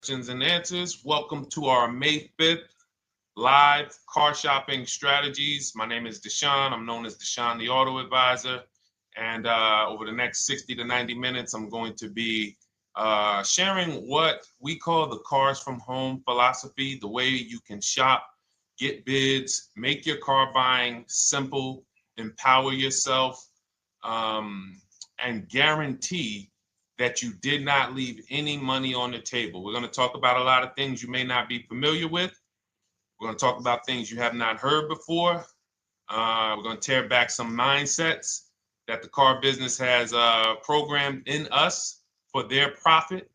questions and answers. Welcome to our May 5th live car shopping strategies. My name is Deshone. I'm known as Deshone the Auto Advisor. And over the next 60 to 90 minutes, I'm going to be sharing what we call the cars from home philosophy, the way you can shop, get bids, make your car buying simple, empower yourself, and guarantee that you did not leave any money on the table. We're going to talk about a lot of things you may not be familiar with. We're going to talk about things you have not heard before. We're going to tear back some mindsets that the car business has programmed in us for their profit.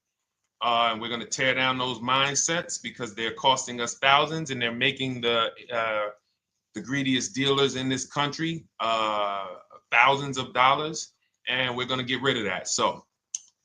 And we're going to tear down those mindsets because they're costing us thousands and they're making the greediest dealers in this country thousands of dollars. And we're going to get rid of that. So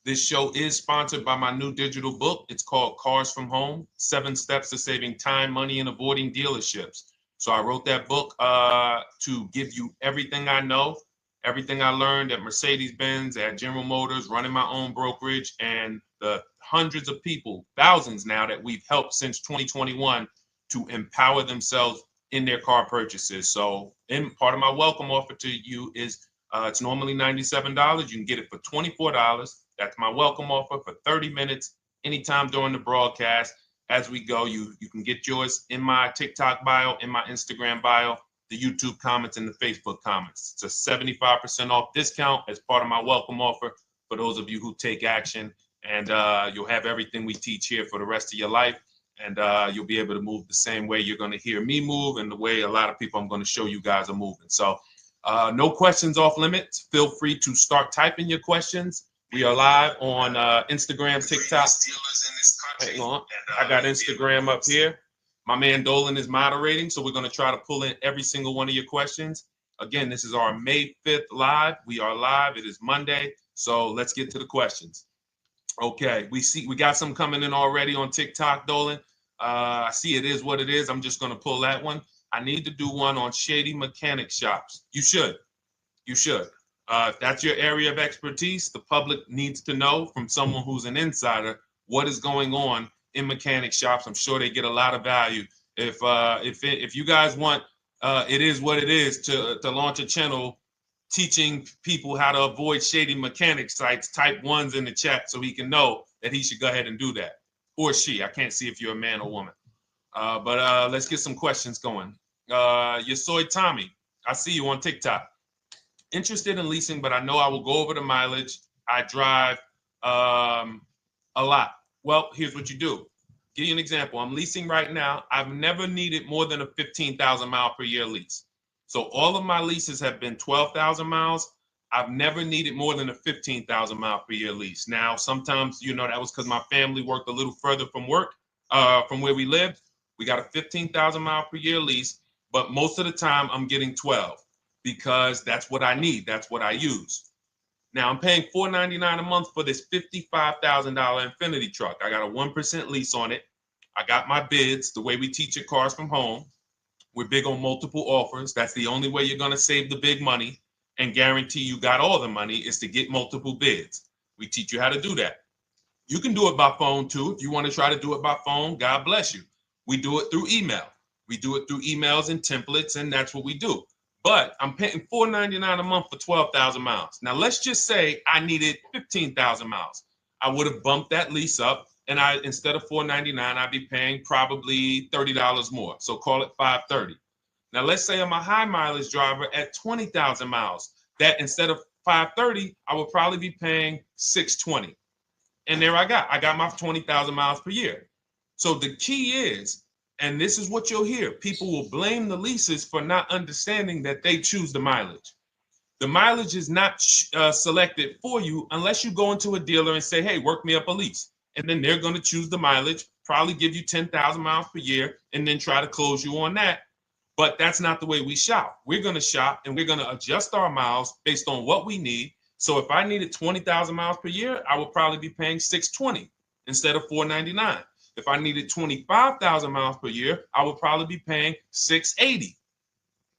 this show is sponsored by my new digital book. It's called Cars from Home, 7 Steps to Saving Time, Money, and Avoiding Dealerships. So I wrote that book to give you everything I know, everything I learned at Mercedes-Benz, at General Motors, running my own brokerage, and the hundreds of people, thousands now, that we've helped since 2021 to empower themselves in their car purchases. So part of my welcome offer to you is it's normally $97. You can get it for $24. That's my welcome offer for 30 minutes, anytime during the broadcast. As we go, you can get yours in my TikTok bio, in my Instagram bio, the YouTube comments, and the Facebook comments. It's a 75% off discount as part of my welcome offer for those of you who take action. And you'll have everything we teach here for the rest of your life. And you'll be able to move the same way you're going to hear me move and the way a lot of people I'm going to show you guys are moving. So no questions off limits. Feel free to start typing your questions. We are live on Instagram, TikTok. Hang on. I got Instagram up here. My man Dolan is moderating, so we're going to try to pull in every single one of your questions. Again, this is our May 5th live. We are live. It is Monday, so let's get to the questions. Okay, we got some coming in already on TikTok, Dolan. I see it is what it is. I'm just going to pull that one. I need to do one on shady mechanic shops. You should. If that's your area of expertise, the public needs to know from someone who's an insider what is going on in mechanic shops. I'm sure they get a lot of value. If you guys want, it is what it is to launch a channel teaching people how to avoid shady mechanic sites, type ones in the chat so he can know that he should go ahead and do that. Or she. I can't see if you're a man or woman. But let's get some questions going. Yasoy Tommy, I see you on TikTok. Interested in leasing, but I know I will go over the mileage. I drive a lot. Well, here's what you do. Give you an example. I'm leasing right now. I've never needed more than a 15,000 mile per year lease. So all of my leases have been 12,000 miles. I've never needed more than a 15,000 mile per year lease. Now, sometimes, that was because my family worked a little further from where we lived. We got a 15,000 mile per year lease, but most of the time I'm getting 12 because that's what I need. That's what I use. Now I'm paying $499 a month for this $55,000 Infinity truck. I got a 1% lease on it. I got my bids, the way we teach at Cars from Home. We're big on multiple offers. That's the only way you're going to save the big money and guarantee you got all the money is to get multiple bids. We teach you how to do that. You can do it by phone too. If you want to try to do it by phone, God bless you. We do it through email. We do it through emails and templates, and that's what we do. But I'm paying $499 a month for 12,000 miles. Now, let's just say I needed 15,000 miles. I would have bumped that lease up, and instead of $499, I'd be paying probably $30 more. So call it $530. Now, let's say I'm a high mileage driver at 20,000 miles. That instead of $530, I would probably be paying $620. And there I got my 20,000 miles per year. So the key is, and this is what you'll hear, people will blame the leases for not understanding that they choose the mileage. The mileage is not selected for you unless you go into a dealer and say, hey, work me up a lease. And then they're going to choose the mileage, probably give you 10,000 miles per year, and then try to close you on that. But that's not the way we shop. We're going to shop and we're going to adjust our miles based on what we need. So if I needed 20,000 miles per year, I would probably be paying $620 instead of $499. If I needed 25,000 miles per year, I would probably be paying $680.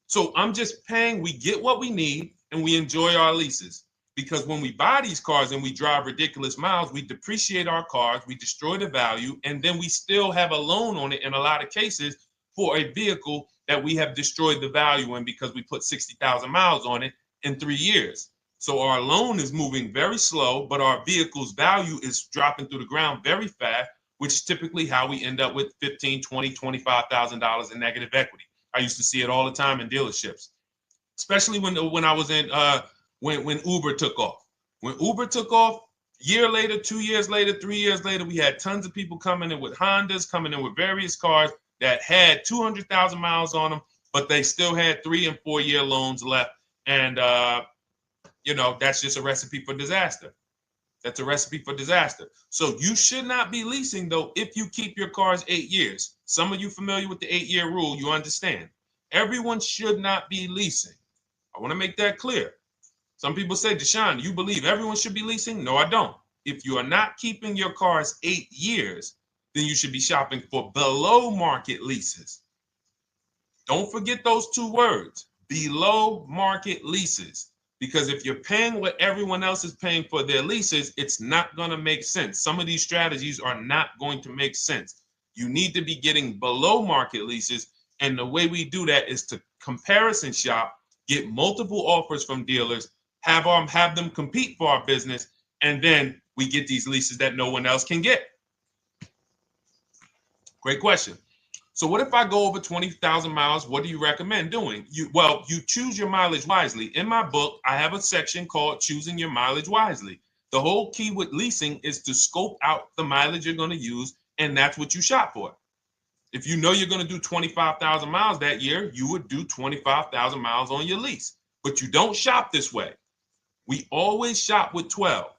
So I'm just paying, we get what we need and we enjoy our leases. because when we buy these cars and we drive ridiculous miles, we depreciate our cars, we destroy the value, and then we still have a loan on it in a lot of cases for a vehicle that we have destroyed the value in because we put 60,000 miles on it in 3 years. So our loan is moving very slow, but our vehicle's value is dropping through the ground very fast, which is typically how we end up with $15,000, $20,000, $25,000 in negative equity. I used to see it all the time in dealerships, especially when I was in when Uber took off. When Uber took off, year later, 2 years later, 3 years later, we had tons of people coming in with Hondas, coming in with various cars that had 200,000 miles on them, but they still had 3 and 4 year loans left. And, that's just a recipe for disaster. That's a recipe for disaster. So you should not be leasing, though, if you keep your cars 8 years. Some of you familiar with the 8-year rule, you understand. Everyone should not be leasing. I want to make that clear. Some people say, Deshone, you believe everyone should be leasing? No, I don't. If you are not keeping your cars 8 years, then you should be shopping for below market leases. Don't forget those 2 words, below market leases. Because if you're paying what everyone else is paying for their leases, it's not going to make sense. Some of these strategies are not going to make sense. You need to be getting below market leases. And the way we do that is to comparison shop, get multiple offers from dealers, have them compete for our business, and then we get these leases that no one else can get. Great question. So what if I go over 20,000 miles? What do you recommend doing? You choose your mileage wisely. In my book, I have a section called Choosing Your Mileage Wisely. The whole key with leasing is to scope out the mileage you're going to use, and that's what you shop for. If you know you're going to do 25,000 miles that year, you would do 25,000 miles on your lease. But you don't shop this way. We always shop with 12.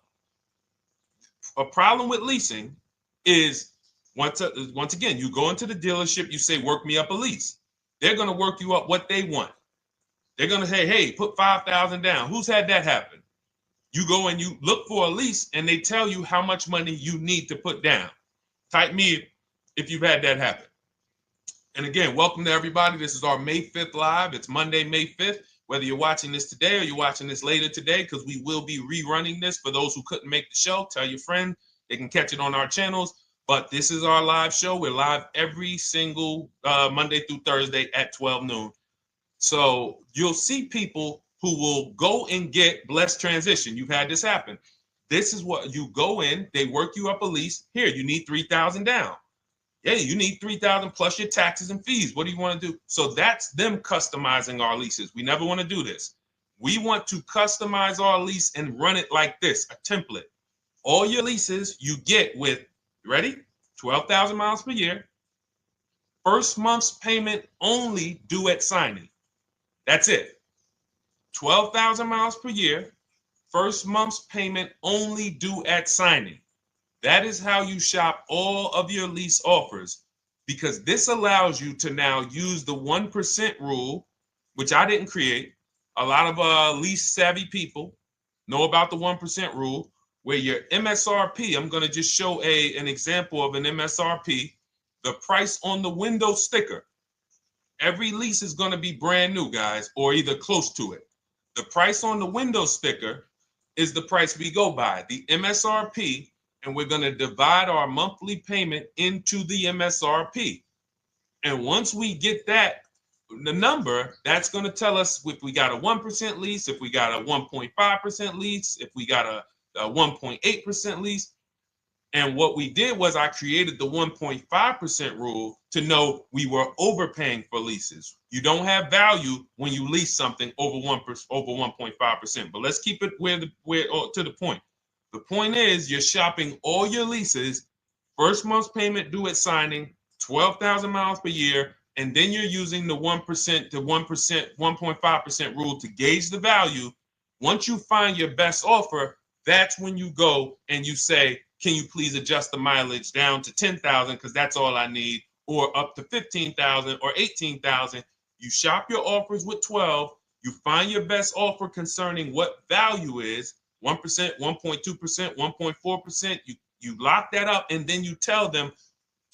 A problem with leasing is once again, you go into the dealership, you say, work me up a lease. They're going to work you up what they want. They're going to say, hey, put 5,000 down. Who's had that happen? You go and you look for a lease and they tell you how much money you need to put down. Type me if you've had that happen. And again, welcome to everybody. This is our May 5th live. It's Monday, May 5th. Whether you're watching this today or you're watching this later today, because we will be rerunning this for those who couldn't make the show. Tell your friend they can catch it on our channels. But this is our live show. We're live every single Monday through Thursday at 12 noon. So you'll see people who will go and get blessed transition. You've had this happen. This is what you go in. They work you up a lease. Here, you need 3,000 down. Yeah, you need 3,000 plus your taxes and fees. What do you want to do? So that's them customizing our leases. We never want to do this. We want to customize our lease and run it like this, a template. All your leases you get with, ready? 12,000 miles per year. First month's payment only due at signing. That's it. 12,000 miles per year. First month's payment only due at signing. That is how you shop all of your lease offers, because this allows you to now use the 1% rule, which I didn't create. A lot of lease savvy people know about the 1% rule, where your MSRP, I'm going to just show an example of an MSRP, the price on the window sticker. Every lease is going to be brand new, guys, or either close to it. The price on the window sticker is the price we go by, the MSRP, and we're going to divide our monthly payment into the MSRP. And once we get that, the number, that's going to tell us if we got a 1% lease, if we got a 1.5% lease, if we got a 1.8% lease. And what we did was I created the 1.5% rule to know we were overpaying for leases. You don't have value when you lease something over 1.5%. But let's keep it to the point. The point is you're shopping all your leases, first month's payment due at signing, 12,000 miles per year, and then you're using the 1% to 1.5% rule to gauge the value. Once you find your best offer, that's when you go and you say, can you please adjust the mileage down to 10,000 because that's all I need, or up to 15,000 or 18,000. You shop your offers with 12. You find your best offer concerning what value is, 1%, 1.2%, 1.4%. You lock that up, and then you tell them,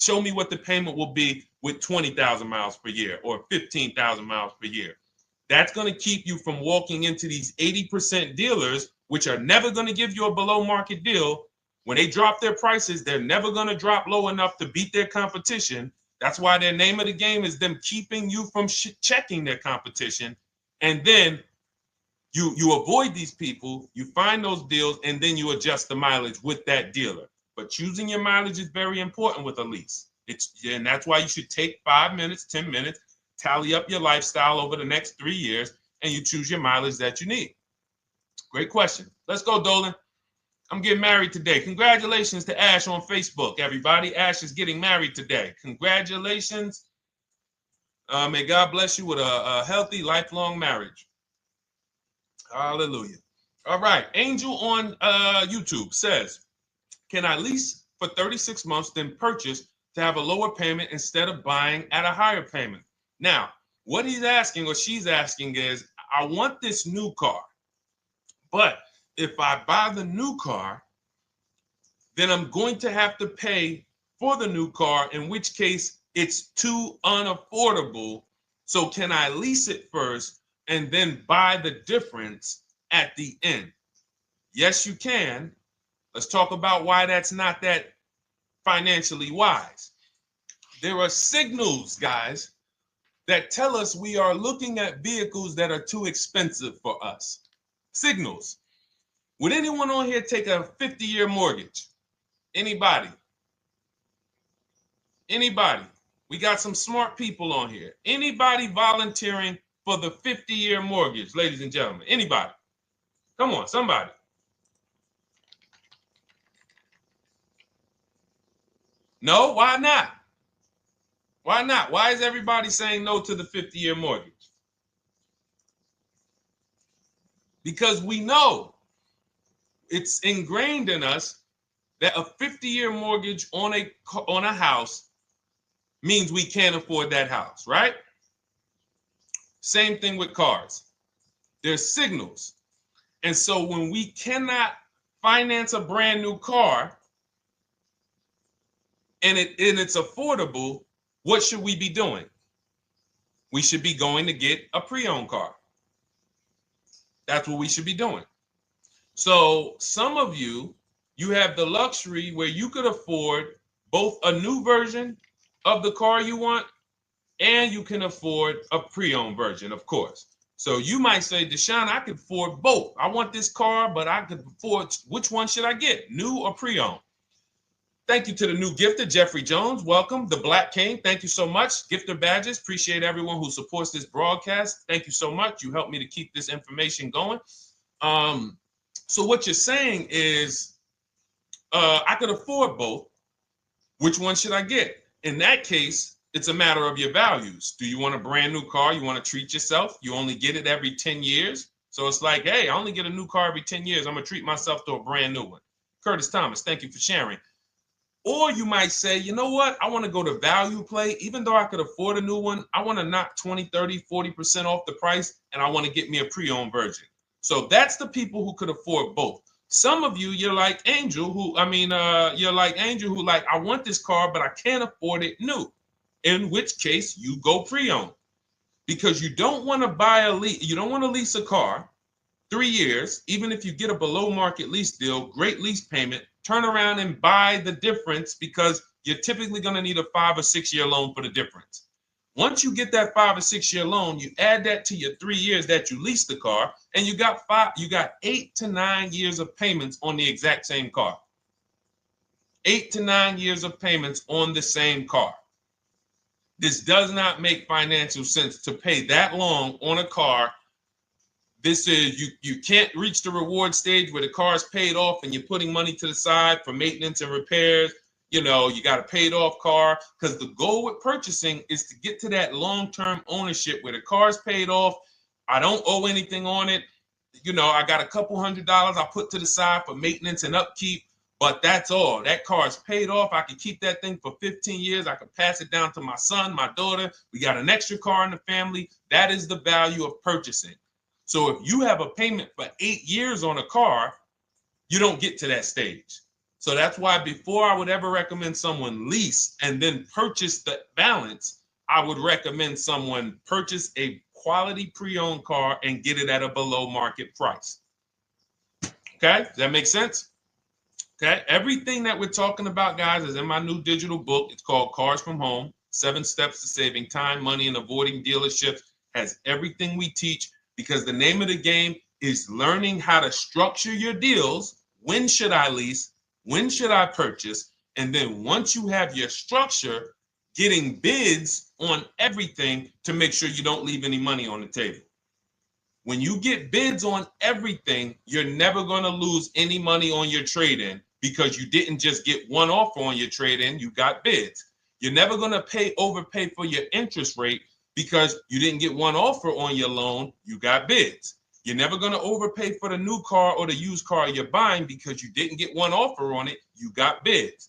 show me what the payment will be with 20,000 miles per year or 15,000 miles per year. That's going to keep you from walking into these 80% dealers which are never going to give you a below market deal. When they drop their prices, they're never going to drop low enough to beat their competition. That's why their name of the game is them keeping you from checking their competition. And then you avoid these people, you find those deals, and then you adjust the mileage with that dealer. But choosing your mileage is very important with a lease. And that's why you should take 5 minutes, 10 minutes, tally up your lifestyle over the next 3 years, and you choose your mileage that you need. Great question. Let's go, Dolan. I'm getting married today. Congratulations to Ash on Facebook, everybody. Ash is getting married today. Congratulations. May God bless you with a healthy, lifelong marriage. Hallelujah. All right. Angel on YouTube says, can I lease for 36 months, then purchase to have a lower payment instead of buying at a higher payment? Now, what he's asking or she's asking is, I want this new car, but if I buy the new car, then I'm going to have to pay for the new car, in which case it's too unaffordable. So can I lease it first and then buy the difference at the end? Yes, you can. Let's talk about why that's not that financially wise. There are signals, guys, that tell us we are looking at vehicles that are too expensive for us. Signals. Would anyone on here take a 50-year mortgage? Anybody? Anybody? We got some smart people on here. Anybody volunteering for the 50-year mortgage, ladies and gentlemen? Anybody? Come on, somebody. No, why not? Why not? Why is everybody saying no to the 50-year mortgage? Because we know it's ingrained in us that a 50-year mortgage on a house means we can't afford that house, right? Same thing with cars. There's signals. And so when we cannot finance a brand new car and it's affordable, what should we be doing? We should be going to get a pre-owned car. That's what we should be doing. So some of you have the luxury where you could afford both a new version of the car you want, and you can afford a pre-owned version, of course. So you might say, Deshone, I could afford both. I want this car, but I could afford, which one should I get, new or pre-owned? Thank you to the new gifter, Jeffrey Jones. Welcome. The Black King. Thank you so much. Gifter badges. Appreciate everyone who supports this broadcast. Thank you so much. You helped me to keep this information going. So what you're saying is, I could afford both. Which one should I get? In that case, it's a matter of your values. Do you want a brand new car? You want to treat yourself? You only get it every 10 years. So it's like, hey, I only get a new car every 10 years. I'm going to treat myself to a brand new one. Curtis Thomas, thank you for sharing. Or you might say, you know what? I want to go to value play. Even though I could afford a new one, I want to knock 20, 30, 40% off the price, and I want to get me a pre-owned version. So that's the people who could afford both. Some of you, you're like Angel, who like, I want this car, but I can't afford it new. In which case you go pre-owned, because you don't want to you don't want to lease a car 3 years, even if you get a below market lease deal, great lease payment, turn around and buy the difference, because you're typically going to need a 5 or 6 year loan for the difference. Once you get that 5 or 6 year loan, you add that to your 3 years that you leased the car, and you got 8 to 9 years of payments on the exact same car. 8 to 9 years of payments on the same car. This does not make financial sense to pay that long on a car. This is, you can't reach the reward stage where the car is paid off and you're putting money to the side for maintenance and repairs. You know, you got a paid off car, because the goal with purchasing is to get to that long-term ownership where the car is paid off. I don't owe anything on it. You know, I got a couple $100 I put to the side for maintenance and upkeep, but that's all. That car is paid off. I can keep that thing for 15 years. I can pass it down to my son, my daughter. We got an extra car in the family. That is the value of purchasing. So if you have a payment for 8 years on a car, you don't get to that stage. So that's why before I would ever recommend someone lease and then purchase the balance, I would recommend someone purchase a quality pre-owned car and get it at a below market price. Okay, does that make sense? Okay, everything that we're talking about, guys, is in my new digital book. It's called Cars from Home, 7 Steps to Saving Time, Money, and Avoiding Dealerships. Has everything we teach, because the name of the game is learning how to structure your deals. When should I lease? When should I purchase? And then once you have your structure, getting bids on everything to make sure you don't leave any money on the table. When you get bids on everything, you're never going to lose any money on your trade-in, because you didn't just get one offer on your trade-in, you got bids. You're never going to overpay for your interest rate, because you didn't get one offer on your loan, you got bids. You're never going to overpay for the new car or the used car you're buying, because you didn't get one offer on it, you got bids.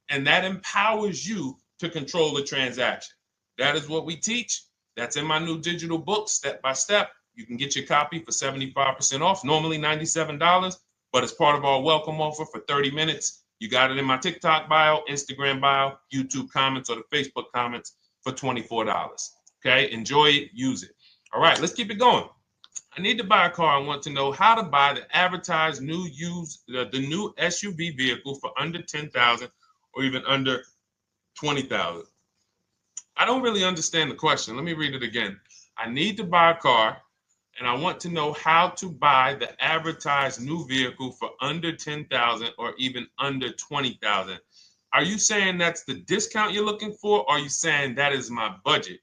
And that empowers you to control the transaction. That is what we teach. That's in my new digital book, step by step. You can get your copy for 75% off, normally $97, but it's part of our welcome offer for 30 minutes. You got it in my TikTok bio, Instagram bio, YouTube comments, or the Facebook comments for $24. Okay, enjoy it, use it. All right, let's keep it going. I need to buy a car. I want to know how to buy the advertised new the new SUV vehicle for under $10,000 or even under $20,000. I don't really understand the question. Let me read it again. I need to buy a car, and I want to know how to buy the advertised new vehicle for under $10,000 or even under $20,000. Are you saying that's the discount you're looking for, or are you saying that is my budget?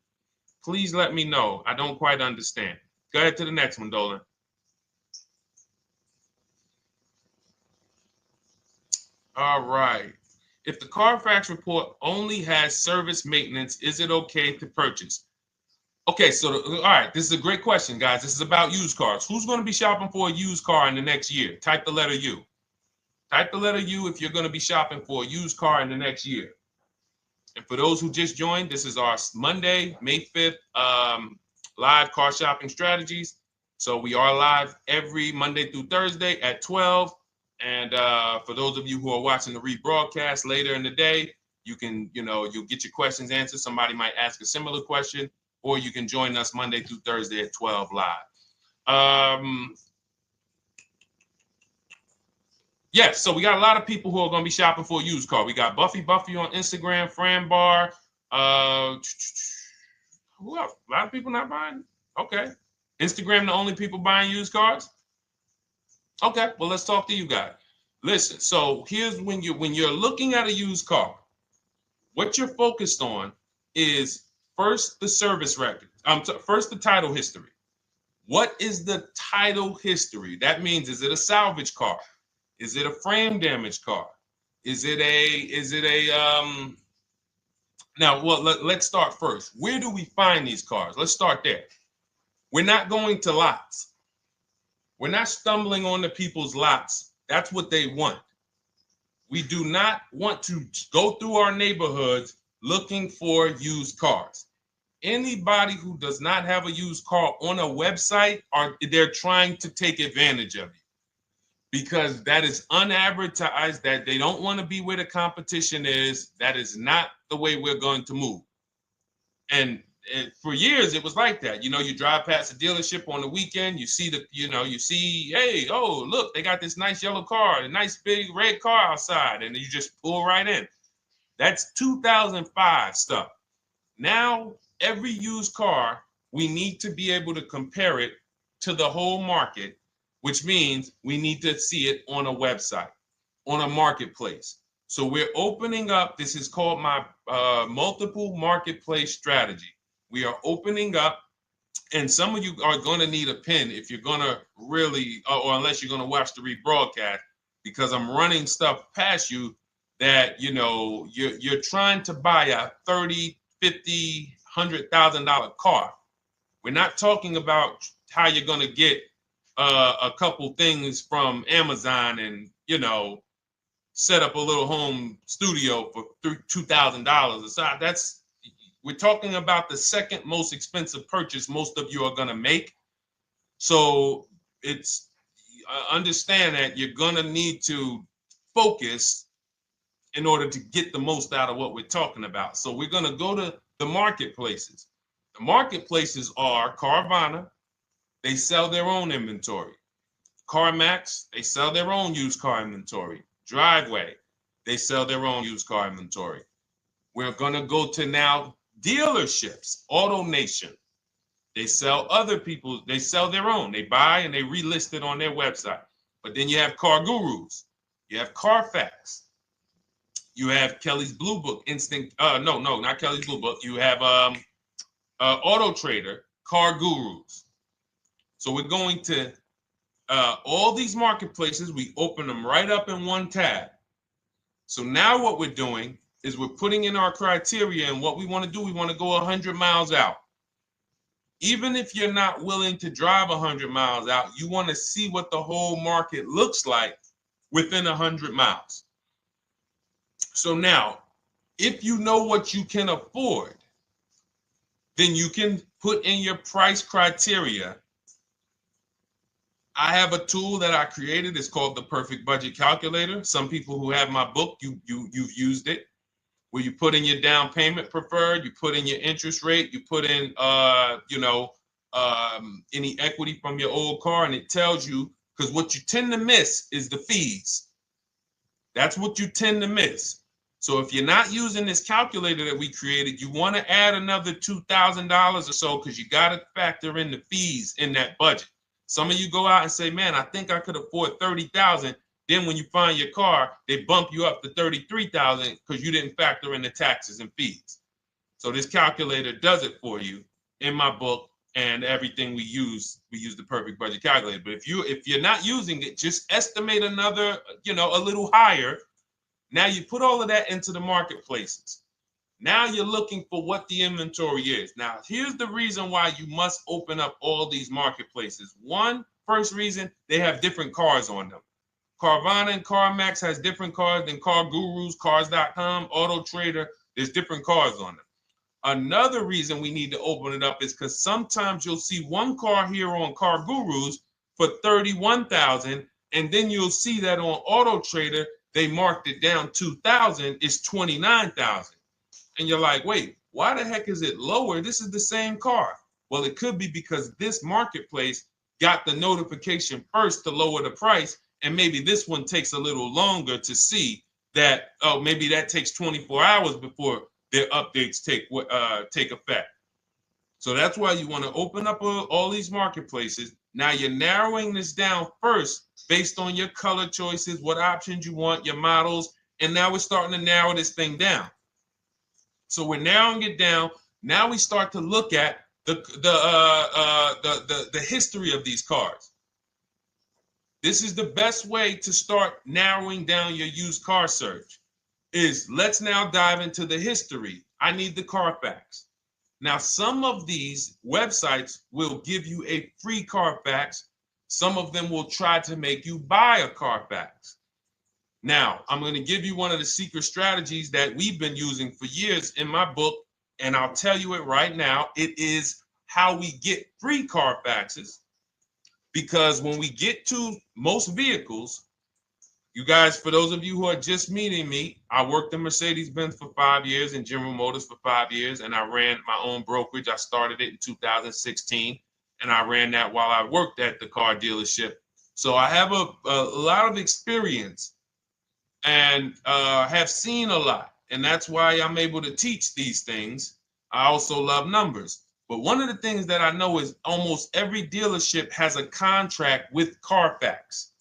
Please let me know. I don't quite understand. Go ahead to the next one, Dolan. All right. If the Carfax report only has service maintenance, is it okay to purchase? Okay, so all right, this is a great question, guys. This is about used cars. Who's going to be shopping for a used car in the next year? Type the letter U. Type the letter U if you're going to be shopping for a used car in the next year. And for those who just joined, this is our Monday, May 5th, live car shopping strategies. So we are live every Monday through Thursday at 12. And for those of you who are watching the rebroadcast later in the day, you can, you'll get your questions answered. Somebody might ask a similar question, or you can join us Monday through Thursday at 12 live. Yes, so we got a lot of people who are going to be shopping for a used car. We got Buffy on Instagram, Fran Bar. Who else? A lot of people not buying? Okay. Instagram, the only people buying used cars? Okay, well, let's talk to you guys. Listen, so here's when you're looking at a used car, what you're focused on is first the service record. First the title history. What is the title history? That means, is it a salvage car? Is it a frame damage car? Is it a now, well, let's start first. Where do we find these cars? Let's start there. We're not going to lots. We're not stumbling onto people's lots. That's what they want. We do not want to go through our neighborhoods looking for used cars. Anybody who does not have a used car on a website, they're trying to take advantage of you, because that is unadvertised, that they don't want to be where the competition is. That is not the way we're going to move. And for years, it was like that. You drive past a dealership on the weekend, you see hey, oh, look, they got this nice yellow car, a nice big red car outside, and you just pull right in. That's 2005 stuff. Now, every used car, we need to be able to compare it to the whole market, which means we need to see it on a website, on a marketplace. So we're opening up, this is called my multiple marketplace strategy. We are opening up, and some of you are going to need a pen if you're going to really, or unless you're going to watch the rebroadcast, because I'm running stuff past you that, you're trying to buy a $30,000, $50,000, $100,000 car. We're not talking about how you're going to get a couple things from Amazon and, set up a little home studio for $2,000. We're talking about the second most expensive purchase most of you are going to make. So it's understand that you're going to need to focus in order to get the most out of what we're talking about. So we're going to go to the marketplaces. The marketplaces are Carvana. They sell their own inventory. CarMax, they sell their own used car inventory. Driveway, they sell their own used car inventory. We're going to go to now dealerships. AutoNation, they sell other people's, they sell their own. They buy and they relist it on their website. But then you have Car Gurus, you have Carfax, you have Kelly's Blue Book, no, not Kelly's Blue Book. You have Auto Trader, Car Gurus. So we're going to all these marketplaces, we open them right up in one tab. So now what we're doing is we're putting in our criteria, and what we want to do, we want to go 100 miles out. Even if you're not willing to drive 100 miles out, you want to see what the whole market looks like within 100 miles. So now, if you know what you can afford, then you can put in your price criteria. I have a tool that I created. It's called the Perfect Budget Calculator. Some people who have my book, you've used it, where you put in your down payment preferred, you put in your interest rate, you put in any equity from your old car, and it tells you, because what you tend to miss is the fees. That's what you tend to miss. So if you're not using this calculator that we created, you want to add another $2,000 or so, because you got to factor in the fees in that budget. Some of you go out and say, man, I think I could afford $30,000. Then when you find your car, they bump you up to $33,000 because you didn't factor in the taxes and fees. So this calculator does it for you in my book, and everything we use the Perfect Budget Calculator. But if you're not using it, just estimate another, a little higher. Now you put all of that into the marketplaces. Now you're looking for what the inventory is. Now, here's the reason why you must open up all these marketplaces. First reason, they have different cars on them. Carvana and CarMax has different cars than Car Gurus, Cars.com, Auto Trader. There's different cars on them. Another reason we need to open it up is because sometimes you'll see one car here on Car Gurus for $31,000, and then you'll see that on Auto Trader they marked it down $2,000. It's $29,000. And you're like, wait, why the heck is it lower? This is the same car. Well, it could be because this marketplace got the notification first to lower the price, and maybe this one takes a little longer to see that, oh, maybe that takes 24 hours before their updates take effect. So that's why you want to open up all these marketplaces. Now you're narrowing this down first based on your color choices, what options you want, your models, and now we're starting to narrow this thing down. So we're narrowing it down. Now we start to look at the history of these cars. This is the best way to start narrowing down your used car search. Let's now dive into the history. I need the Carfax. Now, some of these websites will give you a free Carfax. Some of them will try to make you buy a Carfax. Now, I'm going to give you one of the secret strategies that we've been using for years in my book, and I'll tell you it right now. It is how we get free Carfaxes, because when we get to most vehicles, you guys, for those of you who are just meeting me, I worked in Mercedes-Benz for 5 years and General Motors for 5 years, and I ran my own brokerage. I started it in 2016, and I ran that while I worked at the car dealership. So I have a lot of experience and have seen a lot, and that's why I'm able to teach these things. I also love numbers. But one of the things that I know is almost every dealership has a contract with Carfax.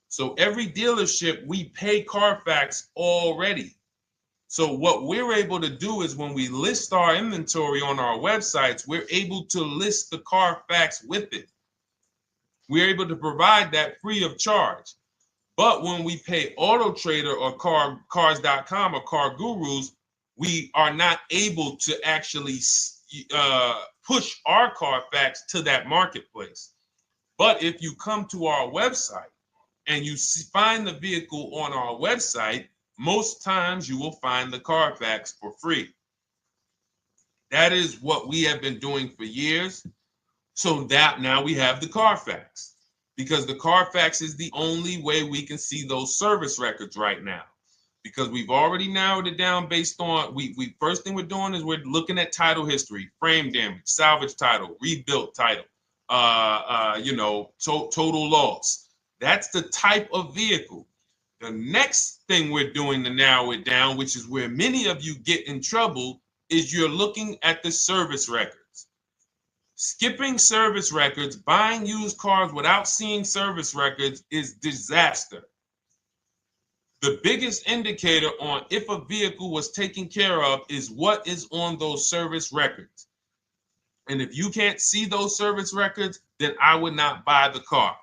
So every dealership, we pay Carfax already. So what we're able to do is when we list our inventory on our websites, we're able to list the Carfax with it. We're able to provide that free of charge. But when we pay Auto Trader or Cars.com or Car Gurus, we are not able to actually push our Carfax to that marketplace. But if you come to our website and you find the vehicle on our website, most times you will find the Carfax for free. That is what we have been doing for years. So that now we have the Carfax, because the Carfax is the only way we can see those service records right now, because we've already narrowed it down based on, first thing we're doing is we're looking at title history, frame damage, salvage title, rebuilt title, total loss. That's the type of vehicle. The next thing we're doing to narrow it down, which is where many of you get in trouble, is you're looking at the service records. Skipping service records, buying used cars without seeing service records is disaster. The biggest indicator on if a vehicle was taken care of is what is on those service records. And if you can't see those service records, then I would not buy the car.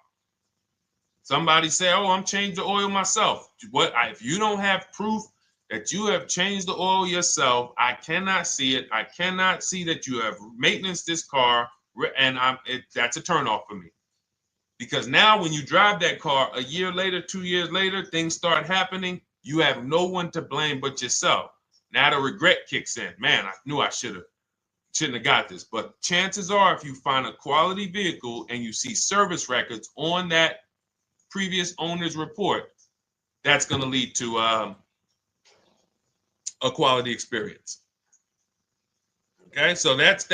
Somebody say, oh, I'm changed the oil myself. If you don't have proof that you have changed the oil yourself, I cannot see it. I cannot see that you have maintenance this car, and that's a turnoff for me. Because now when you drive that car a year later, 2 years later, things start happening. You have no one to blame but yourself. Now the regret kicks in. Man, I knew I shouldn't have got this. But chances are, if you find a quality vehicle and you see service records on that previous owner's report, that's going to lead to a quality experience. Okay, so that's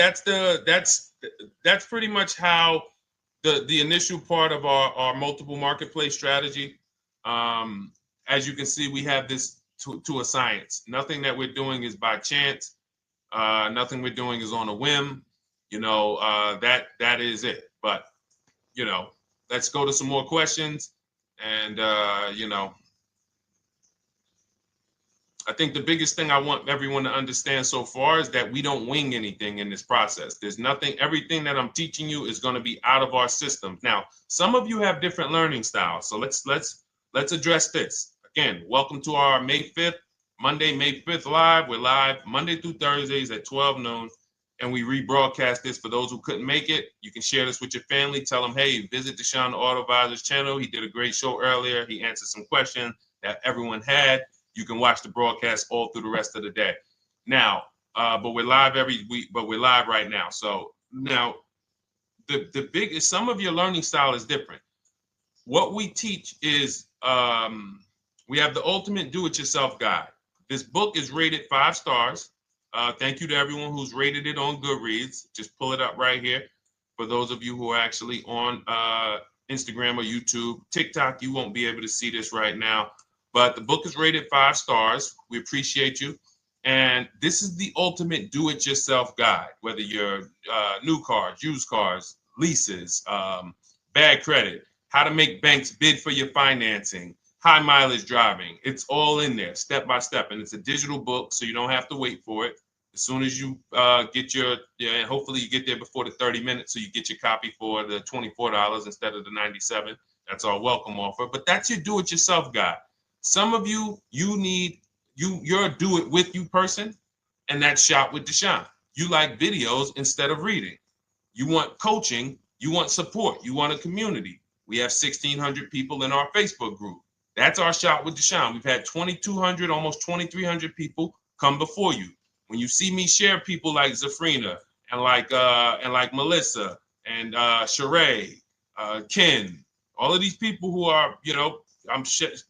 pretty much how the initial part of our multiple marketplace strategy. As you can see, we have this to a science. Nothing that we're doing is by chance. Nothing we're doing is on a whim. That is it. But let's go to some more questions. And I think the biggest thing I want everyone to understand so far is that we don't wing anything in this process. There's nothing, everything that I'm teaching you is going to be out of our systems. Now, some of you have different learning styles. So let's address this. Again, welcome to our May 5th, Monday, May 5th live. We're live Monday through Thursdays at 12 noon. And we rebroadcast this for those who couldn't make it. You can share this with your family. Tell them, hey, visit Deshone the Auto Advisor's channel. He did a great show earlier. He answered some questions that everyone had. You can watch the broadcast all through the rest of the day. Now, but we're live every week, but we're live right now. So now the biggest, some of your learning style is different. What we teach is we have the ultimate do-it-yourself guide. This book is rated 5 stars. Thank you to everyone who's rated it on Goodreads. Just pull it up right here. For those of you who are actually on Instagram or YouTube, TikTok, you won't be able to see this right now. But the book is rated 5 stars. We appreciate you. And this is the ultimate do-it-yourself guide, whether you're new cars, used cars, leases, bad credit, how to make banks bid for your financing, high mileage driving. It's all in there, step by step. And it's a digital book, so you don't have to wait for it. As soon as you get and hopefully you get there before the 30 minutes, so you get your copy for the $24 instead of the $97. That's our welcome offer. But that's your do-it-yourself guide. Some of you, you're a do-it-with-you person, and that's Shop with Deshone. You like videos instead of reading. You want coaching. You want support. You want a community. We have 1,600 people in our Facebook group. That's our Shop with Deshone. We've had 2,200, almost 2,300 people come before you. When you see me share people like Zafrina and like Melissa and Sheree, Ken, all of these people who are,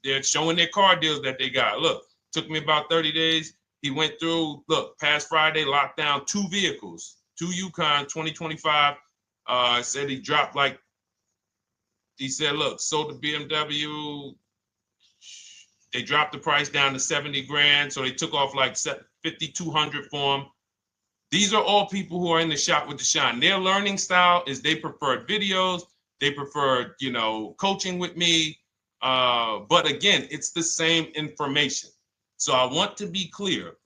they're showing their car deals that they got. Look, took me about 30 days. He went through, past Friday, locked down 2 vehicles, 2 Yukon 2025. Said he dropped sold the BMW. They dropped the price down to 70 grand. So they took off like 5,200 for him. These are all people who are in the Shop with Deshone. Their learning style is they prefer videos. They prefer, coaching with me. But again, it's the same information. So I want to be clear.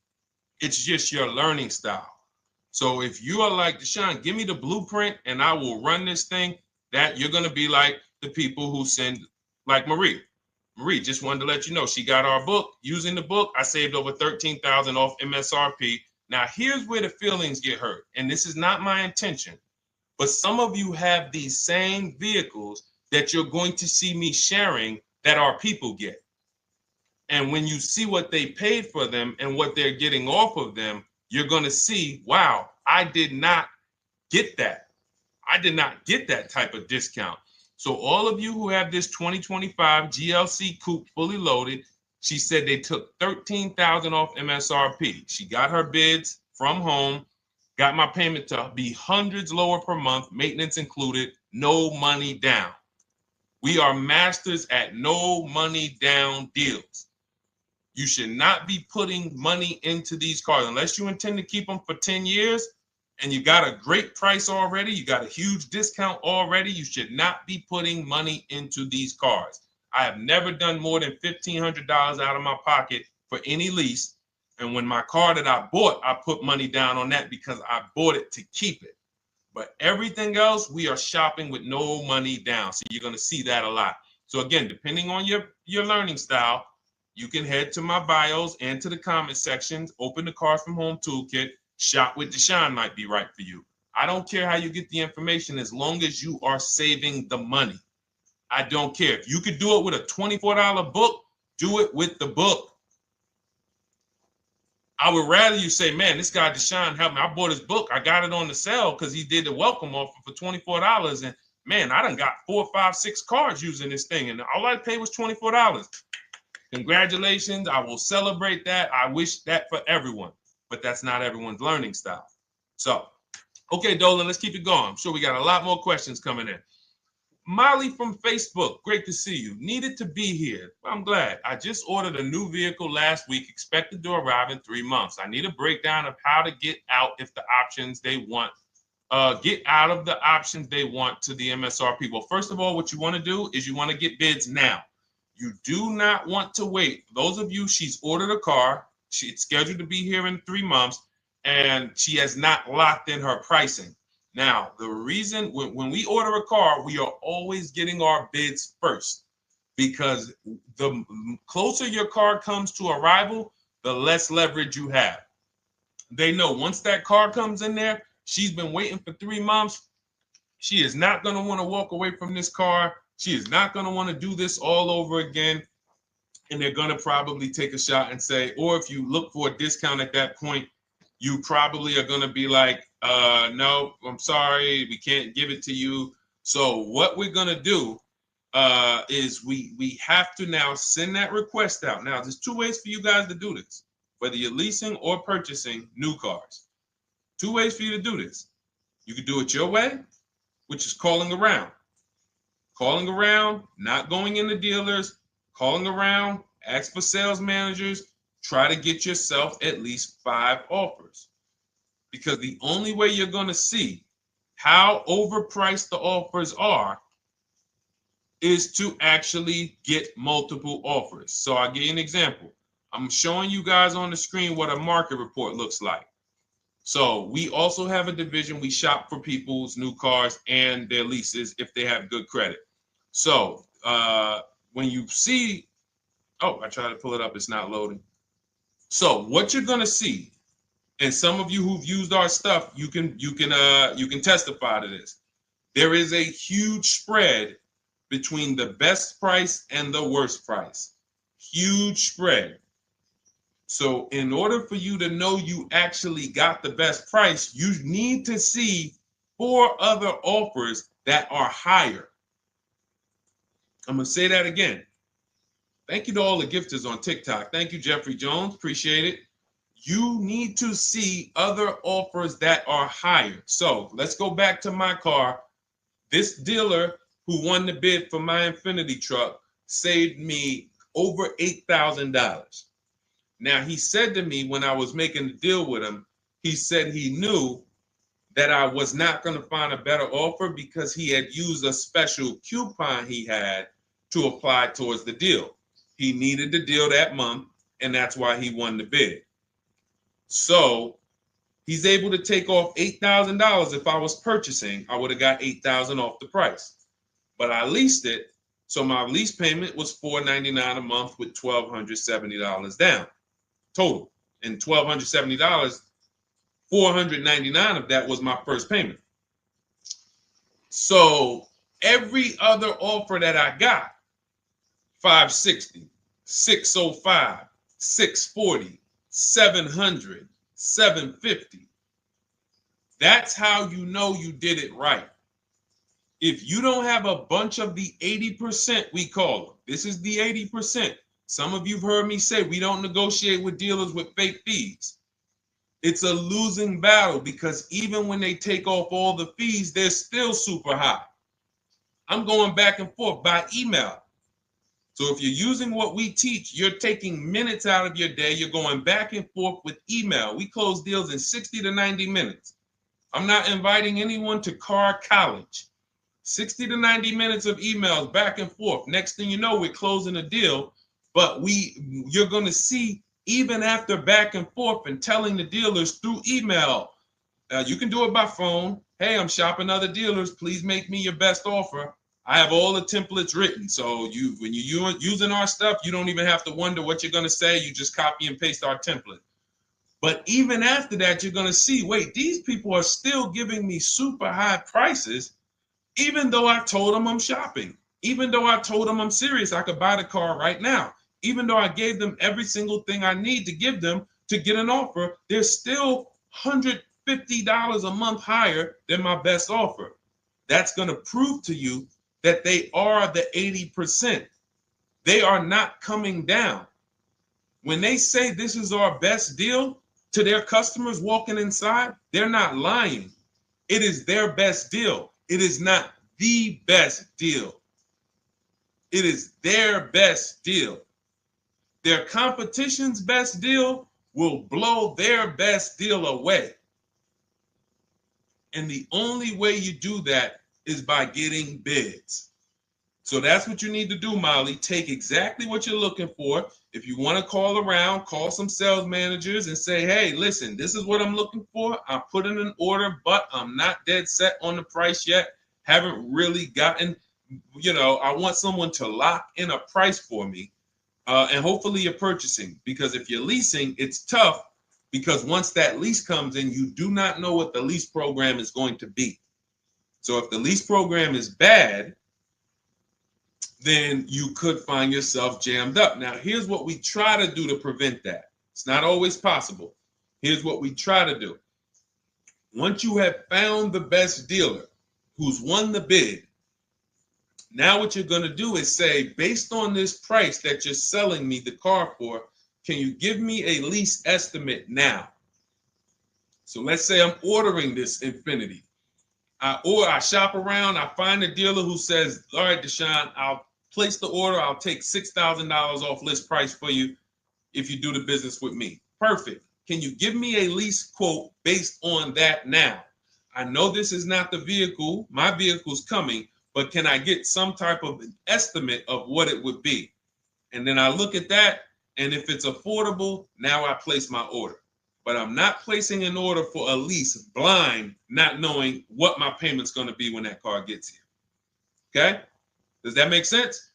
It's just your learning style. So if you are like Deshone, give me the blueprint and I will run this thing. That you're going to be like the people who send, like Marie. Marie just wanted to let you know she got our book. Using the book, I saved over $13,000 off MSRP. Now, here's where the feelings get hurt. And this is not my intention. But some of you have these same vehicles that you're going to see me sharing that our people get. And when you see what they paid for them and what they're getting off of them, you're going to see, wow, I did not get that. I did not get that type of discount. So all of you who have this 2025 GLC coupe fully loaded, she said they took $13,000 off MSRP. She got her bids from home, got my payment to be hundreds lower per month, maintenance included, no money down. We are masters at no money down deals. You should not be putting money into these cars unless you intend to keep them for 10 years and you got a great price already. You got a huge discount already. You should not be putting money into these cars. I have never done more than $1,500 out of my pocket for any lease. And when my car that I bought, I put money down on that because I bought it to keep it. But everything else, we are shopping with no money down. So you're going to see that a lot. So again, depending on your learning style, you can head to my bios and to the comment sections, open the Cars from Home Toolkit, Shop with Deshone might be right for you. I don't care how you get the information as long as you are saving the money. I don't care. If you could do it with a $24 book, do it with the book. I would rather you say, man, this guy Deshone helped me. I bought his book. I got it on the sale because he did the welcome offer for $24. And man, I done got 4, 5, 6 cars using this thing. And all I paid was $24. Congratulations. I will celebrate that. I wish that for everyone, but that's not everyone's learning style. So, okay, Dolan, let's keep it going. I'm sure we got a lot more questions coming in. Molly from Facebook, great to see you. Needed to be here. Well, I'm glad. I just ordered a new vehicle last week, expected to arrive in 3 months. I need a breakdown of how to get out if the options they want, get out of the options they want to the MSRP. Well, first of all, what you want to do is you want to get bids now. You do not want to wait. Those of you, she's ordered a car. She's scheduled to be here in 3 months, and she has not locked in her pricing. Now, the reason when we order a car, we are always getting our bids first because the closer your car comes to arrival, the less leverage you have. They know once that car comes in there, she's been waiting for 3 months. She is not going to want to walk away from this car. She is not going to want to do this all over again. And they're going to probably take a shot and say, or if you look for a discount at that point, you probably are going to be like, no, I'm sorry, we can't give it to you. So what we're going to do is we have to now send that request out. Now, there's 2 ways for you guys to do this, whether you're leasing or purchasing new cars. 2 ways for you to do this. You can do it your way, which is calling around. Calling around, not going into dealers, calling around, ask for sales managers, try to get yourself at least 5 offers. Because the only way you're going to see how overpriced the offers are is to actually get multiple offers. So I'll give you an example. I'm showing you guys on the screen what a market report looks like. So we also have a division. We shop for people's new cars and their leases if they have good credit. So when you see, oh, I tried to pull it up. It's not loading. So what you're going to see, and some of you who've used our stuff, you can testify to this. There is a huge spread between the best price and the worst price. Huge spread. So in order for you to know you actually got the best price, you need to see 4 other offers that are higher. I'm going to say that again. Thank you to all the gifters on TikTok. Thank you, Jeffrey Jones. Appreciate it. You need to see other offers that are higher. So let's go back to my car. This dealer who won the bid for my Infinity truck saved me over $8,000. Now, he said to me when I was making the deal with him, he said he knew that I was not going to find a better offer because he had used a special coupon he had to apply towards the deal. He needed the deal that month, and that's why he won the bid. So he's able to take off $8,000. If I was purchasing, I would have got $8,000 off the price. But I leased it, so my lease payment was $499 a month with $1,270 down total. And $1,270, $499 of that was my first payment. So every other offer that I got, $560, $605, $640, $700, $750. That's how you know you did it right. If you don't have a bunch of the 80%, we call them. This is the 80%. Some of you have heard me say we don't negotiate with dealers with fake fees. It's a losing battle because even when they take off all the fees, they're still super high. I'm going back and forth by email. So if you're using what we teach, you're taking minutes out of your day. You're going back and forth with email. We close deals in 60 to 90 minutes. I'm not inviting anyone to car college. 60 to 90 minutes of emails back and forth. Next thing you know, we're closing a deal. But you're going to see, even after back and forth and telling the dealers through email, you can do it by phone. Hey, I'm shopping other dealers. Please make me your best offer. I have all the templates written. So when you're using our stuff, you don't even have to wonder what you're going to say. You just copy and paste our template. But even after that, you're going to see, wait, these people are still giving me super high prices, even though I told them I'm shopping, even though I told them I'm serious, I could buy the car right now, even though I gave them every single thing I need to give them to get an offer, they're still $150 a month higher than my best offer. That's going to prove to you that they are the 80%. They are not coming down. When they say this is our best deal to their customers walking inside, they're not lying. It is their best deal. It is not the best deal. It is their best deal. Their competition's best deal will blow their best deal away. And the only way you do that is by getting bids. So that's what you need to do, Molly. Take exactly what you're looking for. If you want to call around, call some sales managers and say, hey, listen, this is what I'm looking for. I put in an order, but I'm not dead set on the price yet. Haven't really gotten, I want someone to lock in a price for me. And hopefully you're purchasing, because if you're leasing, it's tough, because once that lease comes in, you do not know what the lease program is going to be. So if the lease program is bad, then you could find yourself jammed up. Now, here's what we try to do to prevent that. It's not always possible. Here's what we try to do. Once you have found the best dealer who's won the bid, now what you're going to do is say, based on this price that you're selling me the car for, can you give me a lease estimate now? So let's say I'm ordering this Infiniti. I shop around, I find a dealer who says, all right, Deshone, I'll place the order. I'll take $6,000 off list price for you if you do the business with me. Perfect. Can you give me a lease quote based on that now? I know this is not the vehicle. My vehicle's coming, but can I get some type of an estimate of what it would be? And then I look at that, and if it's affordable, now I place my order. But I'm not placing an order for a lease blind, not knowing what my payment's going to be when that car gets here. Okay? Does that make sense?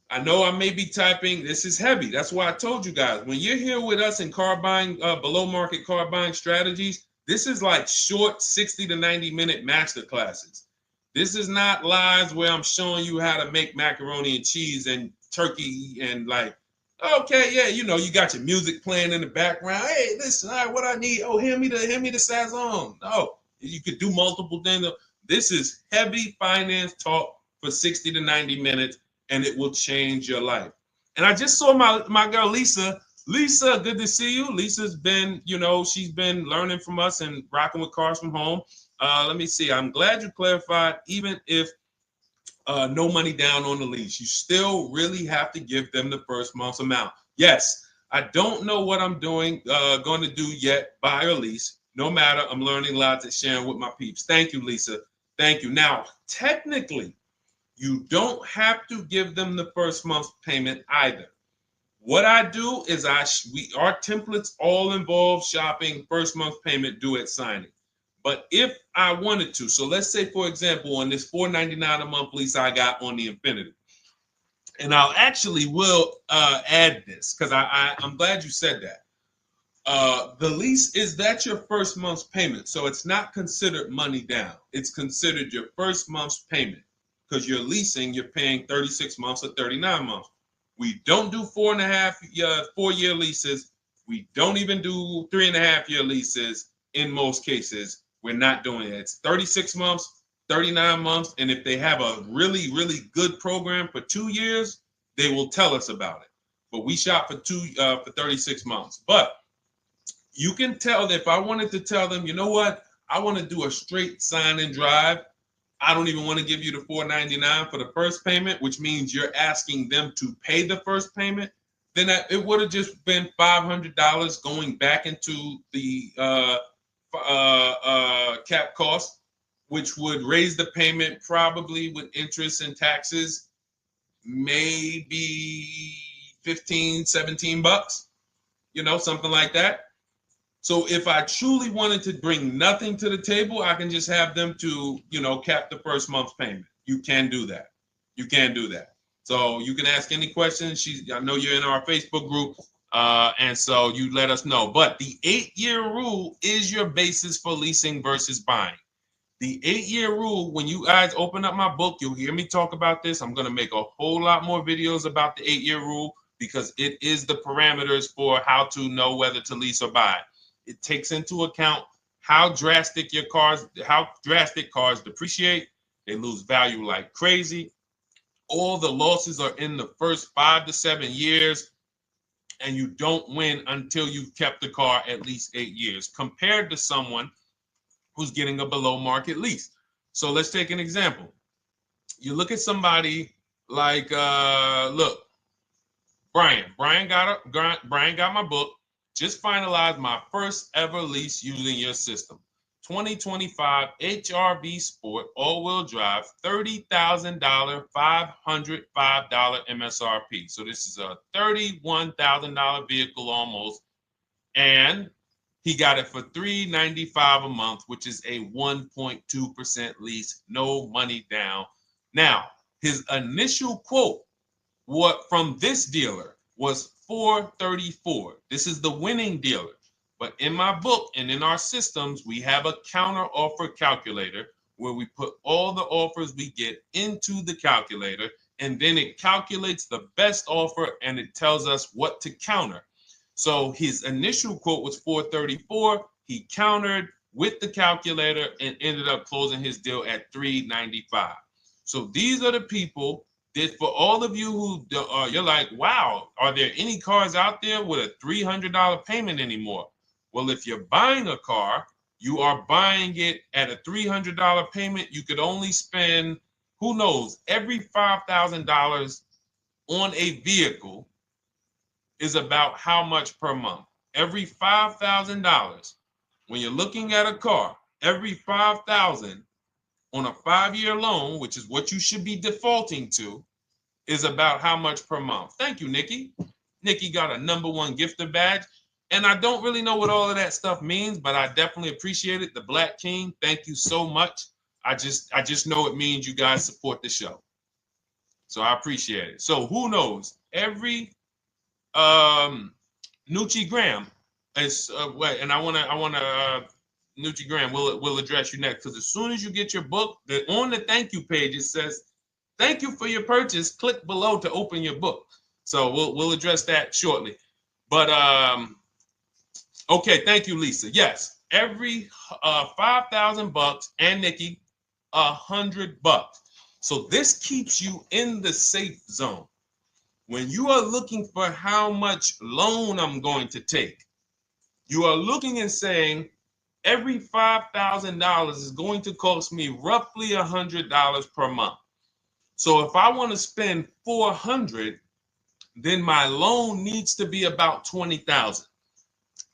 I know I may be typing, this is heavy. That's why I told you guys, when you're here with us in car buying, below market car buying strategies, this is like short 60 to 90 minute master classes. This is not lives where I'm showing you how to make macaroni and cheese and turkey and like, okay, yeah, you got your music playing in the background. Hey, listen, all right, what I need? Oh, hand me the Sazon. No, you could do multiple things. This is heavy finance talk for 60 to 90 minutes, and it will change your life. And I just saw my girl, Lisa. Lisa, good to see you. Lisa's been, she's been learning from us and rocking with Cars from Home. Let me see. I'm glad you clarified, even if no money down on the lease, you still really have to give them the first month's amount. Yes, I don't know what I'm going to do yet, buy or lease. No matter, I'm learning lots and sharing with my peeps. Thank you, Lisa. Thank you. Now, technically, you don't have to give them the first month's payment either. What I do is our templates all involve shopping, first month payment due at signing. But if I wanted to, so let's say, for example, on this $499 a month lease I got on the Infiniti, and I'll actually will add this because I'm glad you said that. The lease that's your first month's payment, so it's not considered money down. It's considered your first month's payment because you're leasing, you're paying 36 months or 39 months. We don't do 4-year leases. We don't even do 3.5-year leases in most cases. We're not doing it. It's 36 months, 39 months. And if they have a really, really good program for 2 years, they will tell us about it. But we shop for 36 months. But you can tell that if I wanted to tell them, you know what, I want to do a straight sign and drive, I don't even want to give you the $499 for the first payment, which means you're asking them to pay the first payment, then it would have just been $500 going back into the cap cost, which would raise the payment probably with interest and taxes, maybe 15, 17 bucks, something like that. So if I truly wanted to bring nothing to the table, I can just have them to, cap the first month's payment. You can do that. You can do that. So you can ask any questions. I know you're in our Facebook group, and so you let us know. But the 8-year rule is your basis for leasing versus buying. The 8-year rule, when you guys open up my book, you'll hear me talk about this. I'm going to make a whole lot more videos about the 8-year rule because it is the parameters for how to know whether to lease or buy. It takes into account how drastic cars depreciate. They lose value like crazy. All the losses are in the first 5 to 7 years, and you don't win until you've kept the car at least 8 years, compared to someone who's getting a below market lease. So let's take an example. You look at somebody like, look, Brian. Brian got my book. Just finalized my first ever lease using your system. 2025 HRV Sport all-wheel drive, $30,000, $505 MSRP. So this is a $31,000 vehicle almost, and he got it for $395 a month, which is a 1.2% lease, no money down. Now, his initial quote from this dealer was $434. This is the winning dealer. But in my book and in our systems, we have a counter offer calculator where we put all the offers we get into the calculator, and then it calculates the best offer and it tells us what to counter. So his initial quote was $434. He countered with the calculator and ended up closing his deal at $395. So these are the people that, for all of you who you're like, wow, are there any cars out there with a $300 payment anymore? Well, if you're buying a car, you are buying it at a $300 payment. You could only spend, who knows, every $5,000 on a vehicle is about how much per month? Every $5,000. When you're looking at a car, every $5,000 on a 5-year loan, which is what you should be defaulting to, is about how much per month. Thank you, Nikki. Nikki got a #1 gifter badge. And I don't really know what all of that stuff means, but I definitely appreciate it. The Black King, thank you so much. I just know it means you guys support the show. So I appreciate it. So who knows? Every Nucci Graham is and I wanna Nucci Graham will address you next, because as soon as you get your book, on the thank you page it says, "Thank you for your purchase. Click below to open your book." So we'll address that shortly. But okay, thank you, Lisa. Yes, every $5,000, and Nikki, $100. So this keeps you in the safe zone. When you are looking for how much loan I'm going to take, you are looking and saying, every $5,000 is going to cost me roughly $100 per month. So if I want to spend $400, then my loan needs to be about $20,000,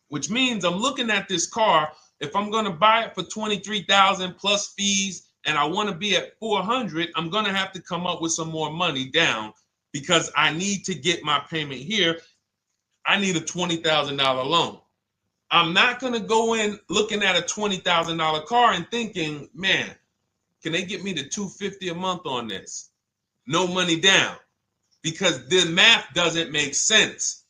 which means I'm looking at this car. If I'm going to buy it for $23,000 plus fees, and I want to be at $400, I'm going to have to come up with some more money down, because I need to get my payment here. I need a $20,000 loan. I'm not going to go in looking at a $20,000 car and thinking, man, can they get me to $250 a month on this? No money down, because the math doesn't make sense.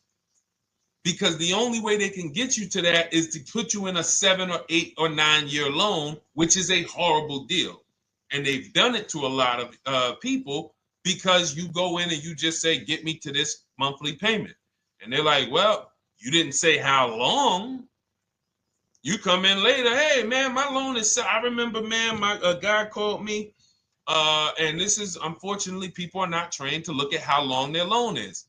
Because the only way they can get you to that is to put you in a 7 or 8 or 9 year loan, which is a horrible deal. And they've done it to a lot of people, because you go in and you just say, get me to this monthly payment. And they're like, well, you didn't say how long. You come in later, hey, man, my loan is, I remember, man, a guy called me, and this is, unfortunately, people are not trained to look at how long their loan is.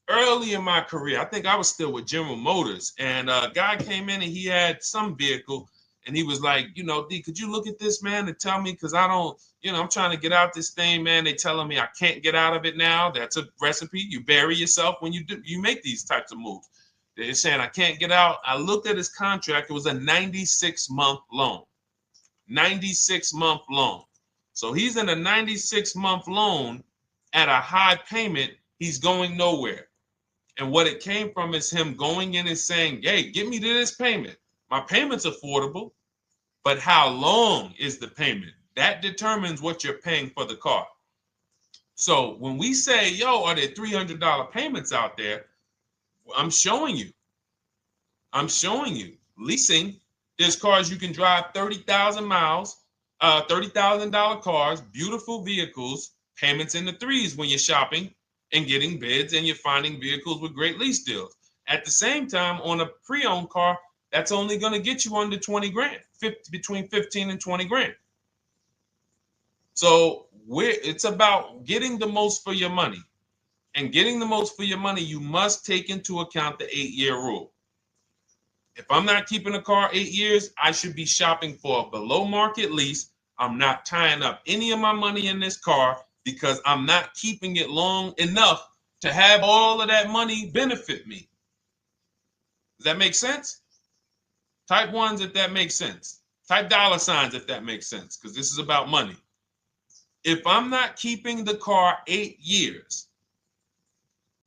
Early in my career, I think I was still with General Motors, and a guy came in and he had some vehicle, And he was like, you know, D, could you look at this, man, and tell me, because I don't, you know, I'm trying to get out this thing, man. They telling me I can't get out of it now. That's a recipe. You bury yourself when you make these types of moves. They're saying I can't get out. I looked at his contract. It was a 96-month loan. 96-month loan. So he's in a 96-month loan at a high payment. He's going nowhere. And what it came from is him going in and saying, hey, get me to this payment. My payment's affordable, but how long is the payment? That determines what you're paying for the car. So when we say, yo, are there $300 payments out there? I'm showing you. Leasing, there's cars you can drive 30,000 miles, $30,000 cars, beautiful vehicles, payments in the threes when you're shopping and getting bids, and you're finding vehicles with great lease deals. At the same time, on a pre-owned car, that's only going to get you under 20 grand, between 15 and 20 grand. So it's about getting the most for your money. And getting the most for your money, you must take into account the 8-year rule. If I'm not keeping a car 8 years, I should be shopping for a below market lease. I'm not tying up any of my money in this car because I'm not keeping it long enough to have all of that money benefit me. Does that make sense? Type ones if that makes sense. Type dollar signs if that makes sense, because this is about money. If I'm not keeping the car 8 years,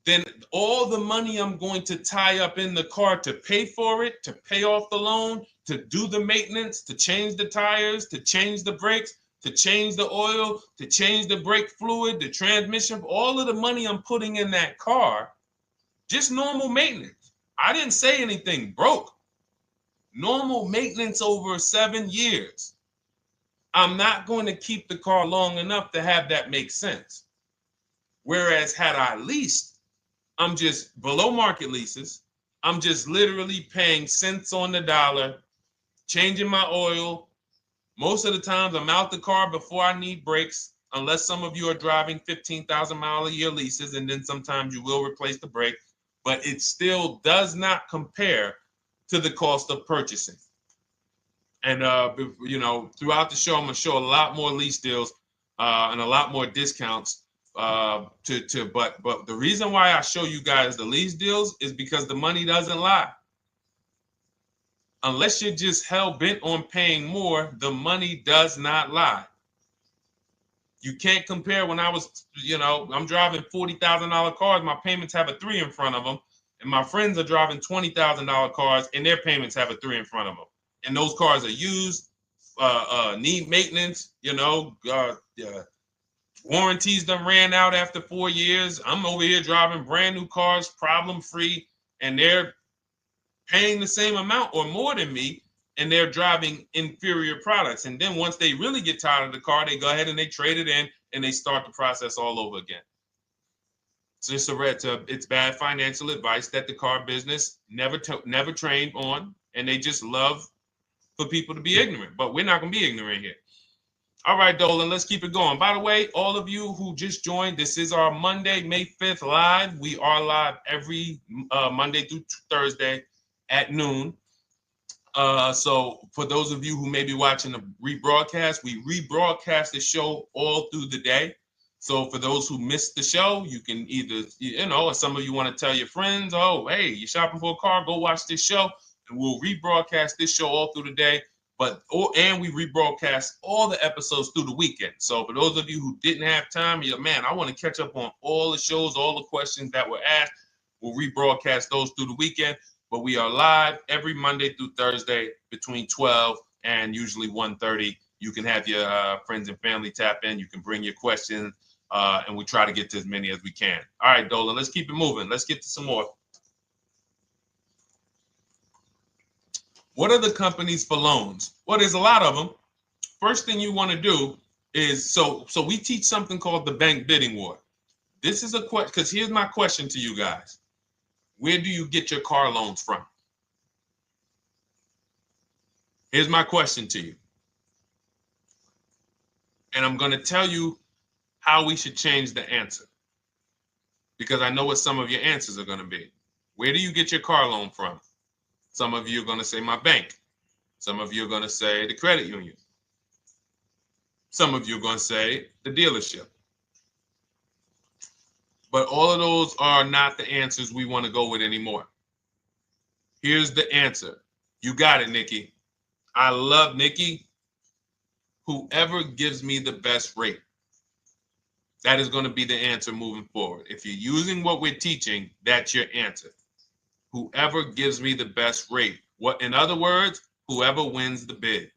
then all the money I'm going to tie up in the car to pay for it, to pay off the loan, to do the maintenance, to change the tires, to change the brakes, to change the oil, to change the brake fluid, the transmission, all of the money I'm putting in that car, just normal maintenance. I didn't say anything broke. Normal maintenance over 7 years. I'm not going to keep the car long enough to have that make sense. Whereas had I leased, I'm just below market leases. I'm just literally paying cents on the dollar, changing my oil. Most of the times I'm out the car before I need brakes, unless some of you are driving 15,000 mile a year leases, and then sometimes you will replace the brake, but it still does not compare to the cost of purchasing. And you know, throughout the show, I'm gonna show a lot more lease deals and a lot more discounts. But the reason why I show you guys the lease deals is because the money doesn't lie. Unless you're just hell bent on paying more, the money does not lie. You can't compare when I was, you know, I'm driving $40,000 cars, my payments have a 3 in front of them, and my friends are driving $20,000 cars and their payments have a 3 in front of them. And those cars are used, need maintenance, you know, warranties done ran out after 4 years. I'm over here driving brand new cars, problem free, and they're paying the same amount or more than me, and they're driving inferior products. And then once they really get tired of the car, they go ahead and they trade it in and they start the process all over again. So it's bad financial advice that the car business never trained on, and they just love for people to be ignorant. But we're not going to be ignorant here. All right, Dolan, let's keep it going. By the way, all of you who just joined, this is our Monday, May 5th live. We are live every Monday through Thursday at noon. So for those of you who may be watching the rebroadcast, we rebroadcast the show all through the day. So for those who missed the show, you can either, you know, or some of you want to tell your friends, oh, hey, you're shopping for a car, go watch this show. And we'll rebroadcast this show all through the day. And we rebroadcast all the episodes through the weekend. So for those of you who didn't have time, you're like, man, I want to catch up on all the shows, all the questions that were asked. We'll rebroadcast those through the weekend. But we are live every Monday through Thursday between 12 and usually 1:30. You can have your friends and family tap in. You can bring your questions, and we try to get to as many as we can. All right, Dolan, let's keep it moving. Let's get to some more. What are the companies for loans? Well, there's a lot of them. First thing you want to do is, so we teach something called the bank bidding war. This is a question, because here's my question to you guys. Where do you get your car loans from? Here's my question to you. And I'm going to tell you how we should change the answer, because I know what some of your answers are going to be. Where do you get your car loan from? Some of you are going to say my bank. Some of you are going to say the credit union. Some of you are going to say the dealership. But all of those are not the answers we want to go with anymore. Here's the answer. You got it, Nikki. I love Nikki. Whoever gives me the best rate. That is going to be the answer moving forward. If you're using what we're teaching, that's your answer. Whoever gives me the best rate. What, in other words, whoever wins the bid.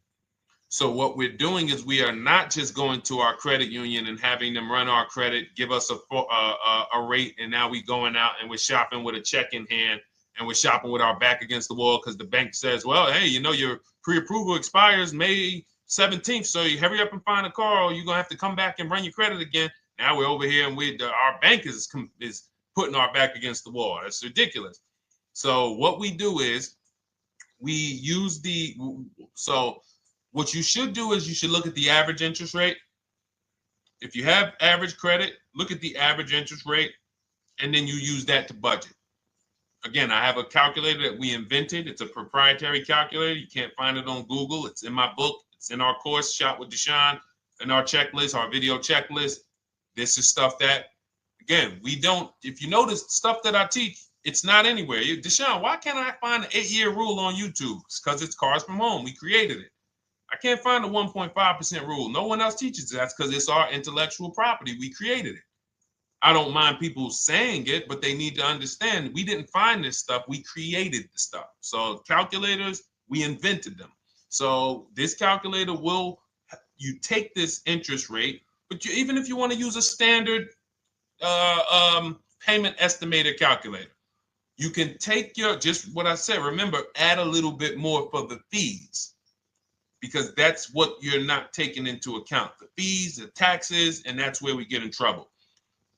So what we're doing is we are not just going to our credit union and having them run our credit, give us a rate, and now we going out and we're shopping with a check in hand and we're shopping with our back against the wall because the bank says, well, hey, you know, your pre-approval expires May 17th, so you hurry up and find a car or you're going to have to come back and run your credit again. Now we're over here and our bank is putting our back against the wall. That's ridiculous. So what we do is we use what you should do is you should look at the average interest rate. If you have average credit, look at the average interest rate, and then you use that to budget. Again, I have a calculator that we invented. It's a proprietary calculator. You can't find it on Google. It's in my book. It's in our course, Shop with Deshone, in our checklist, our video checklist. This is stuff that, again, we don't, if you notice stuff that I teach, it's not anywhere. Deshone, why can't I find an 8-year rule on YouTube? It's because it's Cars from Home. We created it. I can't find the 1.5% rule. No one else teaches that because it's our intellectual property. We created it. I don't mind people saying it, but they need to understand we didn't find this stuff. We created the stuff. So calculators, we invented them. So this calculator you take this interest rate, but even if you want to use a standard payment estimator calculator, you can take just what I said. Remember, add a little bit more for the fees, because that's what you're not taking into account. The fees, the taxes, and that's where we get in trouble.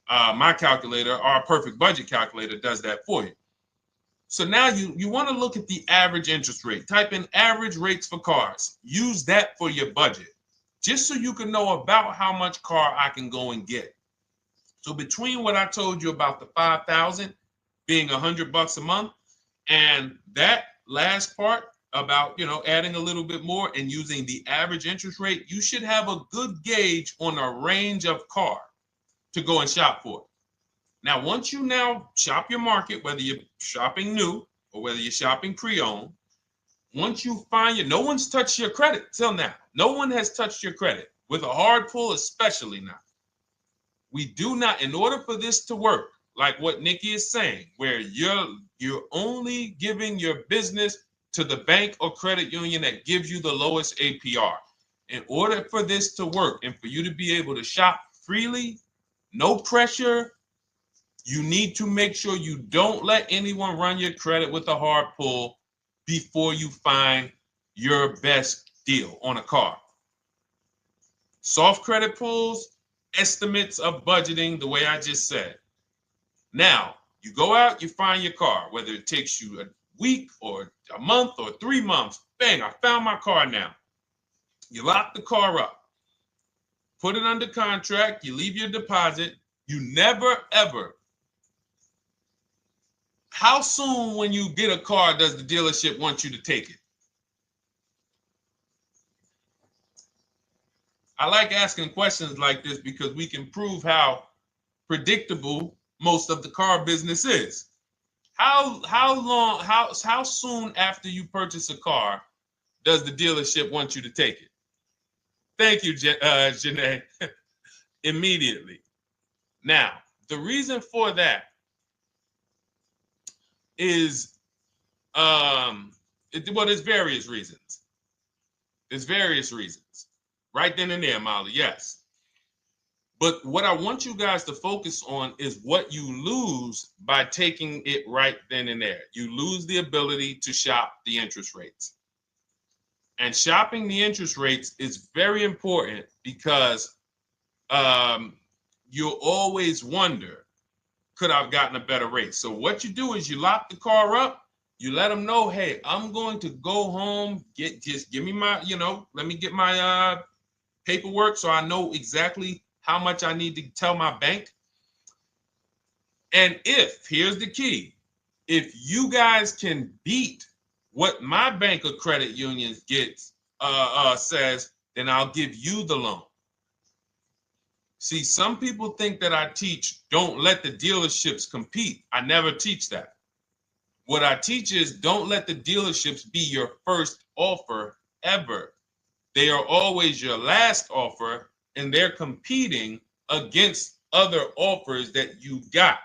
My calculator, our perfect budget calculator, does that for you. So now you want to look at the average interest rate. Type in average rates for cars. Use that for your budget, just so you can know about how much car I can go and get. So between what I told you about the $5,000 being $100 a month, and that last part about, adding a little bit more and using the average interest rate, you should have a good gauge on a range of car to go and shop for. Now, once you now shop your market, whether you're shopping new or whether you're shopping pre-owned, once you find no one's touched your credit till now. No one has touched your credit with a hard pull, especially not. We do not, in order for this to work, like what Nikki is saying, where you're only giving your business to the bank or credit union that gives you the lowest APR. In order for this to work and for you to be able to shop freely, no pressure, you need to make sure you don't let anyone run your credit with a hard pull before you find your best deal on a car. Soft credit pulls, estimates of budgeting, the way I just said. Now, you go out, you find your car, whether it takes you a week or a month or 3 months. Bang, I found my car now. You lock the car up, put it under contract, you leave your deposit. You never, ever. How soon when you get a car does the dealership want you to take it? I like asking questions like this because we can prove how predictable most of the car business is. How soon after you purchase a car does the dealership want you to take it? Thank you, Janae. Immediately. Now, the reason for that is, there's various reasons. There's various reasons. Right then and there, Molly, yes. But what I want you guys to focus on is what you lose by taking it right then and there. You lose the ability to shop the interest rates. And shopping the interest rates is very important because you'll always wonder, could I have gotten a better rate? So what you do is you lock the car up, you let them know, hey, I'm going to go home, just give me my, let me get my paperwork so I know exactly how much I need to tell my bank. And here's the key, if you guys can beat what my bank or credit union gets says, then I'll give you the loan. See, some people think that I teach don't let the dealerships compete. I never teach that. What I teach is don't let the dealerships be your first offer ever. They are always your last offer, and they're competing against other offers that you got.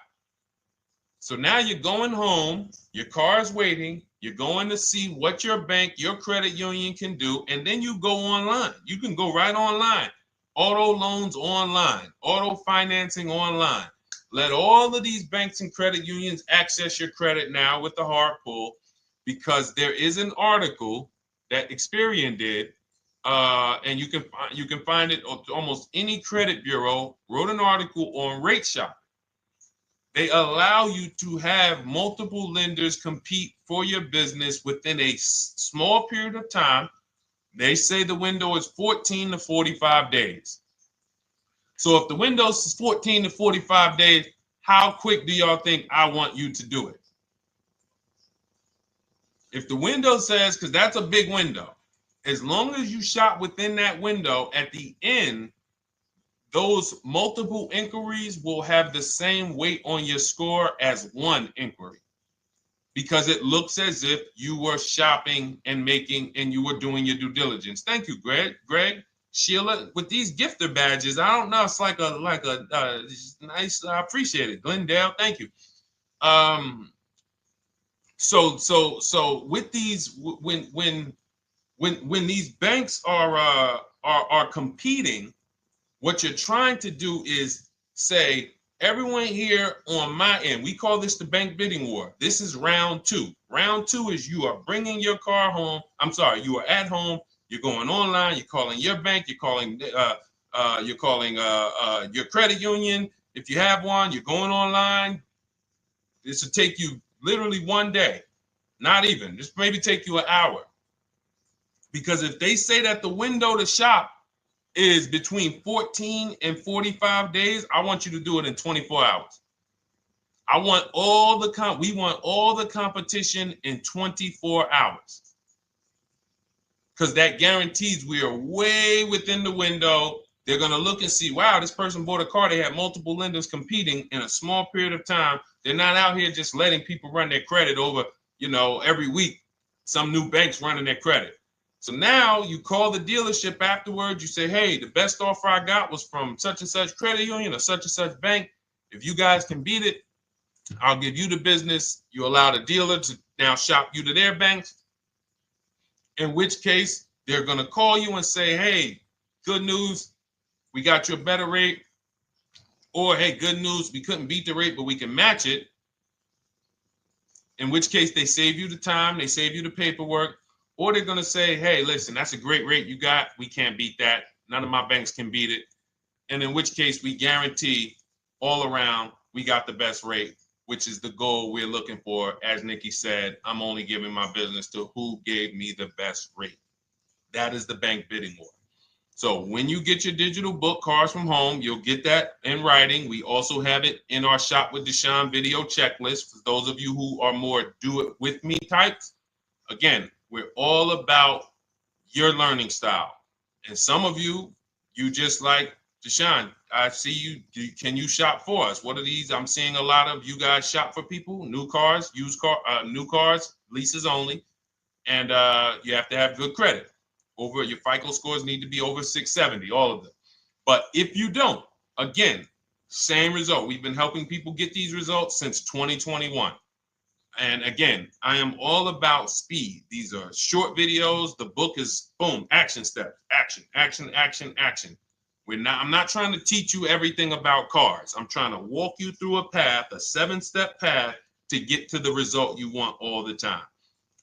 So now you're going home, your car's waiting, you're going to see what your bank, your credit union can do, and then you go online. You can go right online. Auto loans online, auto financing online. Let all of these banks and credit unions access your credit now with the hard pull, because there is an article that Experian did, and you can find it on almost any credit bureau, wrote an article on rate shopping. They allow you to have multiple lenders compete for your business within a small period of time. They say the window is 14 to 45 days. So if the window is 14 to 45 days, how quick do y'all think I want you to do it? If the window says, because that's a big window, as long as you shop within that window, at the end, those multiple inquiries will have the same weight on your score as one inquiry, because it looks as if you were shopping and you were doing your due diligence. Thank you, Greg, Sheila, with these gifter badges. I don't know. It's like a nice. I appreciate it, Glendale. Thank you. So with these, when these banks are competing, what you're trying to do is say, everyone here on my end, we call this the bank bidding war. This is round two. Round two is you are bringing your car home. I'm sorry, you are at home. You're going online. You're calling your bank. You're calling your credit union. If you have one, you're going online. This will take you literally one day, not even. This maybe take you an hour. Because if they say that the window to shop is between 14 and 45 days, I want you to do it in 24 hours. We want all the competition in 24 hours. Because that guarantees we are way within the window. They're going to look and see, wow, this person bought a car. They had multiple lenders competing in a small period of time. They're not out here just letting people run their credit over, every week. Some new banks running their credit. So now you call the dealership afterwards. You say, hey, the best offer I got was from such and such credit union or such and such bank. If you guys can beat it, I'll give you the business. You allow the dealer to now shop you to their banks. In which case, they're going to call you and say, hey, good news, we got you a better rate. Or, hey, good news, we couldn't beat the rate, but we can match it. In which case, they save you the time, they save you the paperwork. Or they're going to say, hey, listen, that's a great rate you got. We can't beat that. None of my banks can beat it. And in which case, we guarantee all around we got the best rate, which is the goal we're looking for. As Nikki said, I'm only giving my business to who gave me the best rate. That is the bank bidding war. So when you get your digital book, Cars from Home, you'll get that in writing. We also have it in our Shop with Deshone video checklist for those of you who are more do-it-with-me types. Again, we're all about your learning style. And some of you just like, Deshone, I see you. Can you shop for us? What are these? I'm seeing a lot of you guys shop for people, new cars, new cars, leases only. And you have to have good credit. Your FICO scores need to be over 670, all of them. But if you don't, again, same result. We've been helping people get these results since 2021. And again, I am all about speed. These are short videos. The book is boom, action steps, action, action, action, action. I'm not trying to teach you everything about cars. I'm trying to walk you through a path, a 7-step path to get to the result you want all the time.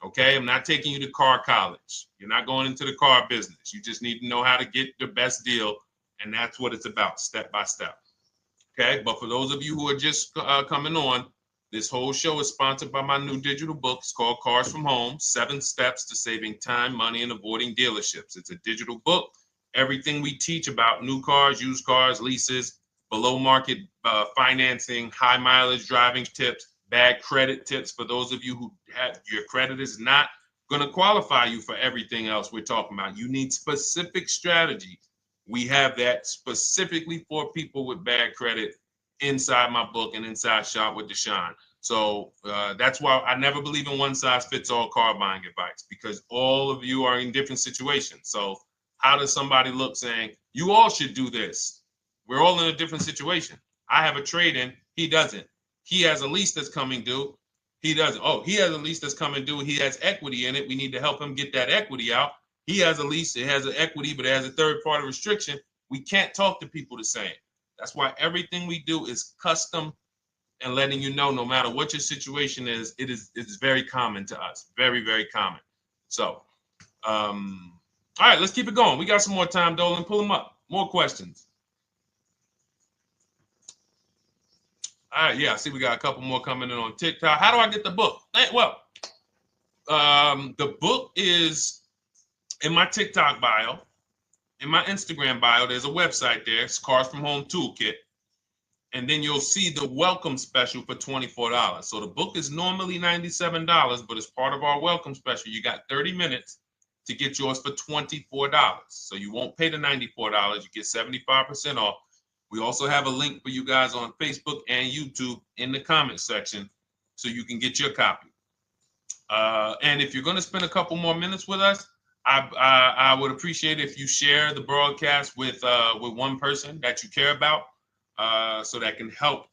Okay, I'm not taking you to car college. You're not going into the car business. You just need to know how to get the best deal. And that's what it's about, step by step. Okay, but for those of you who are just coming on, this whole show is sponsored by my new digital book. It's called Cars from Home, 7 Steps to Saving Time, Money, and Avoiding Dealerships. It's a digital book. Everything we teach about new cars, used cars, leases, below market financing, high mileage driving tips, bad credit tips for those of you who have your credit is not going to qualify you for everything else we're talking about. You need specific strategy. We have that specifically for people with bad credit inside my book and inside Shop with Deshone. So that's why I never believe in one size fits all car buying advice, because all of you are in different situations. So how does somebody look saying, you all should do this? We're all in a different situation. I have a trade-in. He doesn't. He has a lease that's coming due. He doesn't. Oh, he has a lease that's coming due. He has equity in it. We need to help him get that equity out. He has a lease. It has an equity, but it has a third-party restriction. We can't talk to people the same. That's why everything we do is custom and letting you know, no matter what your situation is, it's very common to us. Very, very common. So, all right, let's keep it going. We got some more time, Dolan. Pull them up. More questions. All right, yeah, I see we got a couple more coming in on TikTok. How do I get the book? Well, the book is in my TikTok bio. In my Instagram bio, there's a website there. It's Cars from Home Toolkit. And then you'll see the welcome special for $24. So the book is normally $97, but as part of our welcome special, you got 30 minutes to get yours for $24. So you won't pay the $94. You get 75% off. We also have a link for you guys on Facebook and YouTube in the comment section so you can get your copy. And if you're going to spend a couple more minutes with us, I would appreciate if you share the broadcast with one person that you care about, so that can help.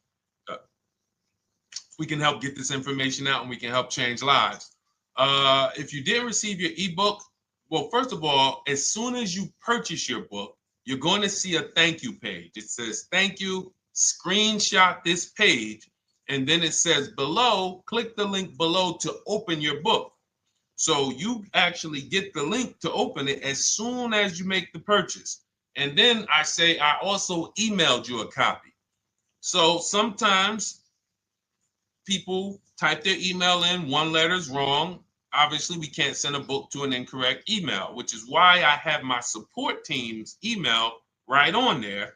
We can help get this information out, and we can help change lives. If you didn't receive your ebook, well, first of all, as soon as you purchase your book, you're going to see a thank you page. It says thank you. Screenshot this page, and then it says below, click the link below to open your book. So you actually get the link to open it as soon as you make the purchase. And then I say I also emailed you a copy. So sometimes people type their email in, one letter's wrong. Obviously, we can't send a book to an incorrect email, which is why I have my support team's email right on there,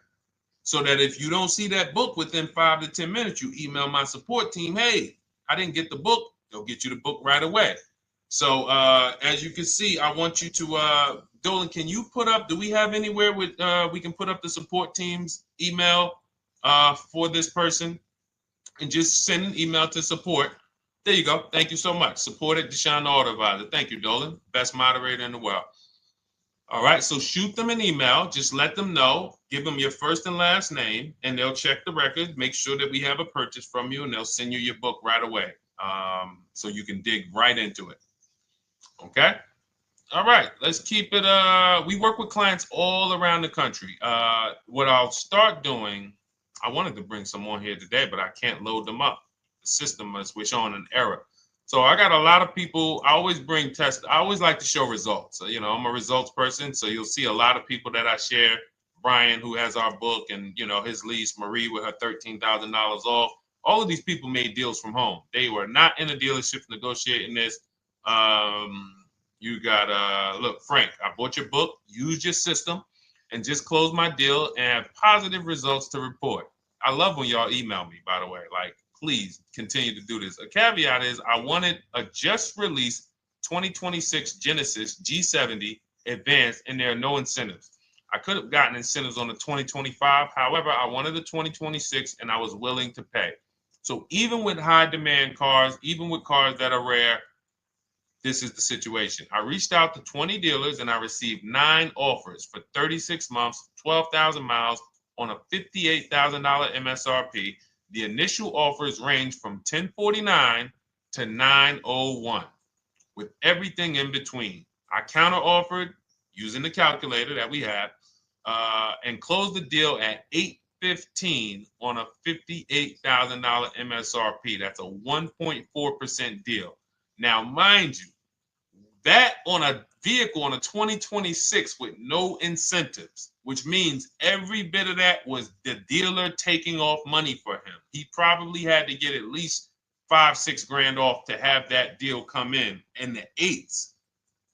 so that if you don't see that book within 5 to 10 minutes, you email my support team, hey, I didn't get the book. They'll get you the book right away. So as you can see, I want you to, Dolan, can you put up, do we have anywhere with, we can put up the support team's email for this person, and just send an email to support. There you go. Thank you so much. Support at Deshone the Auto Advisor. Thank you, Dolan. Best moderator in the world. All right, so shoot them an email. Just let them know. Give them your first and last name, and they'll check the record, make sure that we have a purchase from you, and they'll send you your book right away, so you can dig right into it. Okay? All right, let's keep it. We work with clients all around the country. What I'll start doing, I wanted to bring some on here today, but I can't load them up. The system is showing an error. So I got a lot of people. I always bring tests. I always like to show results. So, you know, I'm a results person. So you'll see a lot of people that I share. Brian, who has our book, and, you know, his lease, Marie with her $13,000 off. All of these people made deals from home. They were not in a dealership negotiating this. You got, look, Frank, I bought your book, used your system, and just closed my deal and have positive results to report. I love when y'all email me, by the way. Like, please continue to do this. A caveat is I wanted a just released 2026 Genesis G70 Advanced, and there are no incentives. I could have gotten incentives on the 2025. However, I wanted the 2026, and I was willing to pay. So even with high demand cars, even with cars that are rare, this is the situation. I reached out to 20 dealers, and I received 9 offers for 36 months, 12,000 miles on a $58,000 MSRP. The initial offers range from $1049 to $901, with everything in between. I counter offered using the calculator that we have, and closed the deal at $815 on a $58,000 MSRP. That's a 1.4% deal. Now, mind you, that on a vehicle on a 2026 with no incentives, which means every bit of that was the dealer taking off money for him. He probably had to get at least $5-6 grand off to have that deal come in the 8s,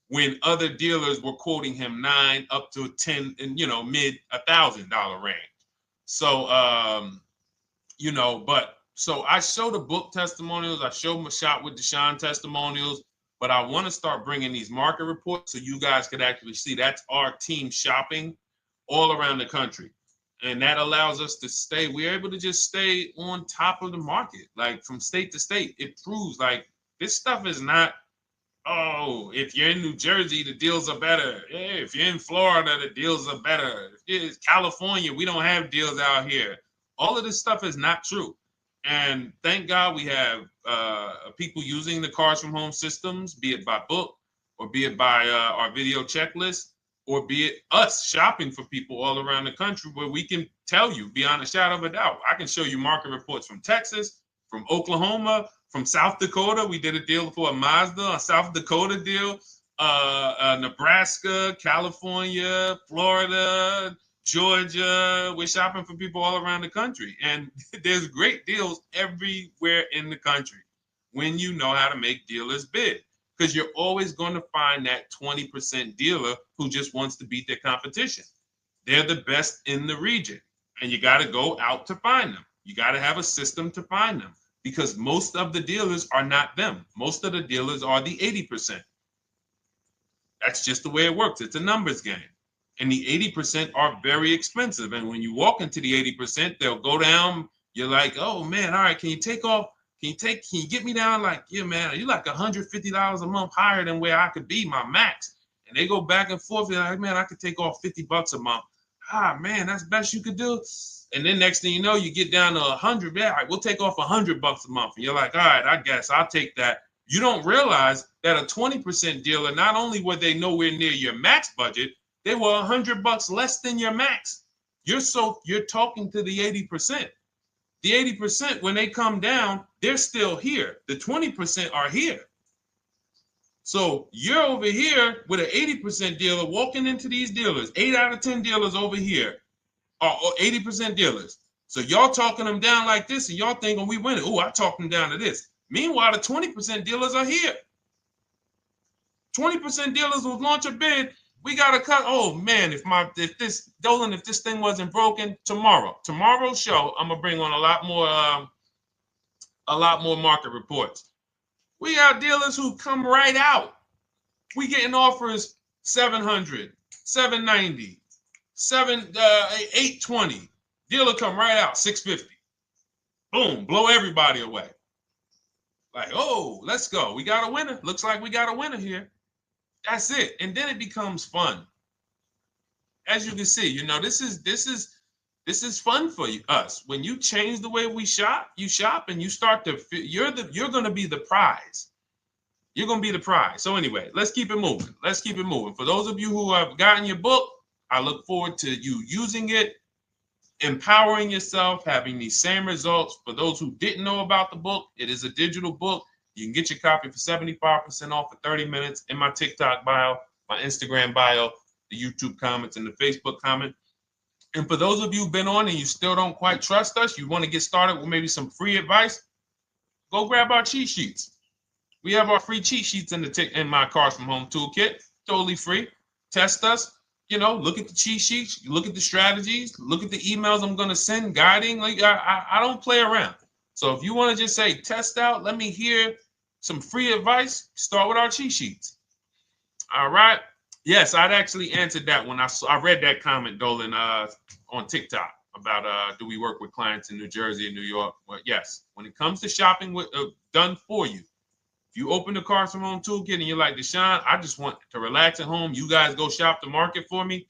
when other dealers were quoting him 9 up to 10 and, you know, mid $1,000 range. So, you know, but so I show the book testimonials. I show my Shop with Deshone testimonials. But I want to start bringing these market reports so you guys could actually see that's our team shopping all around the country. And that allows us to stay, we're able to just stay on top of the market, like from state to state. It proves like this stuff is not, oh, if you're in New Jersey, the deals are better. Hey, if you're in Florida, the deals are better. If it's California, we don't have deals out here. All of this stuff is not true. And thank God we have people using the Cars from Home systems, be it by book or be it by our video checklist, or be it us shopping for people all around the country where we can tell you beyond a shadow of a doubt. I can show you market reports from Texas, from Oklahoma, from South Dakota. We did a deal for a Mazda, a South Dakota deal, Nebraska, California, Florida, Georgia. We're shopping for people all around the country. And there's great deals everywhere in the country when you know how to make dealers bid. Because you're always going to find that 20% dealer who just wants to beat their competition. They're the best in the region. And you got to go out to find them. You got to have a system to find them. Because most of the dealers are not them. Most of the dealers are the 80%. That's just the way it works. It's a numbers game. And the 80% are very expensive. And when you walk into the 80%, they'll go down. You're like, oh man, all right, can you take off? Can you get me down? Like, yeah, man, you're like $150 a month higher than where I could be, my max. And they go back and forth. They're like, man, I could take off $50 a month. Ah, man, that's the best you could do. And then next thing you know, you get down to 100. Yeah, all right, we'll take off $100 a month. And you're like, all right, I guess I'll take that. You don't realize that a 20% dealer, not only were they nowhere near your max budget, they were $100 less than your max. You're talking to the 80%. The 80%, when they come down, they're still here. The 20% are here. So you're over here with an 80% dealer walking into these dealers. 8 out of 10 dealers over here are 80% dealers. So y'all talking them down like this, and y'all thinking we winning. Oh, I talked them down to this. Meanwhile, the 20% dealers are here. 20% dealers will launch a bid. We gotta cut. Oh man, if this thing wasn't broken, tomorrow's show, I'm gonna bring on a lot more market reports. We got dealers who come right out. We getting offers 700, 790, 820. Dealer come right out 650. Boom, blow everybody away. Like, oh, let's go. We got a winner. Looks like we got a winner here. That's it. And then it becomes fun. As you can see, this is fun for us. When you change the way we shop, you shop and you start to you're going to be the prize. You're going to be the prize. So anyway, let's keep it moving. For those of you who have gotten your book, I look forward to you using it, empowering yourself, having these same results. For those who didn't know about the book, it is a digital book. You can get your copy for 75% off for 30 minutes in my TikTok bio, my Instagram bio, the YouTube comments, and the Facebook comment. And for those of you who've been on and you still don't quite trust us, you want to get started with maybe some free advice, go grab our cheat sheets. We have our free cheat sheets in my Cars from Home toolkit, totally free. Test us, look at the cheat sheets, look at the strategies, look at the emails I'm going to send, guiding. Like I don't play around. So if you want to just say, test out, let me hear some free advice, start with our cheat sheets. All right. Yes, I'd actually answered that when I read that comment, Dolan, on TikTok about do we work with clients in New Jersey and New York? Well, yes. When it comes to shopping done for you, if you open the Cars from Home toolkit and you're like, Deshone, I just want to relax at home. You guys go shop the market for me.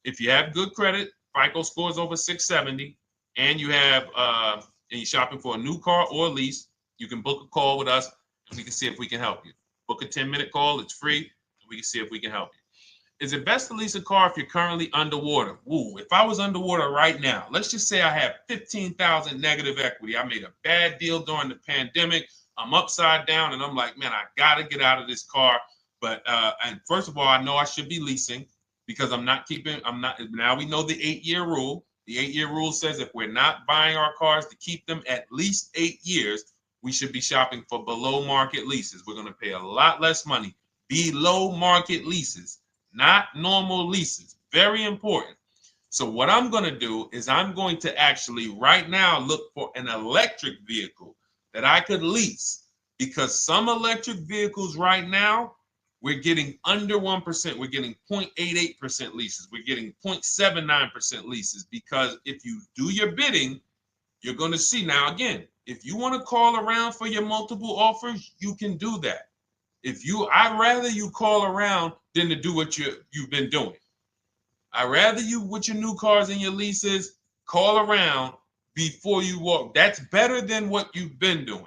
If you have good credit, FICO scores over 670, and you have and you're shopping for a new car or a lease, you can book a call with us. We can see if we can help you. Book a 10-minute call. It's free. And we can see if we can help you. Is it best to lease a car if you're currently underwater? Ooh, if I was underwater right now, let's just say I have 15,000 negative equity. I made a bad deal during the pandemic. I'm upside down and I'm like, man, I got to get out of this car. But and first of all, I know I should be leasing because now we know the 8-year rule. The 8-year rule says if we're not buying our cars to keep them at least 8 years, we should be shopping for below market leases. We're going to pay a lot less money. Below market leases, not normal leases. Very important. So what I'm going to do is I'm going to actually right now look for an electric vehicle that I could lease because some electric vehicles right now, we're getting under 1%. We're getting 0.88% leases. We're getting 0.79% leases, because if you do your bidding, you're going to see. Now, again, if you want to call around for your multiple offers, you can do that. I'd rather you call around than to do what you've been doing. I'd rather you, with your new cars and your leases, call around before you walk. That's better than what you've been doing.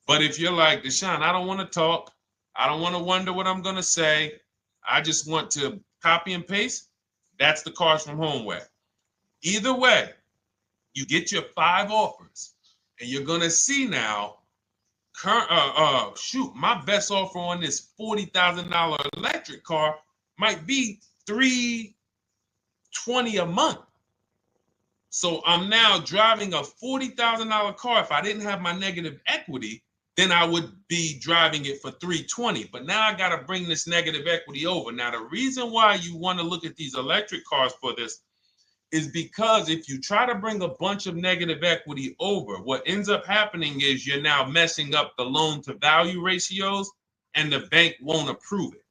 But if you're like, Deshone, I don't want to talk. I don't want to wonder what I'm going to say. I just want to copy and paste. That's the Cars from Home way. Either way, you get your 5 offers, and you're going to see now, my best offer on this $40,000 electric car might be $320 a month. So I'm now driving a $40,000 car. If I didn't have my negative equity, then I would be driving it for $320. But now I got to bring this negative equity over. Now, the reason why you want to look at these electric cars for this is because if you try to bring a bunch of negative equity over, what ends up happening is you're now messing up the loan to value ratios, and the bank won't approve it.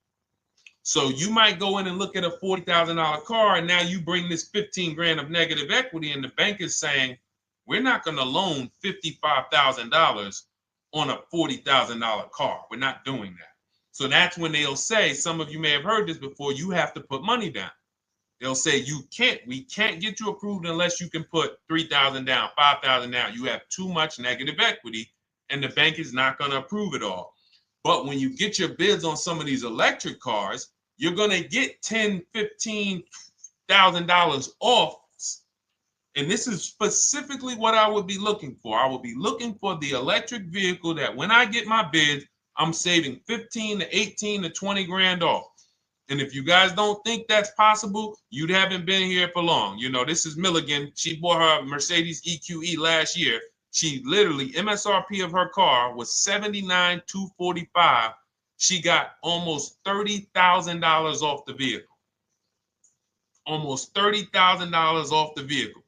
So you might go in and look at a $40,000 car, and now you bring this 15 grand of negative equity, and the bank is saying, we're not going to loan $55,000 on a $40,000 car. We're not doing that. So that's when they'll say, some of you may have heard this before, you have to put money down. They'll say, we can't get you approved unless you can put $3,000 down, $5,000 down. You have too much negative equity, and the bank is not going to approve it all. But when you get your bids on some of these electric cars, you're going to get $10,000, $15,000 off. And this is specifically what I would be looking for. I would be looking for the electric vehicle that when I get my bids, I'm saving 15 to 18 to 20 grand off. And if you guys don't think that's possible, you haven't been here for long. You know, this is Milligan. She bought her Mercedes EQE last year. She literally, MSRP of her car was $79,245. She got almost $30,000 off the vehicle. Almost $30,000 off the vehicle.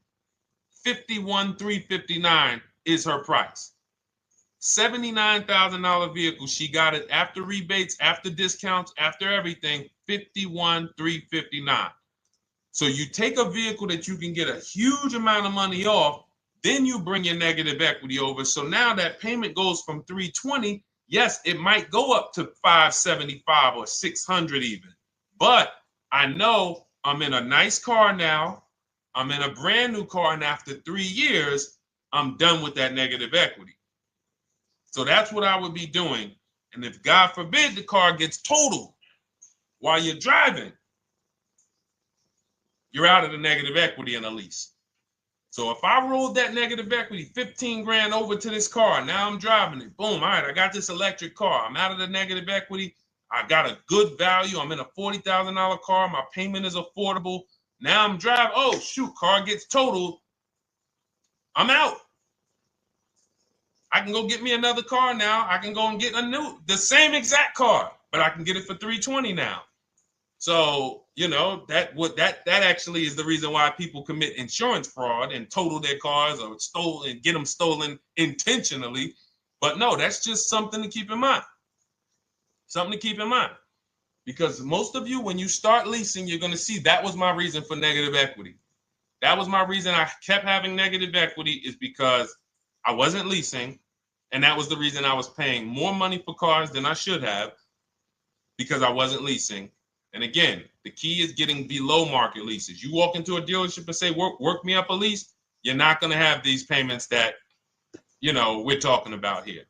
$51,359 is her price. $79,000 vehicle. She got it after rebates, after discounts, after everything. $51,359. So you take a vehicle that you can get a huge amount of money off, then you bring your negative equity over. So now that payment goes from $320. Yes, it might go up to $575 or $600 even. But I know I'm in a nice car now. I'm in a brand new car, and after 3 years, I'm done with that negative equity. So that's what I would be doing. And if God forbid the car gets totaled while you're driving, you're out of the negative equity in a lease. So if I rolled that negative equity, 15 grand over to this car, now I'm driving it. Boom. All right, I got this electric car. I'm out of the negative equity. I got a good value. I'm in a $40,000 car. My payment is affordable. Now I'm driving. Oh, shoot, car gets totaled. I'm out. I can go get me another car now. I can go and get the same exact car, but I can get it for $320 now. So, you know, that actually is the reason why people commit insurance fraud and total their cars or get them stolen intentionally. But no, that's just something to keep in mind. Something to keep in mind. Because most of you, when you start leasing, you're going to see that was my reason for negative equity. That was my reason I kept having negative equity, is because I wasn't leasing. And that was the reason I was paying more money for cars than I should have, because I wasn't leasing. And again, the key is getting below market leases. You walk into a dealership and say, work me up a lease, you're not going to have these payments that, you know, we're talking about here.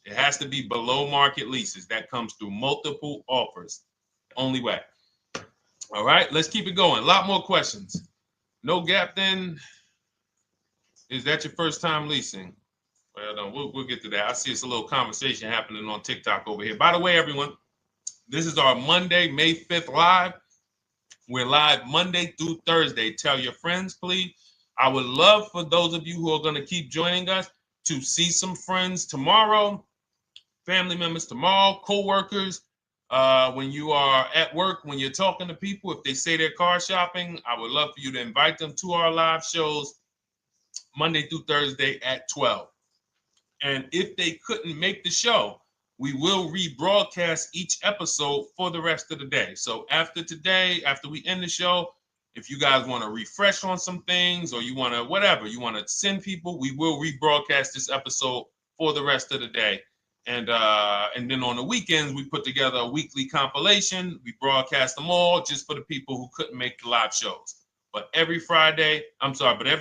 It has to be below market leases. That comes through multiple offers. Only way. All right, let's keep it going. A lot more questions. No gap then. Is that your first time leasing? Well, no, we'll get to that. I see it's a little conversation happening on TikTok over here. By the way, everyone, this is our Monday, May 5th live. We're live Monday through Thursday. Tell your friends, please. I would love for those of you who are going to keep joining us to see some friends tomorrow, family members tomorrow, co-workers. When you are at work, when you're talking to people, if they say they're car shopping, I would love for you to invite them to our live shows Monday through Thursday at 12. And if they couldn't make the show, we will rebroadcast each episode for the rest of the day. So after today, after we end the show, if you guys want to refresh on some things or you want to whatever, you want to send people, we will rebroadcast this episode for the rest of the day. And then on the weekends, we put together a weekly compilation. We broadcast them all just for the people who couldn't make the live shows. But every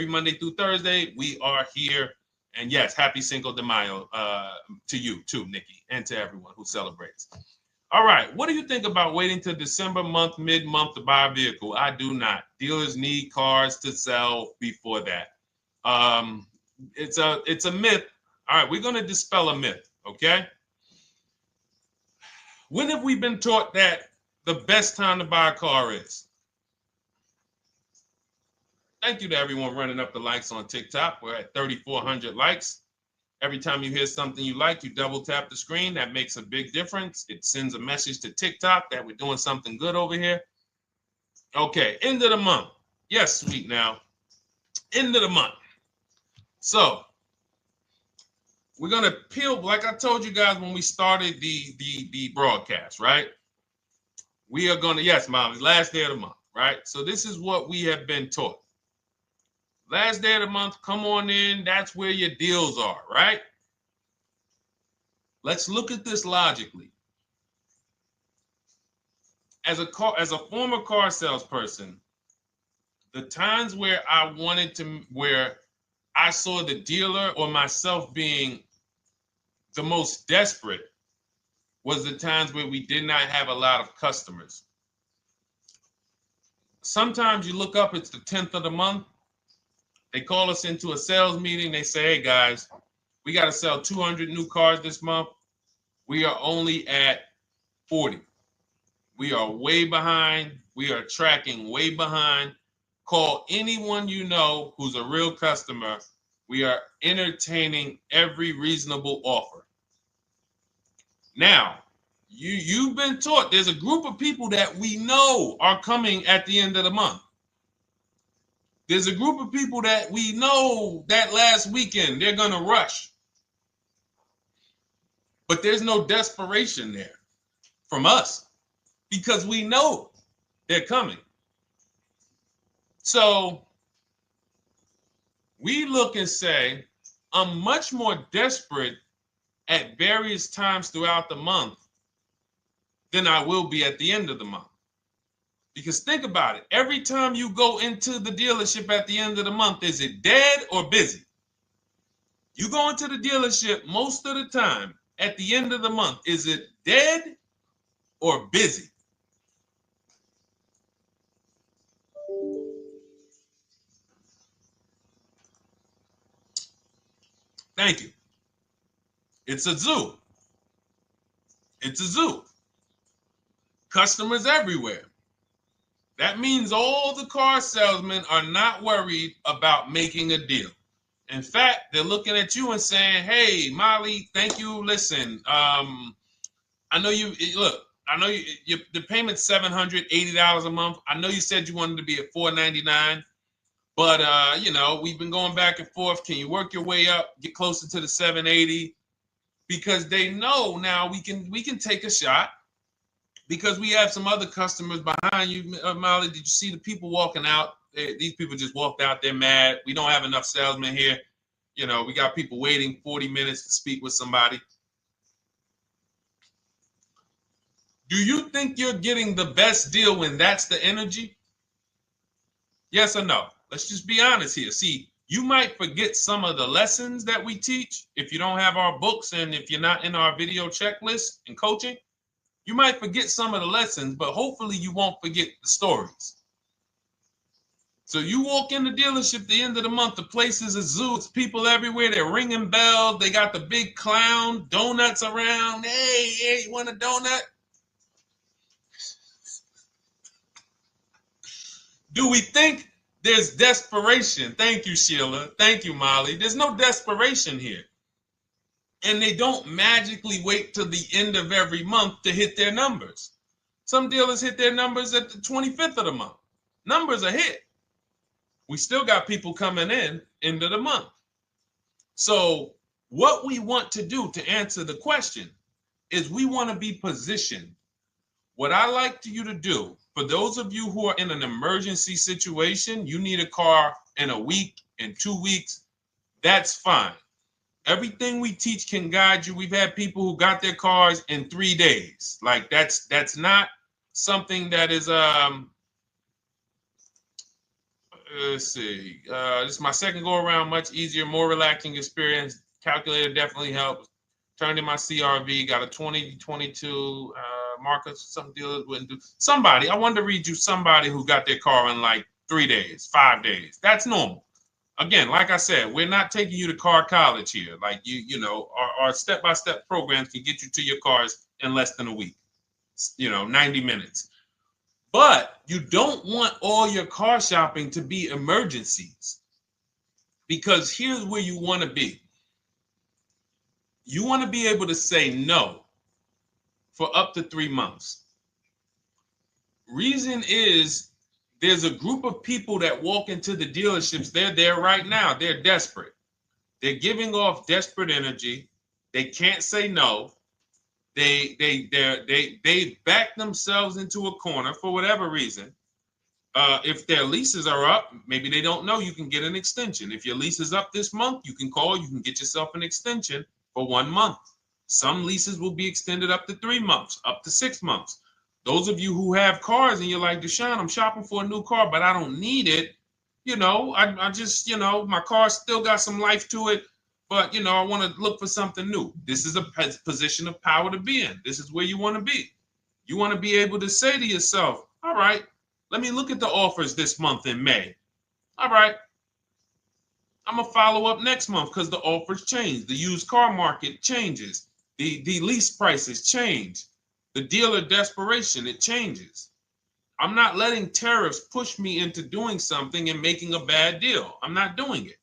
Monday through Thursday, we are here. And yes, happy Cinco de Mayo to you too, Nikki, and to everyone who celebrates. All right, what do you think about waiting till December month, mid-month to buy a vehicle? I do not. Dealers need cars to sell before that. It's a myth. All right, we're going to dispel a myth, okay? When have we been taught that the best time to buy a car is? Thank you to everyone running up the likes on TikTok. We're at 3,400 likes. Every time you hear something you like, you double tap the screen. That makes a big difference. It sends a message to TikTok that we're doing something good over here. Okay, end of the month. Yes, sweet now. End of the month. So we're gonna peel, like I told you guys when we started the broadcast, right? We are gonna, yes, Molly, last day of the month, right? So this is what we have been taught. Last day of the month, come on in. That's where your deals are, right? Let's look at this logically. As a former car salesperson, the times where where I saw the dealer or myself being the most desperate was the times where we did not have a lot of customers. Sometimes you look up, it's the 10th of the month. They call us into a sales meeting. They say, hey, guys, we got to sell 200 new cars this month. We are only at 40. We are way behind. We are tracking way behind. Call anyone you know who's a real customer. We are entertaining every reasonable offer. Now, you've been taught there's a group of people that we know are coming at the end of the month. There's a group of people that we know that last weekend they're going to rush. But there's no desperation there from us because we know they're coming. So we look and say, I'm much more desperate at various times throughout the month than I will be at the end of the month. Because think about it. Every time you go into the dealership at the end of the month, is it dead or busy? You go into the dealership most of the time at the end of the month, is it dead or busy? Thank you. It's a zoo. It's a zoo. Customers everywhere. That means all the car salesmen are not worried about making a deal. In fact, they're looking at you and saying, hey, Molly, thank you. Listen, I know you, look, I know the payment's $780 a month. I know you said you wanted to be at $499, but, we've been going back and forth. Can you work your way up, get closer to the $780? Because they know now we can take a shot. Because we have some other customers behind you, Molly. Did you see the people walking out? These people just walked out. They're mad. We don't have enough salesmen here. We got people waiting 40 minutes to speak with somebody. Do you think you're getting the best deal when that's the energy? Yes or no? Let's just be honest here. See, you might forget some of the lessons that we teach if you don't have our books and if you're not in our video checklist and coaching. You might forget some of the lessons, but hopefully you won't forget the stories. So you walk in the dealership at the end of the month, the place is a zoo. It's people everywhere. They're ringing bells. They got the big clown, donuts around. Hey, you want a donut? Do we think there's desperation? Thank you, Sheila. Thank you, Molly. There's no desperation here. And they don't magically wait till the end of every month to hit their numbers. Some dealers hit their numbers at the 25th of the month. Numbers are hit. We still got people coming in end of the month. So What we want to do to answer the question is we want to be positioned. What I like you to do, for those of you who are in an emergency situation, you need a car in a week, in 2 weeks, that's fine. Everything we teach can guide you. We've had people who got their cars in 3 days. Like that's not something that is let's see. This is my second go around, much easier, more relaxing experience. Calculator definitely helps. Turned in my CRV, got a 2022 Marcus, some dealers wouldn't do. Somebody, I wanted to read you somebody who got their car in like 3 days, 5 days. That's normal. Again, like I said, we're not taking you to car college here. Like you know, our step-by-step programs can get you to your cars in less than a week, 90 minutes. But you don't want all your car shopping to be emergencies, because here's where you want to be. You want to be able to say no for up to 3 months. Reason is, there's a group of people that walk into the dealerships. They're there right now. They're desperate. They're giving off desperate energy. They can't say no. They back themselves into a corner for whatever reason. If their leases are up, maybe they don't know you can get an extension. If your lease is up this month, you can call. You can get yourself an extension for 1 month. Some leases will be extended up to 3 months, up to 6 months. Those of you who have cars and you're like, Deshone, I'm shopping for a new car, but I don't need it. I just, my car still got some life to it, but, I want to look for something new. This is a position of power to be in. This is where you want to be. You want to be able to say to yourself, all right, let me look at the offers this month in May. All right, I'm going to follow up next month because the offers change. The used car market changes. The lease prices change. The dealer desperation, it changes. I'm not letting tariffs push me into doing something and making a bad deal. I'm not doing it.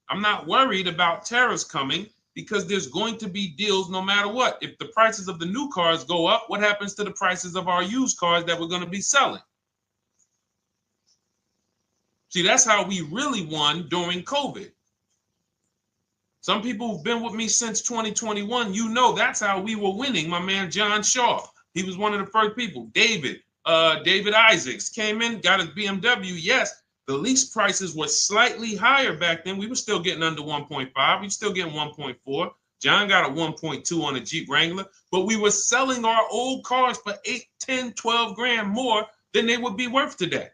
I'm not worried about tariffs coming, because there's going to be deals no matter what. If the prices of the new cars go up, what happens to the prices of our used cars that we're going to be selling? See, that's how we really won during COVID. Some people who've been with me since 2021, that's how we were winning. My man John Shaw, he was one of the first people. David Isaacs came in, got his BMW. Yes, the lease prices were slightly higher back then. We were still getting under 1.5. We were still getting 1.4. John got a 1.2 on a Jeep Wrangler, but we were selling our old cars for 8, 10, 12 grand more than they would be worth today.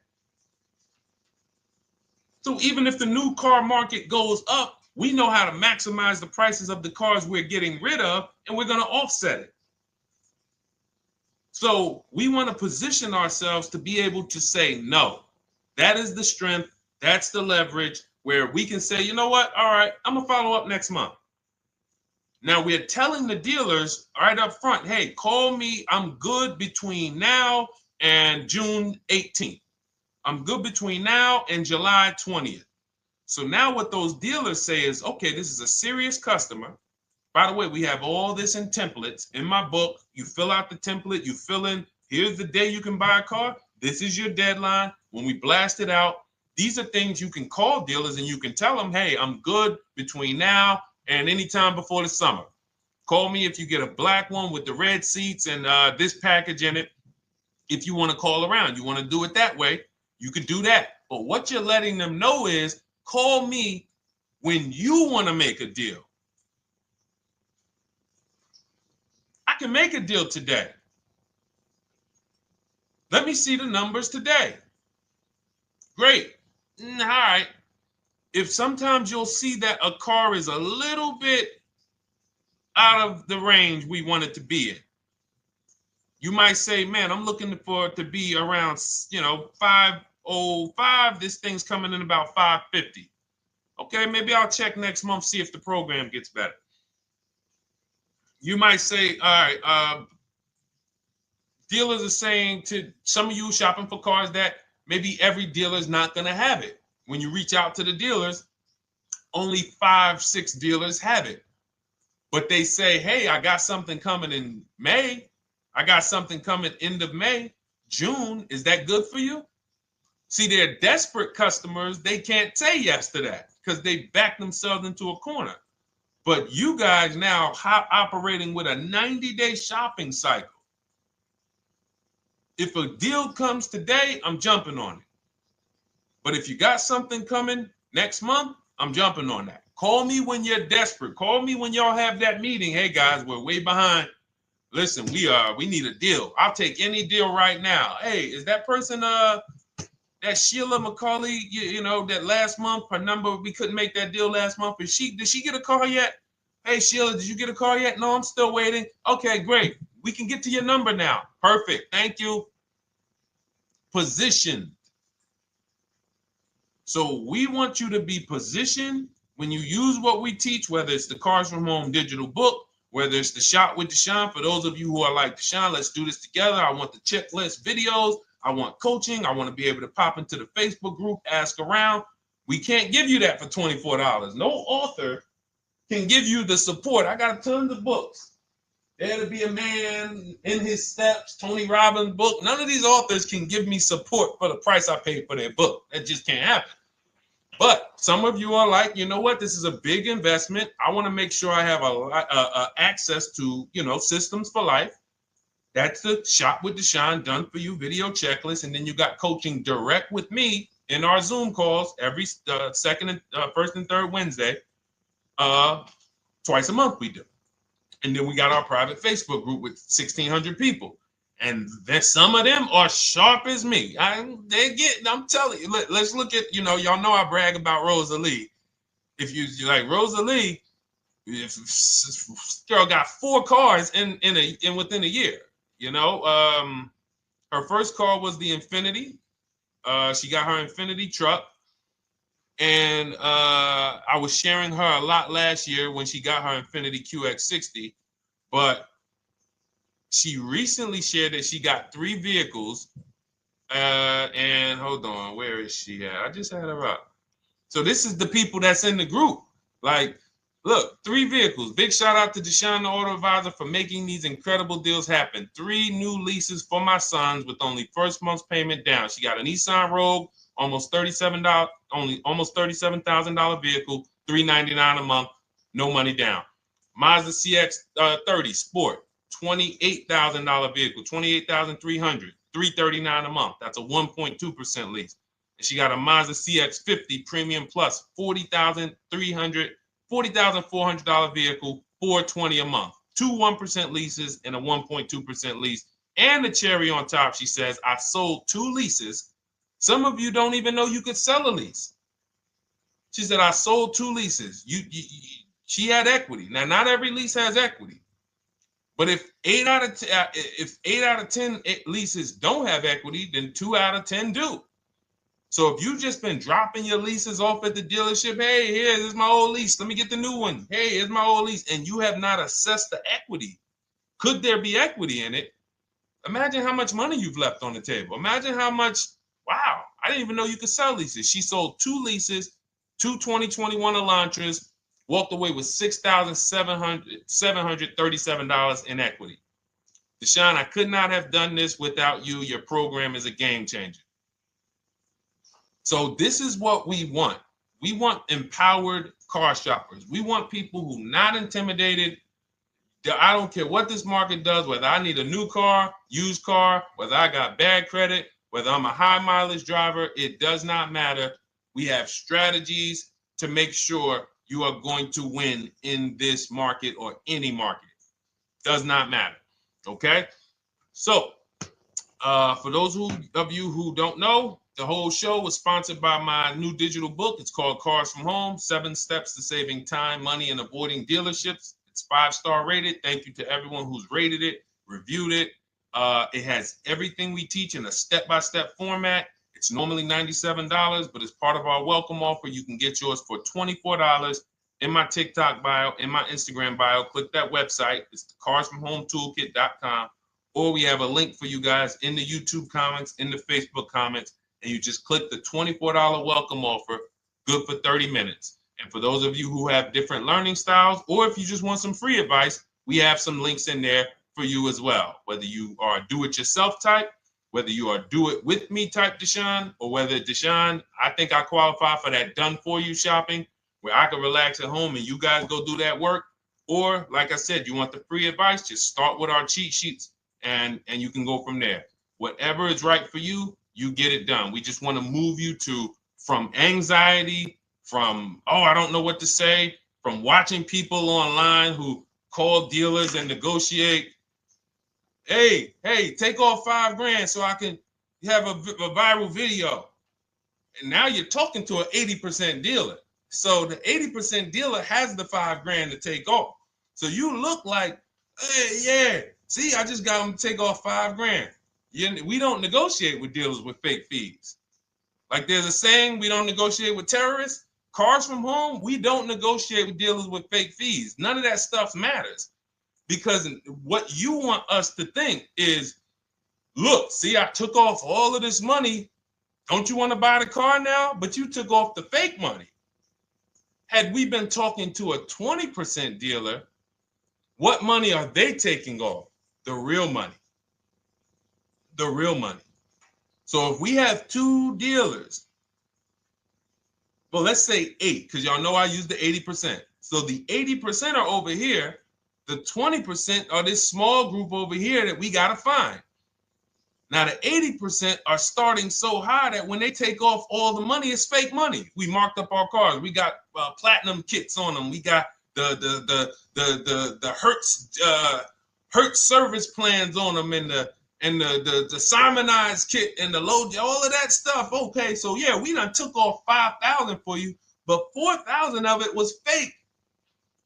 So even if the new car market goes up, we know how to maximize the prices of the cars we're getting rid of, and we're going to offset it. So we want to position ourselves to be able to say no. That is the strength. That's the leverage where we can say, you know what? All right, I'm going to follow up next month. Now we're telling the dealers right up front, hey, call me. I'm good between now and June 18th. I'm good between now and July 20th. So now what those dealers say is, okay, this is a serious customer. By the way, we have all this in templates. In my book, you fill out the template, you fill in, here's the day you can buy a car. This is your deadline. When we blast it out, these are things you can call dealers and you can tell them, hey, I'm good between now and anytime before the summer. Call me if you get a black one with the red seats and this package in it. If you want to call around, you want to do it that way, you could do that. But what you're letting them know is, call me when you want to make a deal. I can make a deal today. Let me see the numbers today. Great. All right. If sometimes you'll see that a car is a little bit out of the range we want it to be in, you might say, man, I'm looking for it to be around, 505. This thing's coming in about 550. Okay, maybe I'll check next month, see if the program gets better. You might say, all right, dealers are saying to some of you shopping for cars that maybe every dealer is not going to have it. When you reach out to the dealers, only 5, 6 dealers have it. But they say, hey, I got something coming in May. I got something coming end of May, June. Is that good for you? See, they're desperate customers. They can't say yes to that because they back themselves into a corner. But you guys now operating with a 90-day shopping cycle. If a deal comes today, I'm jumping on it. But if you got something coming next month, I'm jumping on that. Call me when you're desperate. Call me when y'all have that meeting. Hey guys, we're way behind. Listen, we need a deal. I'll take any deal right now. Hey, is that person that Sheila McCauley, you know, that last month, her number, we couldn't make that deal last month. Did she get a call yet? Hey Sheila, did you get a call yet? No, I'm still waiting. Okay, great. We can get to your number now. Perfect. Thank you. Positioned. So we want you to be positioned when you use what we teach, whether it's the Cars from Home digital book, whether it's the Shop with Deshone. For those of you who are like, Deshone, let's do this together. I want the checklist videos. I want coaching. I want to be able to pop into the Facebook group, ask around. We can't give you that for $24. No author can give you the support. I got tons of books. There to Be a Man, In His Steps, Tony Robbins' book. None of these authors can give me support for the price I paid for their book. That just can't happen. But some of you are like, you know what? This is a big investment. I want to make sure I have access to, you know, systems for life. That's the Shop with Deshone done for you video checklist. And then you got coaching direct with me in our Zoom calls every first and third Wednesday. Twice a month we do. And then we got our private Facebook group with 1,600 people. And then some of them are sharp as me. I'm telling you, let's look at, you know, y'all know I brag about Rosalie. If you like Rosalie, if girl got 4 cars in within a year, you know. Her first car was the Infinity. She got her Infinity truck. And I was sharing her a lot last year when she got her Infinity QX60, but she recently shared that she got 3 vehicles. And hold on, where is she at? I just had her up. So this is the people that's in the group. Like, look, 3 vehicles. Big shout out to Deshone the Auto Advisor for making these incredible deals happen. 3 new leases for my sons with only first month's payment down. She got a Nissan Rogue, almost $37,000 vehicle, $399 a month, no money down. Mazda CX-30 Sport, $28,000 vehicle, $28,300, $339 a month. That's a 1.2% lease. And she got a Mazda CX-50 Premium Plus, $40,400 vehicle, $420 a month. 2 1% leases and a 1.2% lease. And the cherry on top, she says, I sold 2 leases. Some of you don't even know you could sell a lease. She said, I sold 2 leases. She had equity. Now, not every lease has equity. But if 8 out of 10 leases don't have equity, then 2 out of 10 do. So if you've just been dropping your leases off at the dealership, hey, here's my old lease. Let me get the new one. Hey, here's my old lease. And you have not assessed the equity. Could there be equity in it? Imagine how much money you've left on the table. Imagine how much, wow, I didn't even know you could sell leases. She sold 2 leases, 2 2021 Elantras, walked away with $6,737 in equity. Deshone, I could not have done this without you. Your program is a game changer. So this is what we want. We want empowered car shoppers. We want people who are not intimidated. I don't care what this market does, whether I need a new car, used car, whether I got bad credit, whether I'm a high mileage driver, it does not matter. We have strategies to make sure you are going to win in this market or any market. Does not matter. Okay? So, for those of you who don't know, the whole show was sponsored by my new digital book. It's called Cars from Home, 7 Steps to Saving Time, Money, and Avoiding Dealerships. It's 5-star rated. Thank you to everyone who's rated it, reviewed it. It has everything we teach in a step-by-step format. It's normally $97, but as part of our welcome offer, you can get yours for $24 in my TikTok bio, in my Instagram bio. Click that website. It's the carsfromhometoolkit.com. Or we have a link for you guys in the YouTube comments, in the Facebook comments, and you just click the $24 welcome offer, good for 30 minutes. And for those of you who have different learning styles, or if you just want some free advice, we have some links in there for you as well. Whether you are a do-it-yourself type, whether you are do-it-with-me type Deshone, or whether Deshone, I think I qualify for that done-for-you shopping, where I can relax at home and you guys go do that work. Or like I said, you want the free advice, just start with our cheat sheets and you can go from there. Whatever is right for you, you get it done. We just want to move you from anxiety, from, oh, I don't know what to say, from watching people online who call dealers and negotiate. Hey, take off $5,000 so I can have a viral video. And now you're talking to an 80% dealer. So the 80% dealer has the $5,000 to take off. So you look like, hey, yeah, see, I just got them to take off $5,000. We don't negotiate with dealers with fake fees. Like there's a saying, we don't negotiate with terrorists. Cars from home, we don't negotiate with dealers with fake fees. None of that stuff matters. Because what you want us to think is, look, see, I took off all of this money. Don't you want to buy the car now? But you took off the fake money. Had we been talking to a 20% dealer, what money are they taking off? The real money. The real money. So if we have two dealers, well, let's say 8, because y'all know I use the 80%. So the 80% are over here. The 20% are this small group over here that we got to find. Now, the 80% are starting so high that when they take off all the money, it's fake money. We marked up our cars. We got platinum kits on them. We got the Hertz service plans on them, and the Simonized kit and the low, all of that stuff. Okay, so yeah, we done took off 5,000 for you, but 4,000 of it was fake.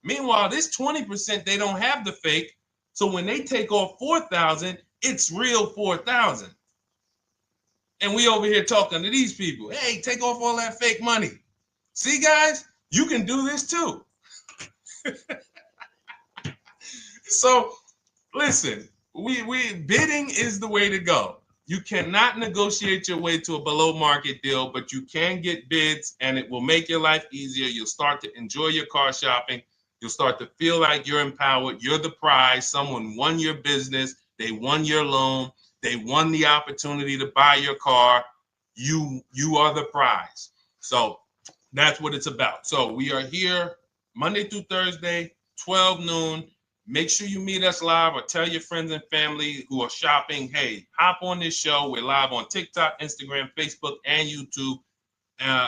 Meanwhile, this 20%, they don't have the fake. So when they take off 4,000, it's real 4,000. And we over here talking to these people. Hey, take off all that fake money. See, guys, you can do this too. So listen, we bidding is the way to go. You cannot negotiate your way to a below market deal, but you can get bids and it will make your life easier. You'll start to enjoy your car shopping. You'll start to feel like you're empowered. You're the prize. Someone won your business. They won your loan. They won the opportunity to buy your car. You are the prize. So that's what it's about. So we are here Monday through Thursday, 12 noon. Make sure you meet us live or tell your friends and family who are shopping, hey, hop on this show. We're live on TikTok, Instagram, Facebook, and YouTube.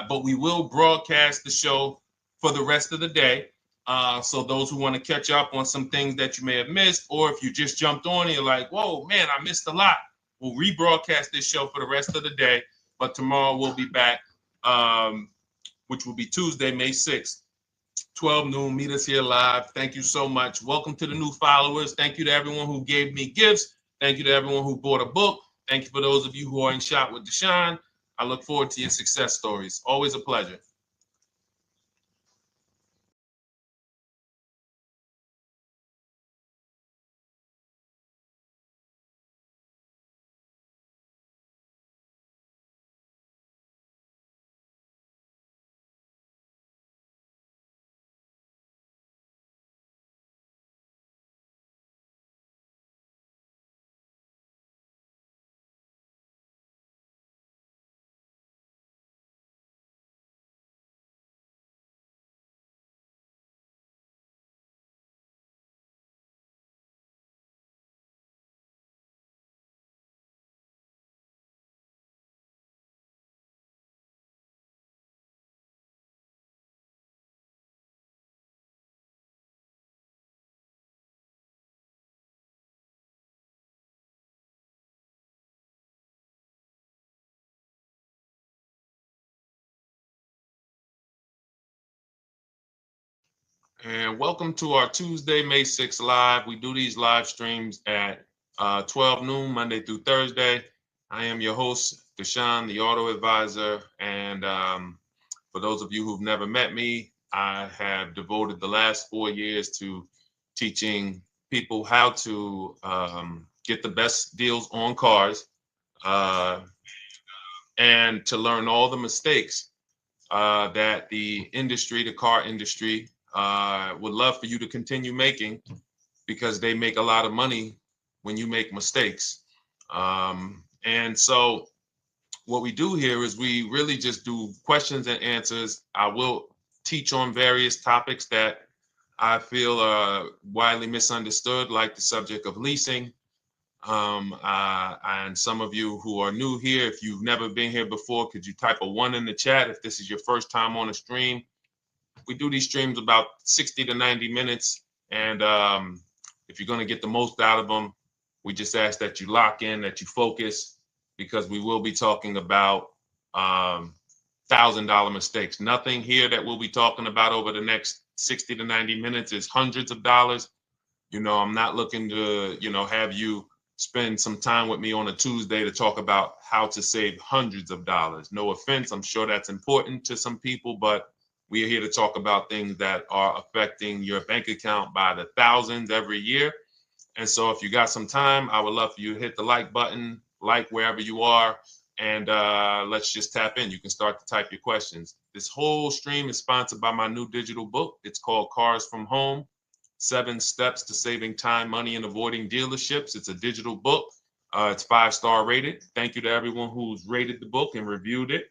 But we will broadcast the show for the rest of the day. So those who want to catch up on some things that you may have missed, or if you just jumped on and you're like, whoa, man, I missed a lot. We'll rebroadcast this show for the rest of the day. But tomorrow we'll be back, which will be Tuesday, May 6th, 12 noon. Meet us here live. Thank you so much. Welcome to the new followers. Thank you to everyone who gave me gifts. Thank you to everyone who bought a book. Thank you for those of you who are in Shop with Deshone. I look forward to your success stories. Always a pleasure. And welcome to our Tuesday, May 6th live. We do these live streams at 12 noon, Monday through Thursday. I am your host, Deshone the Auto Advisor. And for those of you who've never met me, I have devoted the last 4 years to teaching people how to get the best deals on cars and to learn all the mistakes that the industry, the car industry, would love for you to continue making, because they make a lot of money when you make mistakes. And so what we do here is we really just do questions and answers. I will teach on various topics that I feel are widely misunderstood, like the subject of leasing. And some of you who are new here, if you've never been here before, could you type a 1 in the chat if this is your first time on a stream? We do these streams about 60 to 90 minutes. And if you're going to get the most out of them, we just ask that you lock in, that you focus, because we will be talking about $1,000 mistakes. Nothing here that we'll be talking about over the next 60 to 90 minutes is hundreds of dollars. You know, I'm not looking to, have you spend some time with me on a Tuesday to talk about how to save hundreds of dollars. No offense, I'm sure that's important to some people, but we are here to talk about things that are affecting your bank account by the thousands every year. And so if you got some time, I would love for you to hit the like button, like wherever you are, and let's just tap in. You can start to type your questions. This whole stream is sponsored by my new digital book. It's called Cars from Home, 7 Steps to Saving Time, Money, and Avoiding Dealerships. It's a digital book. It's 5-star rated. Thank you to everyone who's rated the book and reviewed it.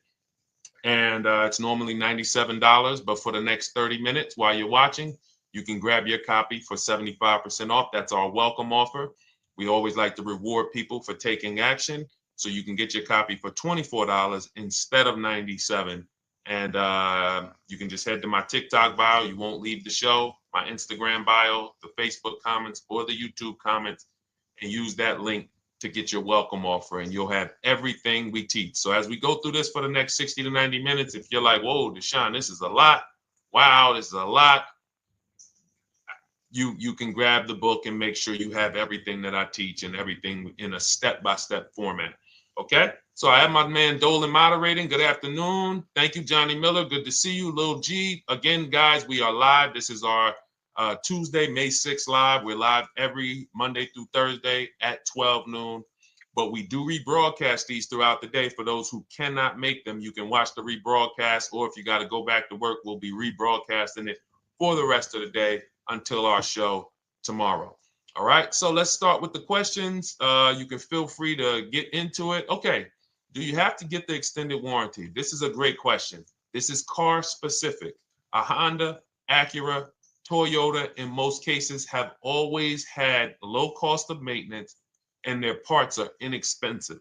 And it's normally $97, but for the next 30 minutes while you're watching, you can grab your copy for 75% off. That's our welcome offer. We always like to reward people for taking action. So you can get your copy for $24 instead of $97. And you can just head to my TikTok bio. You won't leave the show, my Instagram bio, the Facebook comments, or the YouTube comments, and use that link to get your welcome offer, and you'll have everything we teach. So as we go through this for the next 60 to 90 minutes, if you're like, whoa, Deshone, this is a lot. Wow, this is a lot. You can grab the book and make sure you have everything that I teach and everything in a step-by-step format. Okay? So I have my man Dolan moderating. Good afternoon. Thank you, Johnny Miller. Good to see you, Lil G. Again, guys, we are live. This is our Tuesday, May 6th live. We're live every Monday through Thursday at 12 noon. But we do rebroadcast these throughout the day. For those who cannot make them, you can watch the rebroadcast, or if you got to go back to work, we'll be rebroadcasting it for the rest of the day until our show tomorrow. All right, so let's start with the questions. You can feel free to get into it. Okay, do you have to get the extended warranty? This is a great question. This is car specific. A Honda, Acura, Toyota, in most cases, have always had low cost of maintenance and their parts are inexpensive.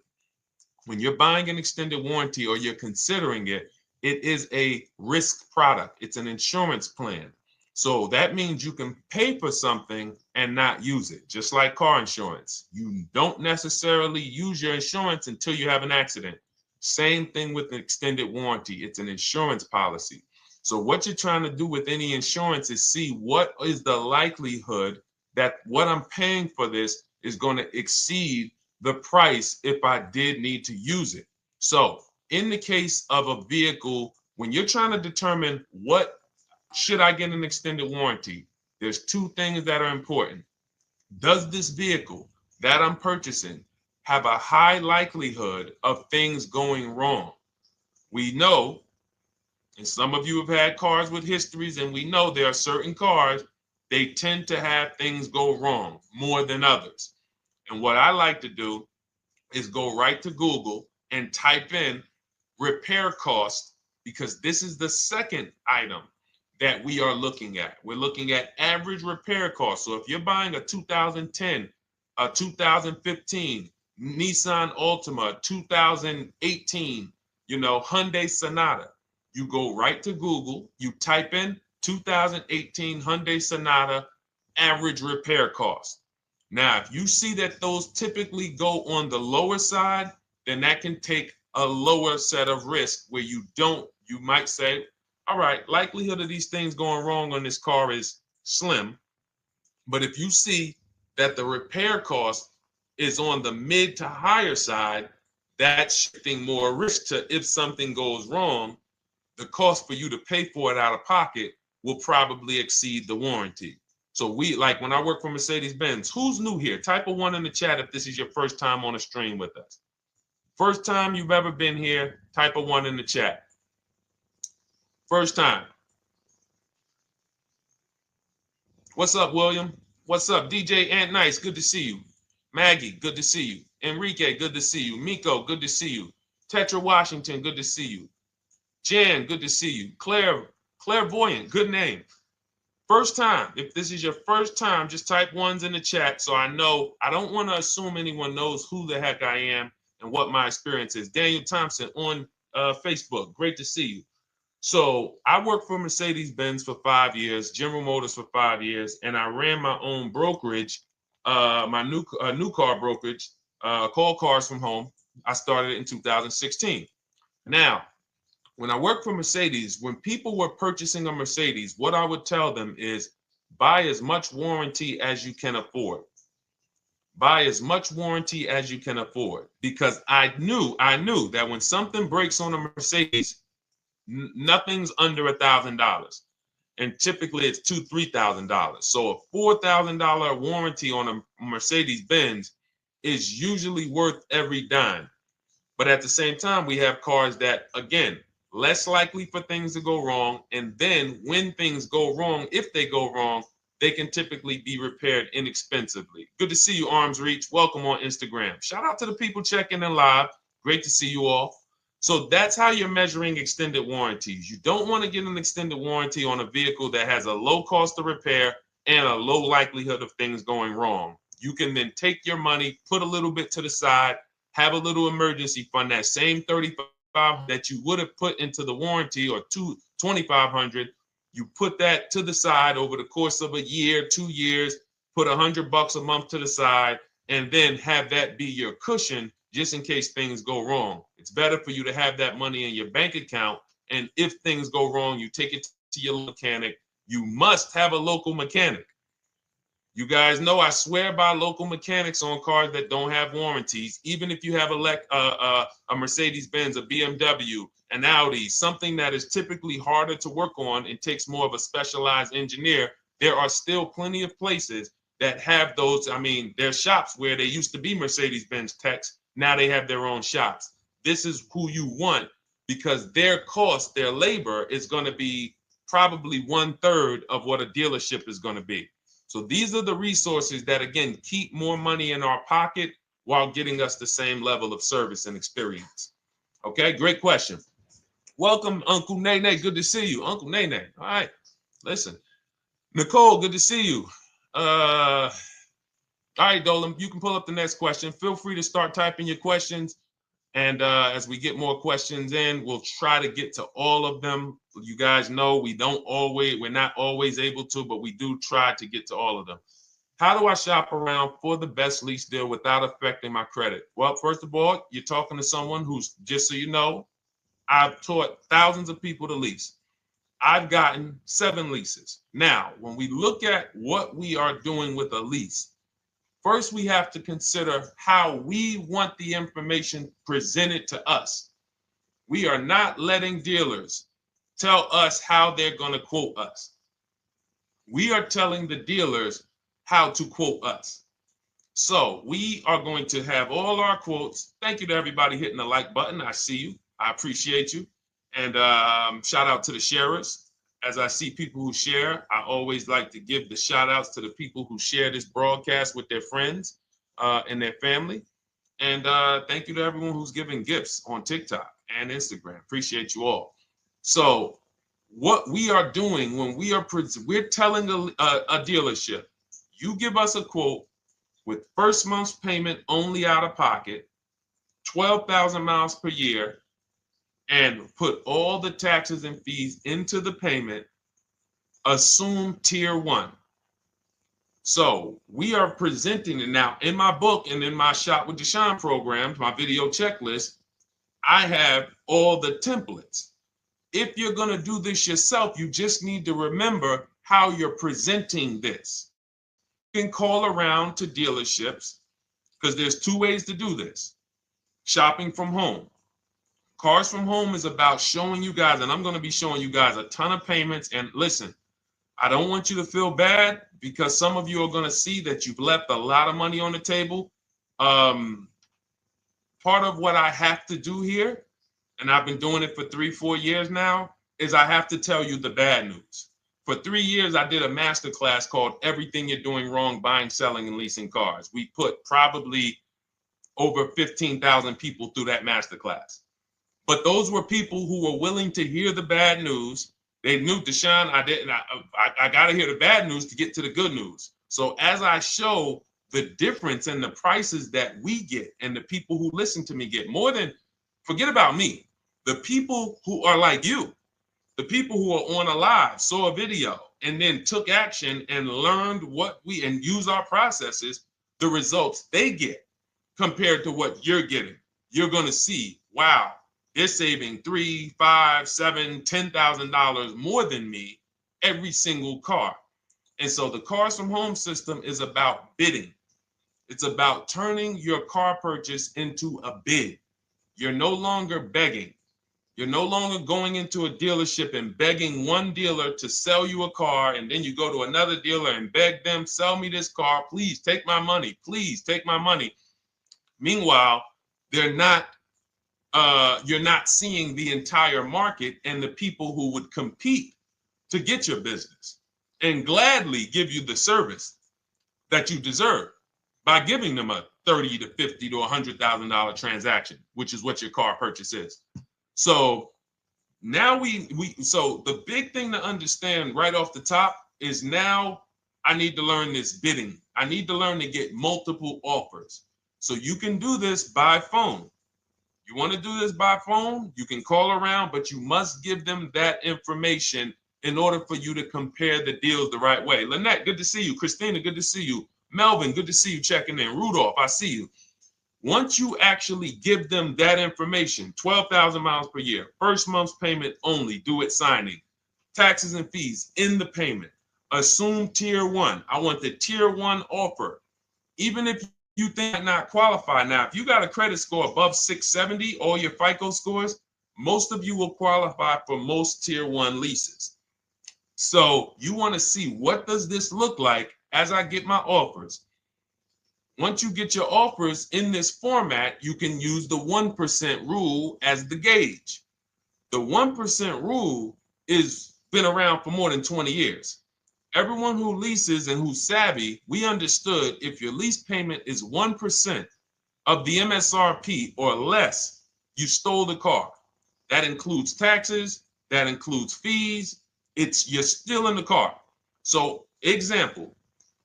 When you're buying an extended warranty or you're considering it, it is a risk product. It's an insurance plan. So that means you can pay for something and not use it, just like car insurance. You don't necessarily use your insurance until you have an accident. Same thing with an extended warranty. It's an insurance policy. So what you're trying to do with any insurance is see what is the likelihood that what I'm paying for this is going to exceed the price if I did need to use it. So in the case of a vehicle, when you're trying to determine what should I get an extended warranty, there's 2 things that are important. Does this vehicle that I'm purchasing have a high likelihood of things going wrong? We know, and some of you have had cars with histories, and we know there are certain cars, they tend to have things go wrong more than others. And what I like to do is go right to Google and type in repair cost, because this is the second item that we are looking at. We're looking at average repair cost. So if you're buying a 2010, a 2015 Nissan Altima, 2018, Hyundai Sonata, you go right to Google, you type in 2018 Hyundai Sonata average repair cost. Now, if you see that those typically go on the lower side, then that can take a lower set of risk where you might say, all right, likelihood of these things going wrong on this car is slim. But if you see that the repair cost is on the mid to higher side, that's shifting more risk to if something goes wrong, the cost for you to pay for it out of pocket will probably exceed the warranty. So when I work for Mercedes-Benz, who's new here? Type a 1 in the chat if this is your first time on a stream with us. First time you've ever been here, type a 1 in the chat. First time. What's up, William? What's up, DJ Ant Nice? Good to see you. Maggie, good to see you. Enrique, good to see you. Miko, good to see you. Tetra Washington, good to see you. Jan, good to see you. Claire Clairvoyant, good name. First time, if this is your first time, just type ones in the chat so I know. I don't want to assume anyone knows who the heck I am and what my experience is. Daniel Thompson on Facebook, great to see you. So I worked for Mercedes-Benz for 5 years, General Motors for 5 years, and I ran my own brokerage, my new car brokerage, called Cars from Home. I started it in 2016. Now, when I worked for Mercedes, when people were purchasing a Mercedes, what I would tell them is buy as much warranty as you can afford. Buy as much warranty as you can afford, because I knew that when something breaks on a Mercedes, nothing's under $1,000, and typically it's $2,000-$3,000. So a $4,000 warranty on a Mercedes Benz is usually worth every dime. But at the same time, we have cars that, again, less likely for things to go wrong. And then when things go wrong, if they go wrong, they can typically be repaired inexpensively. Good to see you, Arms Reach. Welcome on Instagram. Shout out to the people checking in live. Great to see you all. So that's how you're measuring extended warranties. You don't want to get an extended warranty on a vehicle that has a low cost of repair and a low likelihood of things going wrong. You can then take your money, put a little bit to the side, have a little emergency fund, that same $3,500 that you would have put into the warranty, or $2,500, you put that to the side over the course of a year, 2 years, put $100 a month to the side, and then have that be your cushion just in case things go wrong. It's better for you to have that money in your bank account, and if things go wrong, you take it to your mechanic. You must have a local mechanic. You guys know I swear by local mechanics on cars that don't have warranties. Even if you have a Mercedes-Benz, a BMW, an Audi, something that is typically harder to work on and takes more of a specialized engineer, there are still plenty of places that have those. I mean, there's shops where they used to be Mercedes-Benz techs. Now they have their own shops. This is who you want, because their cost, their labor is going to be probably 1/3 of what a dealership is going to be. So these are the resources that, again, keep more money in our pocket while getting us the same level of service and experience. Okay, great question. Welcome, Uncle Nene. Good to see you. Uncle Nene. All right, listen. Nicole, good to see you. All right, Dolan, you can pull up the next question. Feel free to start typing your questions. And as we get more questions in, we'll try to get to all of them. You guys know we're not always able to, but we do try to get to all of them. How do I shop around for the best lease deal without affecting my credit? Well, first of all, you're talking to someone who's, just so you know, I've taught thousands of people to lease. I've gotten 7 leases. Now, when we look at what we are doing with a lease, first, we have to consider how we want the information presented to us. We are not letting dealers tell us how they're going to quote us. We are telling the dealers how to quote us. So we are going to have all our quotes. Thank you to everybody hitting the like button. I see you. I appreciate you. And shout out to the sharers. As I see people who share, I always like to give the shout outs to the people who share this broadcast with their friends and their family. And thank you to everyone who's giving gifts on TikTok and Instagram. Appreciate you all. So what we are doing when we're telling a dealership, you give us a quote with first month's payment only out of pocket, 12,000 miles per year, and put all the taxes and fees into the payment, assume tier 1. So we are presenting it now in my book and in my Shop with Deshone programs, my video checklist. I have all the templates. If you're going to do this yourself, you just need to remember how you're presenting this. You can call around to dealerships, because there's 2 ways to do this. Shopping from home. Cars from Home is about showing you guys, and I'm going to be showing you guys a ton of payments. And listen, I don't want you to feel bad, because some of you are going to see that you've left a lot of money on the table. Part of what I have to do here, and I've been doing it for 3-4 years now, is I have to tell you the bad news. For 3 years, I did a masterclass called Everything You're Doing Wrong Buying, Selling, and Leasing Cars. We put probably over 15,000 people through that masterclass. But those were people who were willing to hear the bad news They knew, Deshone, I got to hear the bad news to get to the good news. So as I show the difference in the prices that we get and the people who listen to me get, more than, forget about me, the people who are like you, the people who are on a live, saw a video, and then took action and learned and use our processes, the results they get compared to what you're getting. You're going to see, wow, they're saving $3, $5, $7, $10,000 more than me every single car. And so the Cars from Home system is about bidding. It's about turning your car purchase into a bid. You're no longer begging. You're no longer going into a dealership and begging one dealer to sell you a car, and then you go to another dealer and beg them, sell me this car, please take my money, please take my money. Meanwhile, you're not seeing the entire market and the people who would compete to get your business and gladly give you the service that you deserve by giving them a $30 to $50 to $100,000 transaction, which is what your car purchase is. So now so the big thing to understand right off the top is, now I need to learn this bidding. I need to learn to get multiple offers. So you can do this by phone. You want to do this by phone, you can call around, but you must give them that information in order for you to compare the deals the right way. Lynette, good to see you. Christina, good to see you. Melvin, good to see you checking in. Rudolph, I see you. Once you actually give them that information, 12,000 miles per year, first month's payment only, due at signing, taxes and fees in the payment, assume tier one. I want the tier one offer. Even if you think I not qualify. Now, if you got a credit score above 670, all your FICO scores, most of you will qualify for most tier one leases. So you want to see, what does this look like as I get my offers? Once you get your offers in this format, you can use the 1% rule as the gauge. The 1% rule is been around for more than 20 years. Everyone who leases and who's savvy, we understood if your lease payment is 1% of the MSRP or less, you stole the car. That includes taxes, that includes fees. You're still in the car. So example,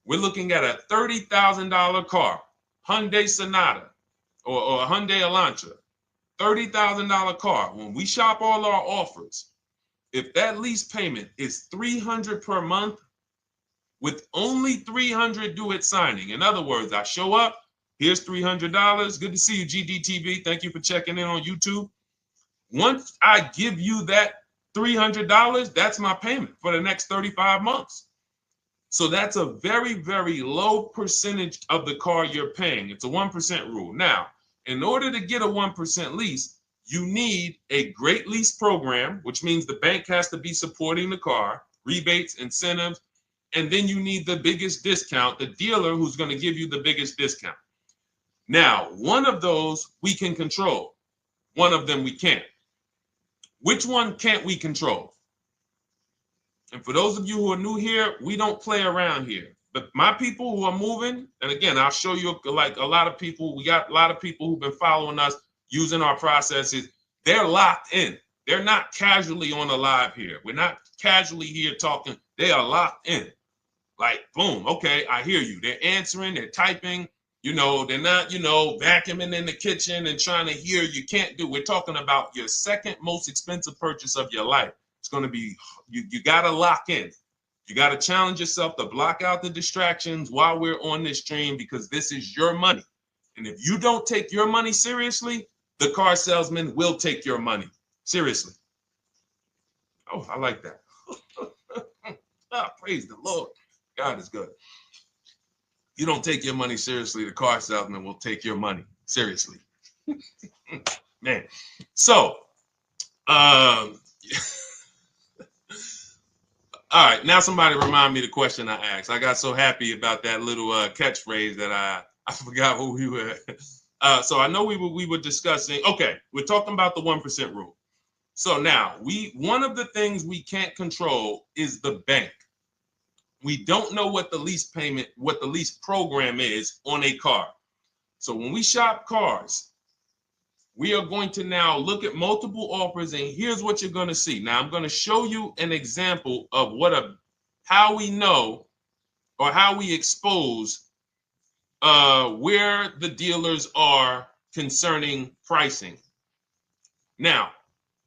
we're looking at a $30,000 car, Hyundai Sonata or a Hyundai Elantra, $30,000 car. When we shop all our offers, if that lease payment is $300 per month, with only $300 due at signing. In other words, I show up, here's $300. Good to see you, GDTV. Thank you for checking in on YouTube. Once I give you that $300, that's my payment for the next 35 months. So that's a very, very low percentage of the car you're paying. It's a 1% rule. Now, in order to get a 1% lease, you need a great lease program, which means the bank has to be supporting the car, rebates, incentives, and then you need the biggest discount, the dealer who's going to give you the biggest discount. Now, one of those we can control. One of them we can't. Which one can't we control? And for those of you who are new here, we don't play around here. But my people who are moving, and again, I'll show you, like a lot of people, we got a lot of people who've been following us, using our processes. They're locked in. They're not casually on a live here. We're not casually here talking. They are locked in. Like, boom, okay, I hear you. They're answering, they're typing, they're not, vacuuming in the kitchen and trying to hear. You can't do. We're talking about your second most expensive purchase of your life. It's going to be, you got to lock in. You got to challenge yourself to block out the distractions while we're on this stream, because this is your money. And if you don't take your money seriously, the car salesman will take your money seriously. Oh, I like that. Praise the Lord. God is good. You don't take your money seriously, the car salesman will take your money seriously. Man. So, all right, now somebody remind me the question I asked. I got so happy about that little catchphrase that I forgot who we were. So I know we were discussing, okay, we're talking about the 1% rule. So now, one of the things we can't control is the bank. We don't know what the lease payment, what the lease program is on a car. So when we shop cars, we are going to now look at multiple offers, and here's what you're going to see. Now, I'm going to show you an example of how we know or how we expose where the dealers are concerning pricing. Now,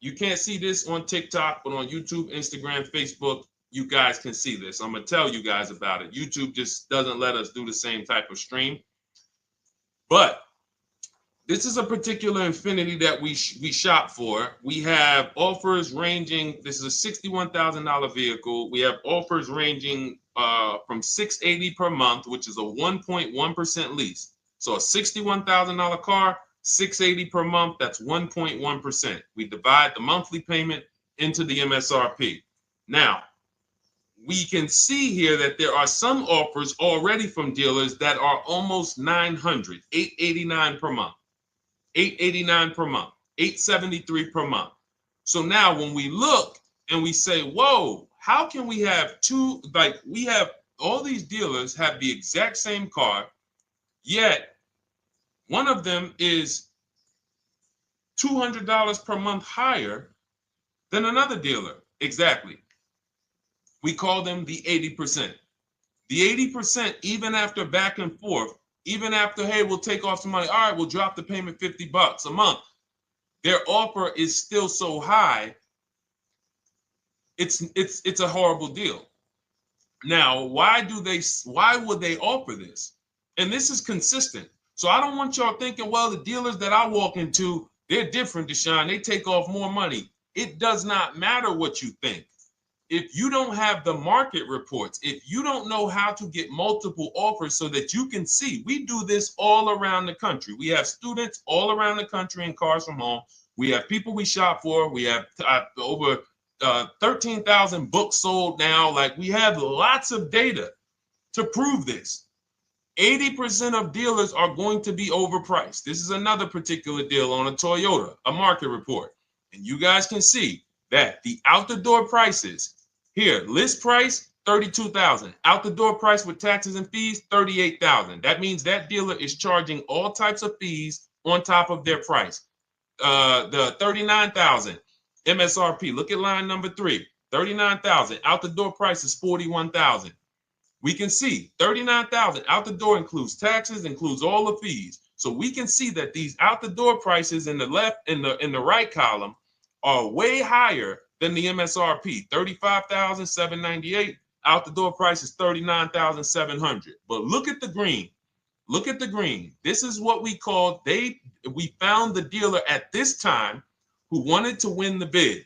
you can't see this on TikTok, but on YouTube, Instagram, Facebook, you guys can see this. I'm going to tell you guys about it. YouTube just doesn't let us do the same type of stream. But this is a particular Infiniti that we shop for. We have offers ranging, this is a $61,000 vehicle. We have offers ranging from $680 per month, which is a 1.1% lease. So a $61,000 car, $680 per month, that's 1.1%. We divide the monthly payment into the MSRP. Now, we can see here that there are some offers already from dealers that are almost $900, $889 per month. $889 per month, $873 per month. So now when we look and we say, whoa, how can we have two, like we have all these dealers have the exact same car, yet one of them is $200 per month higher than another dealer. Exactly. We call them the 80%. The 80%, even after back and forth, even after, hey, we'll take off some money. All right, we'll drop the payment $50 a month. Their offer is still so high. It's a horrible deal. Now, why would they offer this? And this is consistent. So I don't want y'all thinking, well, the dealers that I walk into, they're different, Deshone. They take off more money. It does not matter what you think. If you don't have the market reports, if you don't know how to get multiple offers so that you can see, we do this all around the country. We have students all around the country in Cars from Home. We have people we shop for. We have over 13,000 books sold now. Like, we have lots of data to prove this. 80% of dealers are going to be overpriced. This is another particular deal on a Toyota, a market report. And you guys can see that the out-the-door prices here, list price, $32,000. Out the door price with taxes and fees, $38,000. That means that dealer is charging all types of fees on top of their price. The $39,000 MSRP. Look at line number 3. $39,000. Out the door price is $41,000. We can see $39,000 out the door includes taxes, includes all the fees. So we can see that these out the door prices in the left, in the right column, are way higher than the MSRP, $35,798. Out the door price is $39,700. But look at the green. Look at the green. This is what we call, we found the dealer at this time who wanted to win the bid.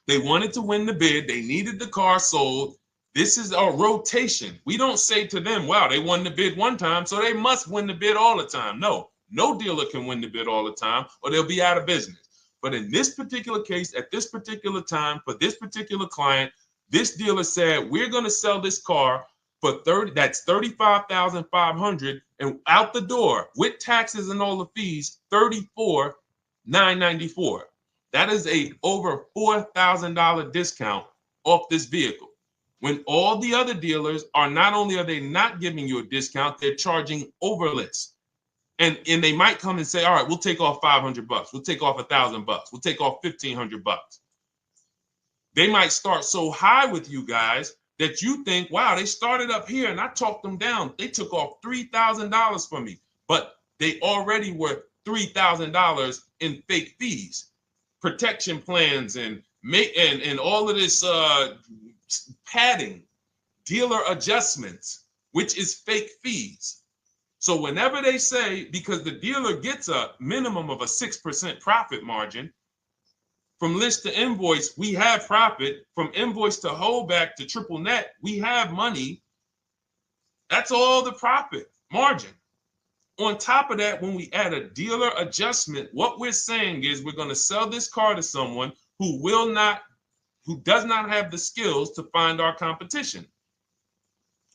They wanted to win the bid. They needed the car sold. This is a rotation. We don't say to them, wow, they won the bid one time, so they must win the bid all the time. No dealer can win the bid all the time, or they'll be out of business. But in this particular case, at this particular time, for this particular client, this dealer said, we're going to sell this car for that's $35,500, and out the door with taxes and all the fees, $34,994. That is a over $4,000 discount off this vehicle. When all the other dealers are, not only are they not giving you a discount, they're charging over list. And they might come and say, all right, we'll take off $500. We'll take off $1,000. We'll take off $1,500. They might start so high with you guys that you think, wow, they started up here and I talked them down. They took off $3,000 from me, but they already were $3,000 in fake fees, protection plans, and all of this padding, dealer adjustments, which is fake fees. So whenever they say, because the dealer gets a minimum of a 6% profit margin, from list to invoice, we have profit. From invoice to holdback to triple net, we have money. That's all the profit margin. On top of that, when we add a dealer adjustment, what we're saying is we're going to sell this car to someone who does not have the skills to find our competition.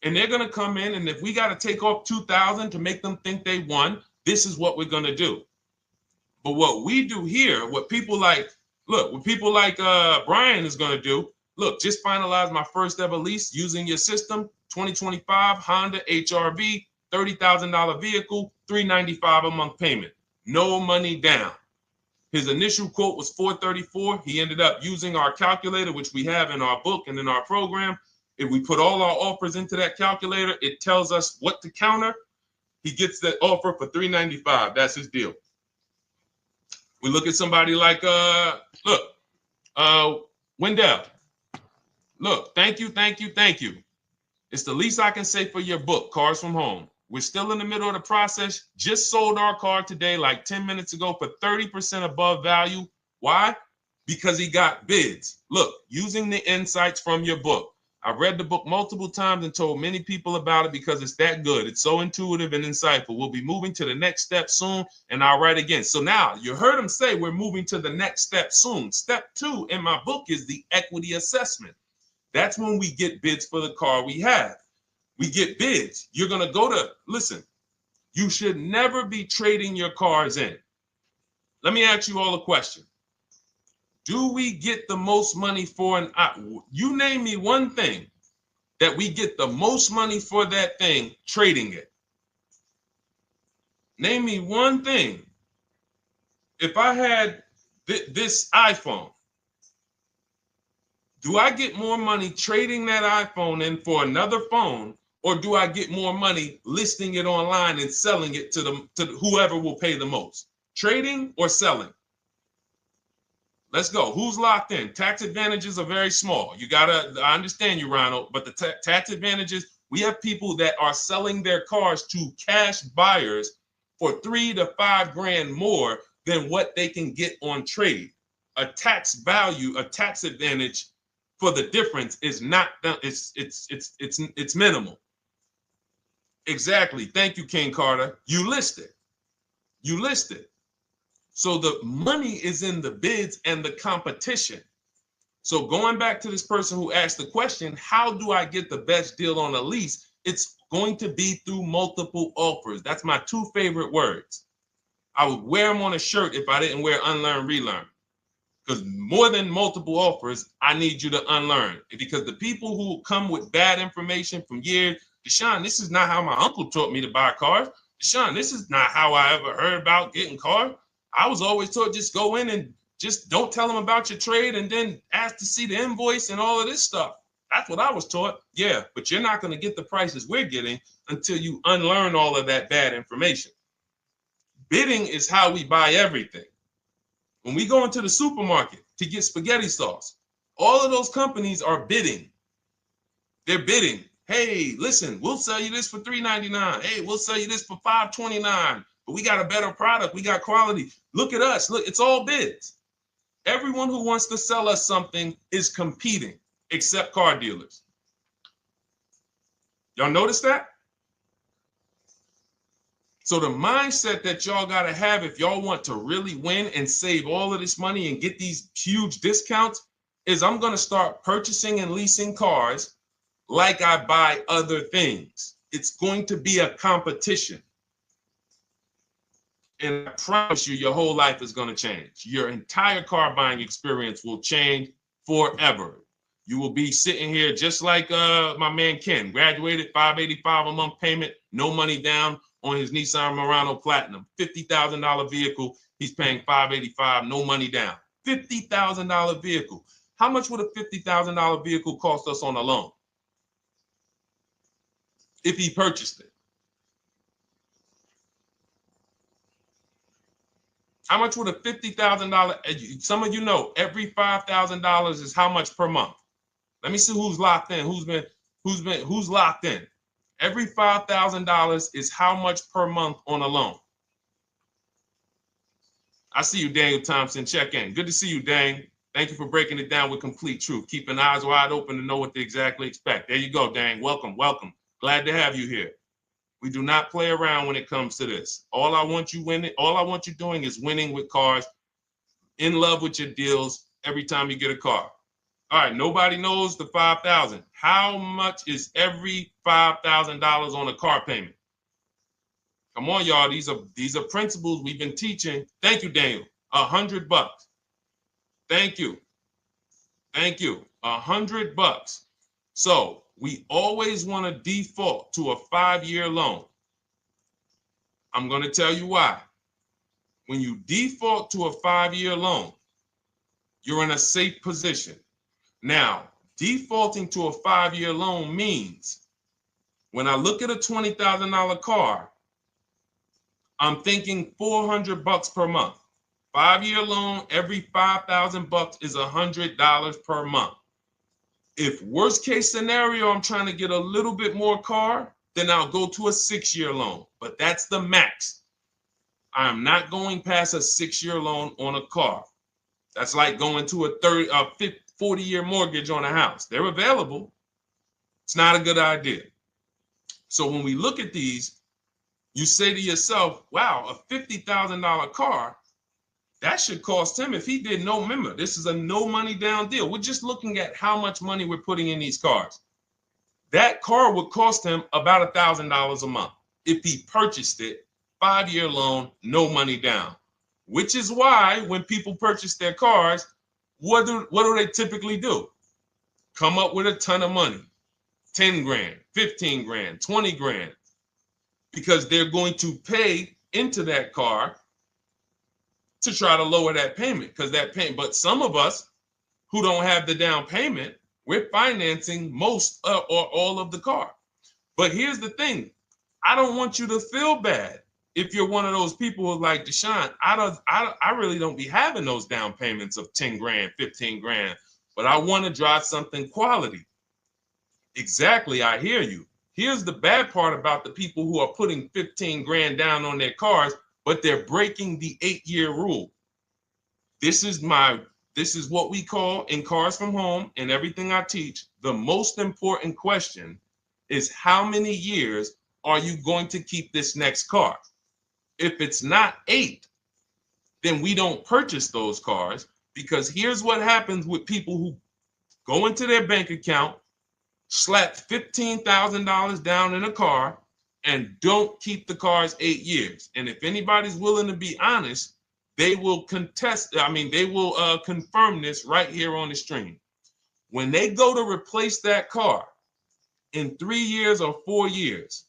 And they're going to come in, and if we got to take off $2,000 to make them think they won, this is what we're going to do. But what we do here, what people like Brian is going to do, look, just finalize my first ever lease using your system, 2025 Honda HRV, $30,000 vehicle, $395 a month payment. no money down. His initial quote was $434. He ended up using our calculator, which we have in our book and in our program. If we put all our offers into that calculator, it tells us what to counter. He gets that offer for $395. That's his deal. We look at somebody like Wendell. Look, thank you. It's the least I can say for your book, Cars from Home. We're still in the middle of the process. Just sold our car today, like 10 minutes ago, for 30% above value. Why? Because he got bids. Look, using the insights from your book. I've read the book multiple times and told many people about it because it's that good. It's so intuitive and insightful. We'll be moving to the next step soon, and I'll write again. So now you heard him say we're moving to the next step soon. Step 2 in my book is the equity assessment. That's when we get bids for the car we have. We get bids. You're going to go to, listen, you should never be trading your cars in. Let me ask you all a question. Do we get the most money for you name me one thing that we get the most money for that thing trading it. Name me one thing. If I had this iPhone, do I get more money trading that iPhone in for another phone, or do I get more money listing it online and selling it to whoever will pay the most? Trading or selling? Let's go. Who's locked in? Tax advantages are very small. I understand you, Ronald, but the tax advantages, we have people that are selling their cars to cash buyers for $3 to $5 grand more than what they can get on trade. A tax value, a tax advantage for the difference is not, it's minimal. Exactly. Thank you, King Carter. You listed. So the money is in the bids and the competition. So going back to this person who asked the question, how do I get the best deal on a lease? It's going to be through multiple offers. That's my 2 favorite words. I would wear them on a shirt if I didn't wear unlearn, relearn. Because more than multiple offers, I need you to unlearn. Because the people who come with bad information from years, Deshone, this is not how my uncle taught me to buy cars. Deshone, this is not how I ever heard about getting cars. I was always taught just go in and just don't tell them about your trade and then ask to see the invoice and all of this stuff. That's what I was taught. Yeah, but you're not going to get the prices we're getting until you unlearn all of that bad information. Bidding is how we buy everything. When we go into the supermarket to get spaghetti sauce, all of those companies are bidding. They're bidding. Hey, listen, we'll sell you this for $3.99. Hey, we'll sell you this for $5.29. But we got a better product. We got quality. Look at us. Look, it's all bids. Everyone who wants to sell us something is competing, except car dealers. Y'all notice that? So the mindset that y'all got to have if y'all want to really win and save all of this money and get these huge discounts is I'm going to start purchasing and leasing cars like I buy other things. It's going to be a competition. And I promise you, your whole life is going to change. Your entire car buying experience will change forever. You will be sitting here just like my man Ken, graduated, $585 a month payment, no money down on his Nissan Murano Platinum, $50,000 vehicle. He's paying $585, no money down. $50,000 vehicle. How much would a $50,000 vehicle cost us on a loan if he purchased it? How much would a $50,000? Some of you know every $5,000 is how much per month. Let me see who's locked in. Who's locked in? Every $5,000 is how much per month on a loan. I see you, Daniel Thompson. Check in. Good to see you, Dane. Thank you for breaking it down with complete truth. Keeping eyes wide open to know what to exactly expect. There you go, Dane. Welcome. Glad to have you here. We do not play around when it comes to this. All I want you doing is winning with cars, in love with your deals every time you get a car. All right, nobody knows the 5,000. How much is every $5,000 on a car payment? Come on, y'all. These are principles we've been teaching. Thank you, Daniel. $100. Thank you. $100. So we always want to default to a 5-year loan. I'm going to tell you why. when you default to a 5-year loan, you're in a safe position. Now, defaulting to a 5-year loan means when I look at a $20,000 car, I'm thinking $400 per month. 5-year loan, every $5,000 is $100 per month. If worst case scenario, I'm trying to get a little bit more car, then I'll go to a 6-year loan, but that's the max. I'm not going past a 6-year loan on a car. That's like going to a 40-year mortgage on a house. They're available. It's not a good idea. So when we look at these, you say to yourself, wow, a $50,000 car, that should cost him, if he did no, remember, this is a no money down deal. We're just looking at how much money we're putting in these cars. That car would cost him about $1,000 a month if he purchased it, 5-year loan, no money down. Which is why when people purchase their cars, what do they typically do? Come up with a ton of money, 10 grand, 15 grand, 20 grand, because they're going to pay into that car to try to lower that payment, because that payment. But some of us who don't have the down payment, we're financing most or all of the car. But here's the thing. I don't want you to feel bad if you're one of those people who's like, Deshone, I really don't be having those down payments of 10 grand, 15 grand, but I want to drive something quality. Exactly, I hear you. Here's the bad part about the people who are putting 15 grand down on their cars, but they're breaking the 8-year rule. This is what we call in Cars from Home and everything I teach, the most important question is how many years are you going to keep this next car? If it's not 8, then we don't purchase those cars, because here's what happens with people who go into their bank account, slap $15,000 down in a car, and don't keep the cars 8 years. And if anybody's willing to be honest, they will confirm this right here on the stream. When they go to replace that car in 3 years or 4 years,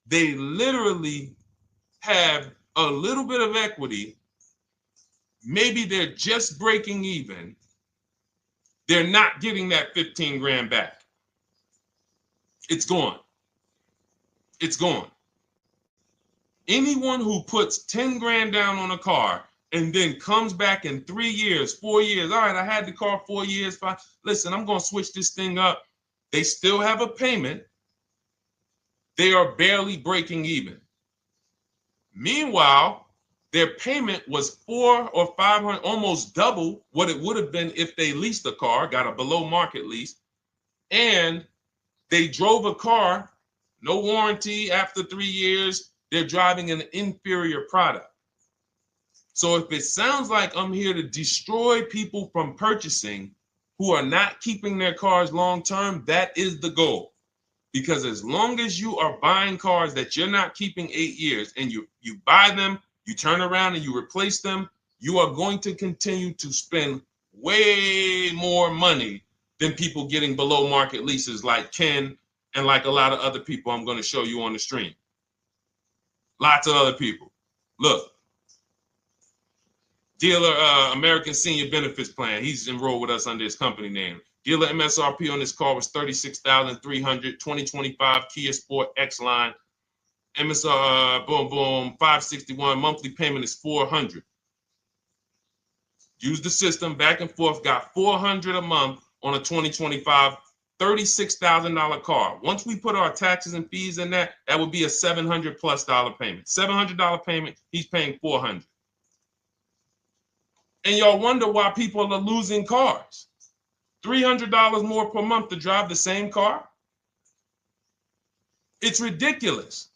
they literally have a little bit of equity. Maybe they're just breaking even. They're not getting that 15 grand back. It's gone. It's gone. Anyone who puts 10 grand down on a car and then comes back in 3 years, 4 years, all right, I had the car 4 years, 5, listen, I'm going to switch this thing up. They still have a payment. They are barely breaking even. Meanwhile, their payment was 400 or 500, almost double what it would have been if they leased a car, got a below market lease, and they drove a car, no warranty after 3 years, they're driving an inferior product. So if it sounds like I'm here to destroy people from purchasing who are not keeping their cars long-term, that is the goal. Because as long as you are buying cars that you're not keeping 8 years and you buy them, you turn around and you replace them, you are going to continue to spend way more money than people getting below market leases like Ken and like a lot of other people I'm going to show you on the stream. Lots of other people. Look, dealer American Senior Benefits Plan. He's enrolled with us under his company name. Dealer MSRP on this car was $36,300. 2025 Kia Sport X line. MSR, boom, boom, 561. Monthly payment is $400. Use the system back and forth. Got $400 a month on a 2025 $36,000 car. Once we put our taxes and fees in that would be a $700+ payment. $700 payment. He's paying $400. And y'all wonder why people are losing cars. $300 more per month to drive the same car? It's ridiculous.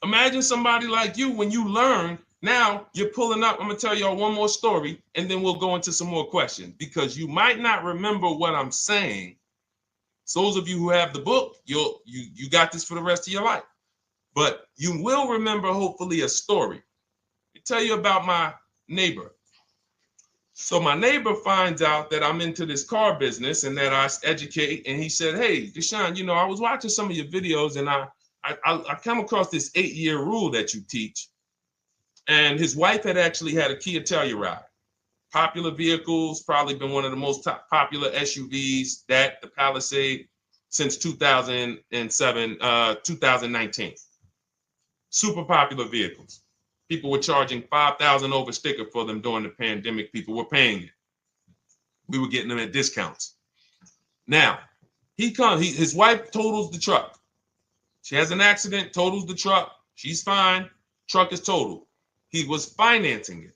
Imagine somebody like you, when you learn, now you're pulling up. I'm going to tell y'all one more story, and then we'll go into some more questions, because you might not remember what I'm saying. So those of you who have the book, you got this for the rest of your life. But you will remember, hopefully, a story. I'll tell you about my neighbor. So my neighbor finds out that I'm into this car business and that I educate. And he said, hey, Deshone, I was watching some of your videos and I come across this 8-year rule that you teach. And his wife had actually had a Kia Telluride. Popular vehicles, probably been one of the most popular SUVs, that the Palisade, since 2007, 2019. Super popular vehicles. People were charging $5,000 over sticker for them during the pandemic. People were paying it. We were getting them at discounts. Now, his wife totals the truck. She has an accident, totals the truck. She's fine. Truck is totaled. He was financing it.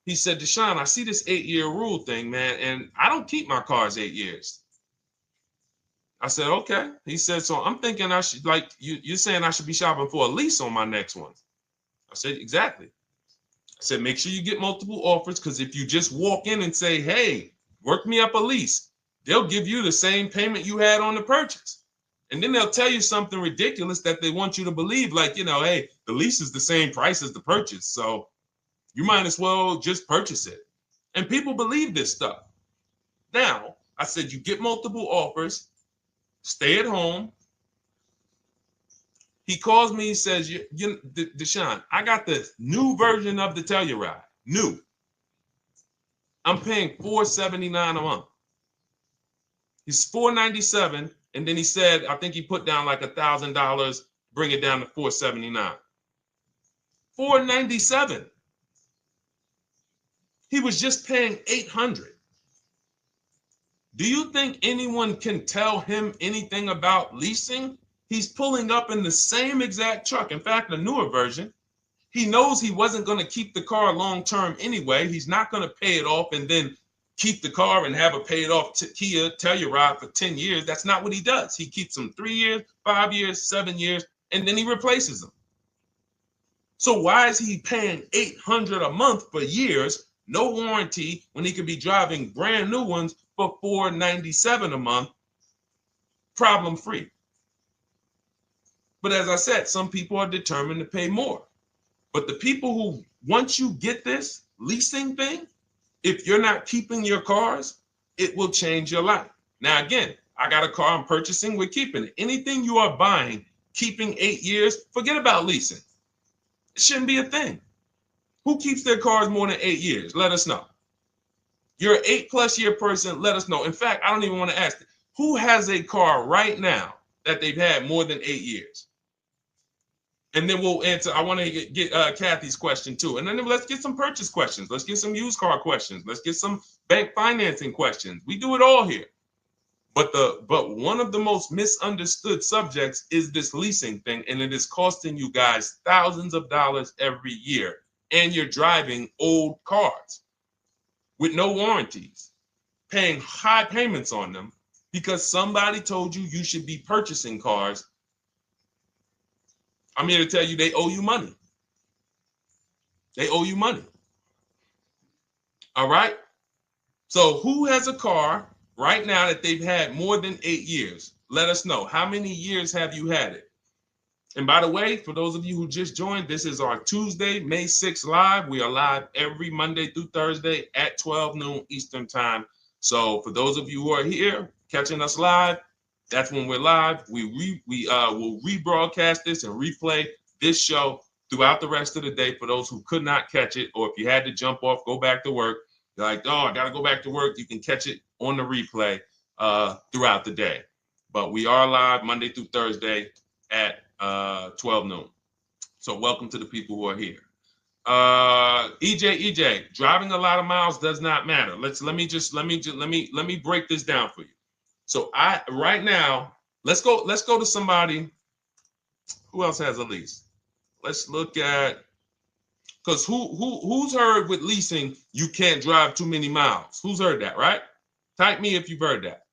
He said, Deshone, I see this 8-year rule thing, man, and I don't keep my cars 8 years. I said, okay. He said, so I'm thinking I should, like, you're saying I should be shopping for a lease on my next one. I said, exactly. I said, make sure you get multiple offers, because if you just walk in and say, hey, work me up a lease, they'll give you the same payment you had on the purchase. And then they'll tell you something ridiculous that they want you to believe, like, hey, the lease is the same price as the purchase, so you might as well just purchase it. And people believe this stuff. Now, I said, you get multiple offers, stay at home. He calls me, he says, Deshone, I got the new version of the Telluride, new. I'm paying $479 a month. He's $497, and then he said, I think he put down like $1,000, bring it down to $479. $497. He was just paying $800. Do you think anyone can tell him anything about leasing? He's pulling up in the same exact truck. In fact, the newer version. He knows he wasn't going to keep the car long term anyway. He's not going to pay it off and then keep the car and have a paid off Kia Telluride for 10 years. That's not what he does. He keeps them 3 years, 5 years, 7 years, and then he replaces them. So why is he paying $800 a month for years, no warranty, when he could be driving brand new ones for $497 a month, problem free? But as I said, some people are determined to pay more. But the people who, once you get this leasing thing, if you're not keeping your cars, it will change your life. Now, again, I got a car I'm purchasing, we're keeping it. Anything you are buying, keeping 8 years, forget about leasing. It shouldn't be a thing. Who keeps their cars more than 8 years? Let us know. You're an 8+ year person, let us know. In fact, I don't even want to ask, who has a car right now that they've had more than 8 years? And then we'll answer. I want to get Kathy's question too. And then let's get some purchase questions. Let's get some used car questions. Let's get some bank financing questions. We do it all here. But one of the most misunderstood subjects is this leasing thing, and it is costing you guys thousands of dollars every year. And you're driving old cars with no warranties, paying high payments on them because somebody told you you should be purchasing cars. I'm here to tell you they owe you money. They owe you money. All right? So who has a car right now that they've had more than 8 years? Let us know. How many years have you had it? And by the way, for those of you who just joined, this is our Tuesday, May 6th live. We are live every Monday through Thursday at 12 noon Eastern time. So for those of you who are here catching us live, that's when we're live. We will rebroadcast this and replay this show throughout the rest of the day for those who could not catch it, or if you had to jump off, go back to work. You're like, oh, I got to go back to work. You can catch it on the replay throughout the day. But we are live Monday through Thursday at 12 noon. So welcome to the people who are here. EJ, driving a lot of miles does not matter. Let me break this down for you. So right now, let's go to somebody who else has a lease. Let's look at, because who's heard with leasing you can't drive too many miles? Who's heard that, right? Type me if you've heard that.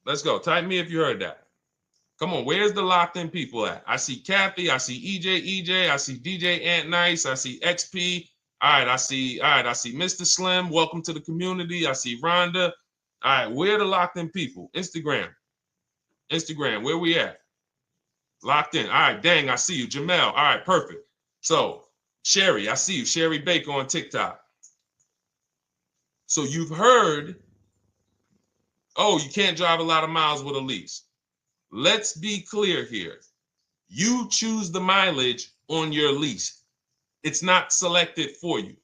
Let's go. Type me if you heard that. Come on, where's the locked in people at? I see Kathy, I see EJ, I see DJ Ant Nice, I see XP. All right, I see Mr. Slim. Welcome to the community. I see Rhonda. All right, where are the locked in people? Instagram, where we at? Locked in. All right, dang, I see you. Jamel. All right, perfect. So, Sherry, I see you. Sherry Baker on TikTok. So you've heard, oh, you can't drive a lot of miles with a lease. Let's be clear here. You choose the mileage on your lease. It's not selected for you.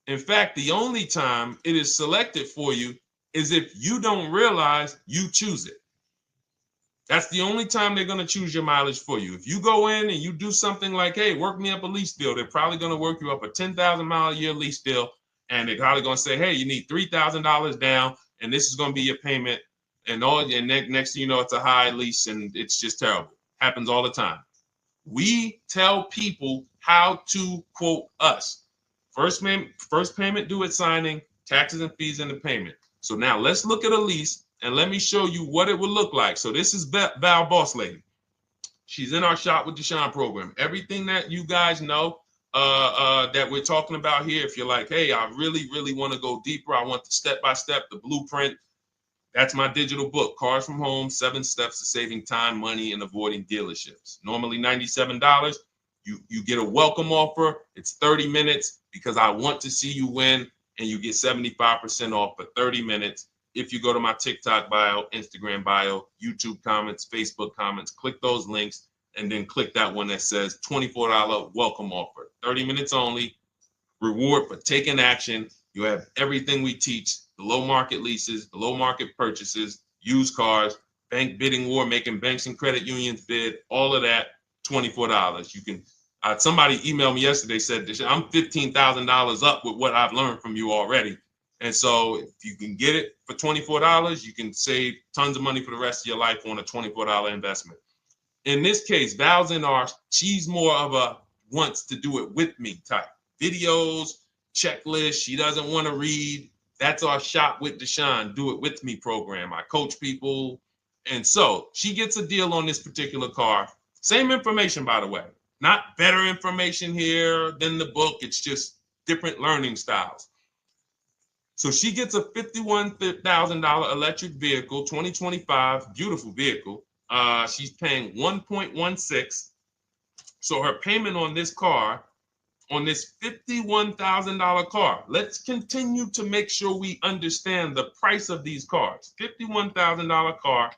In fact, the only time it is selected for you is if you don't realize you choose it. That's the only time they're going to choose your mileage for you. If you go in and you do something like, hey, work me up a lease deal, they're probably going to work you up a 10,000 mile a year lease deal. And they're probably going to say, hey, you need $3,000 down, and this is going to be your payment. And next thing you know, it's a high lease, and it's just terrible. Happens all the time. We tell people how to quote us. First payment due at signing, taxes and fees in the payment. So now let's look at a lease, and let me show you what it would look like. So this is Val Boss Lady. She's in our Shop with Deshone program. Everything that you guys know that we're talking about here, if you're like, hey, I really, really want to go deeper, I want the step-by-step, the blueprint, that's my digital book, Cars from Home, 7 Steps to Saving Time, Money, and Avoiding Dealerships. Normally $97. You get a welcome offer. It's 30 minutes because I want to see you win, and you get 75% off for 30 minutes. If you go to my TikTok bio, Instagram bio, YouTube comments, Facebook comments, click those links, and then click that one that says $24 welcome offer. 30 minutes only, reward for taking action. You have everything we teach, the low market leases, the low market purchases, used cars, bank bidding war, making banks and credit unions bid, all of that, $24. You can, somebody emailed me yesterday, said, I'm $15,000 up with what I've learned from you already. And so if you can get it for $24, you can save tons of money for the rest of your life on a $24 investment. In this case, Val's in our, she's more of a wants to do it with me type. Videos, checklist, she doesn't want to read. That's our Shop with Deshone, do it with me program. I coach people. And so she gets a deal on this particular car. Same information, by the way. Not better information here than the book. It's just different learning styles. So she gets a $51,000 electric vehicle, 2025, beautiful vehicle. She's paying 1.16. So her payment on this car, on this $51,000 car, let's continue to make sure we understand the price of these cars. $51,000 car,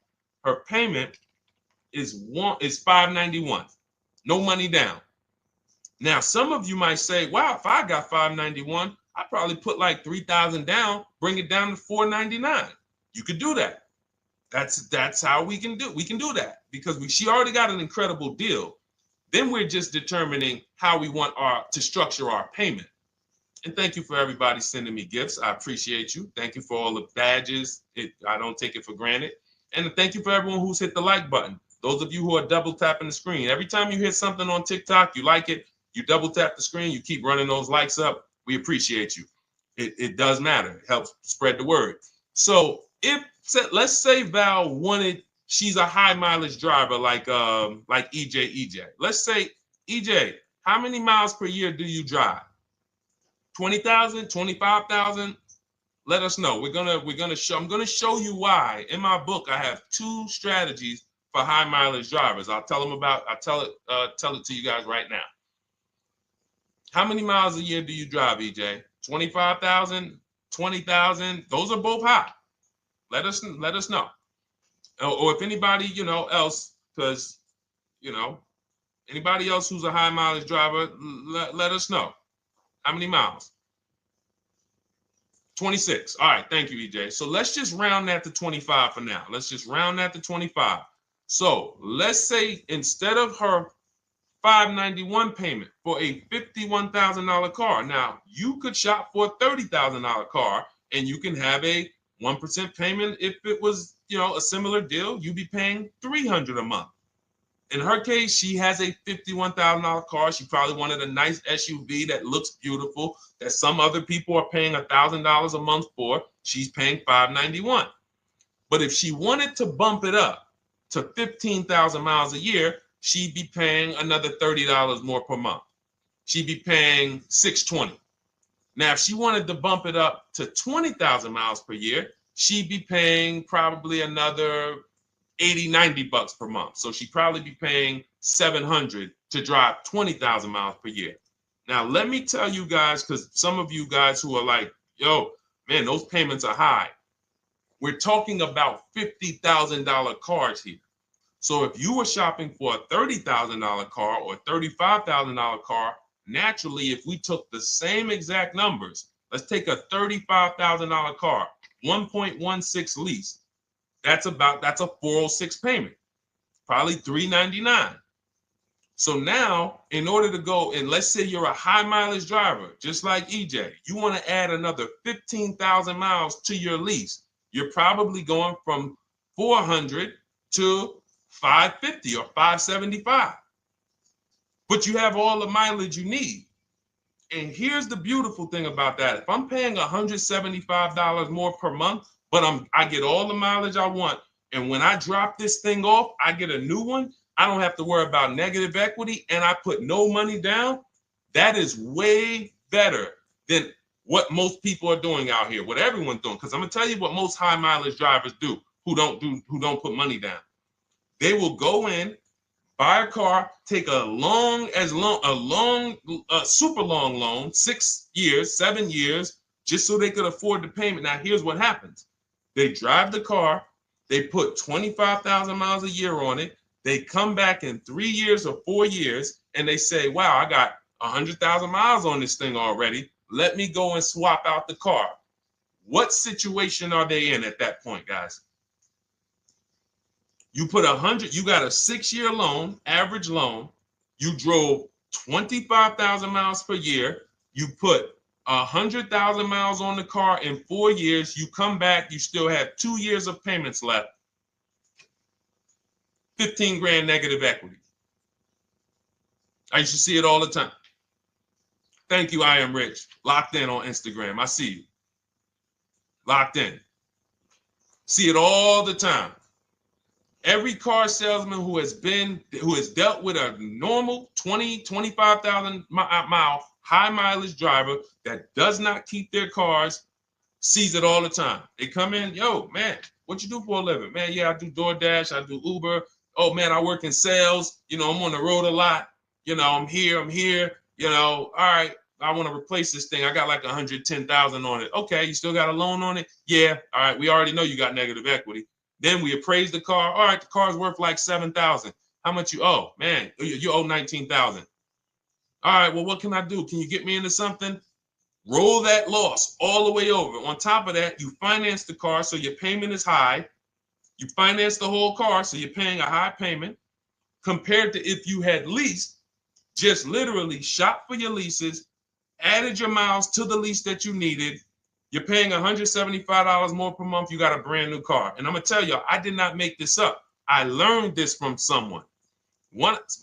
her payment is $591. No money down. Now, some of you might say, wow, if I got $591, I'd probably put like $3,000 down, bring it down to $499. You could do that. That's how we can do that because she already got an incredible deal. Then we're just determining how we want to structure our payment. And thank you for everybody sending me gifts. I appreciate you. Thank you for all the badges. I don't take it for granted. And thank you for everyone who's hit the like button. Those of you who are double tapping the screen. Every time you hit something on TikTok, you like it, you double tap the screen, you keep running those likes up. We appreciate you. It does matter. It helps spread the word. So let's say Val wanted, she's a high mileage driver like EJ. Let's say, EJ, how many miles per year do you drive? 20,000, 25,000? Let us know. I'm gonna show you why. In my book, I have 2 strategies for high mileage drivers. I'll tell it to you guys right now. How many miles a year do you drive, EJ? 25,000, 20,000? Those are both high. Let us know. Or if anybody, else, because, anybody else who's a high mileage driver, let us know. How many miles? 26. All right. Thank you, EJ. So let's just round that to 25 for now. Let's just round that to 25. So let's say instead of her $591 payment for a $51,000 car, now you could shop for a $30,000 car and you can have a 1% payment. If it was, a similar deal, you'd be paying $300 a month. In her case, she has a $51,000 car. She probably wanted a nice SUV that looks beautiful, that some other people are paying $1,000 a month for. She's paying $591. But if she wanted to bump it up to 15,000 miles a year, she'd be paying another $30 more per month. She'd be paying $620. Now, if she wanted to bump it up to 20,000 miles per year, she'd be paying probably another $80-90 per month. So she'd probably be paying $700 to drive 20,000 miles per year. Now, let me tell you guys, because some of you guys who are like, yo, man, those payments are high. We're talking about $50,000 cars here. So if you were shopping for a $30,000 car or $35,000 car, naturally, if we took the same exact numbers, let's take a $35,000 car, 1.16 lease. That's a 406 payment, probably $399. So now, in order to go, and let's say you're a high mileage driver, just like EJ, you want to add another 15,000 miles to your lease. You're probably going from 400 to 550 or 575. But you have all the mileage you need. And here's the beautiful thing about that. If I'm paying $175 more per month, but I get all the mileage I want, and when I drop this thing off, I get a new one, I don't have to worry about negative equity, and I put no money down. That is way better than what most people are doing out here, what everyone's doing. Because I'm gonna tell you what most high mileage drivers do who don't put money down. They will go in, buy a car, take a super long loan, 6 years, 7 years, just so they could afford the payment. Now, here's what happens. They drive the car, they put 25,000 miles a year on it. They come back in 3 years or 4 years, and they say, wow, I got 100,000 miles on this thing already. Let me go and swap out the car. What situation are they in at that point, guys? You put 100, you got a 6-year loan, average loan. You drove 25,000 miles per year. You put 100,000 miles on the car in 4 years. You come back, you still have 2 years of payments left. 15 grand negative equity. I used to see it all the time. Thank you, I am rich. Locked in on Instagram. I see you. Locked in. See it all the time. Every car salesman who has dealt with a normal 25,000 mile high mileage driver that does not keep their cars sees it all the time. They come in, yo, man, what you do for a living? Man, yeah, I do DoorDash, I do Uber. Oh man, I work in sales. You know, I'm on the road a lot. You know, I'm here. You know, all right, I want to replace this thing. I got like 110,000 on it. Okay, you still got a loan on it? Yeah. All right, we already know you got negative equity. Then we appraise the car. All right, the car's worth like 7,000. How much you owe? Man, you owe 19,000. All right, well, what can I do? Can you get me into something? Roll that loss all the way over. On top of that, you finance the car, so your payment is high. You finance the whole car, so you're paying a high payment compared to if you had leased, just literally shop for your leases, added your miles to the lease that you needed. You're paying $175 more per month. You got a brand new car. And I'm going to tell you, I did not make this up. I learned this from someone.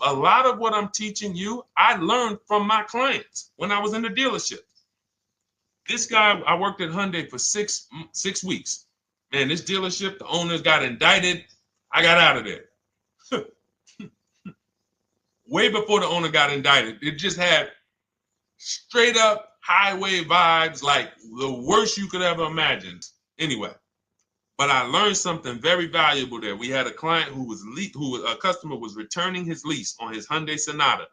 A lot of what I'm teaching you, I learned from my clients when I was in the dealership. This guy, I worked at Hyundai for six weeks. Man, this dealership, the owners got indicted. I got out of there. Way before the owner got indicted. It just had straight up highway vibes, like the worst you could ever imagine. Anyway, but I learned something very valuable there. We had a client a customer was returning his lease on his Hyundai Sonata.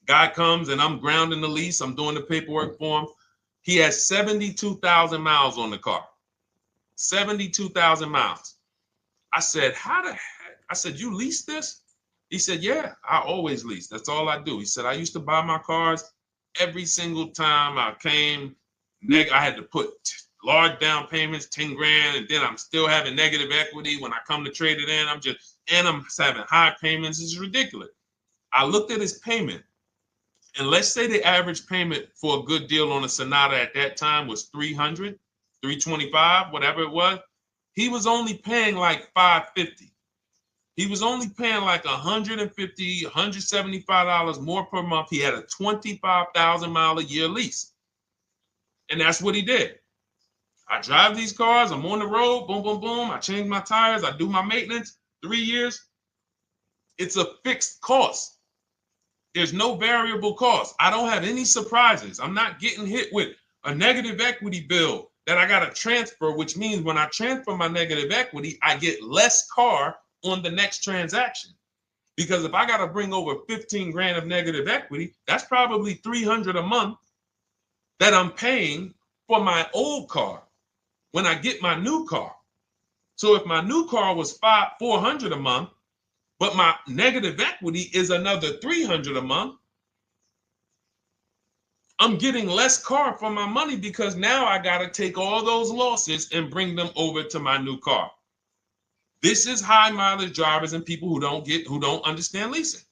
Guy comes and I'm grounding the lease. I'm doing the paperwork for him. He has 72,000 miles on the car. 72,000 miles. I said, how the heck? I said, you lease this? He said, yeah, I always lease. That's all I do. He said, I used to buy my cars every single time I came. I had to put large down payments, 10 grand, and then I'm still having negative equity when I come to trade it in. I'm having high payments. It's ridiculous. I looked at his payment, and let's say the average payment for a good deal on a Sonata at that time was 300, 325, whatever it was. He was only paying like 550. He was only paying like $150, $175 more per month. He had a 25,000 mile a year lease. And that's what he did. I drive these cars. I'm on the road. Boom, boom, boom. I change my tires. I do my maintenance. 3 years. It's a fixed cost. There's no variable cost. I don't have any surprises. I'm not getting hit with a negative equity bill that I got to transfer, which means when I transfer my negative equity, I get less car on the next transaction. Because if I got to bring over 15 grand of negative equity, that's probably 300 a month that I'm paying for my old car when I get my new car. So if my new car was 400 a month, but my negative equity is another $300 a month. I'm getting less car for my money because now I got to take all those losses and bring them over to my new car. This is high mileage drivers and people who don't understand leasing.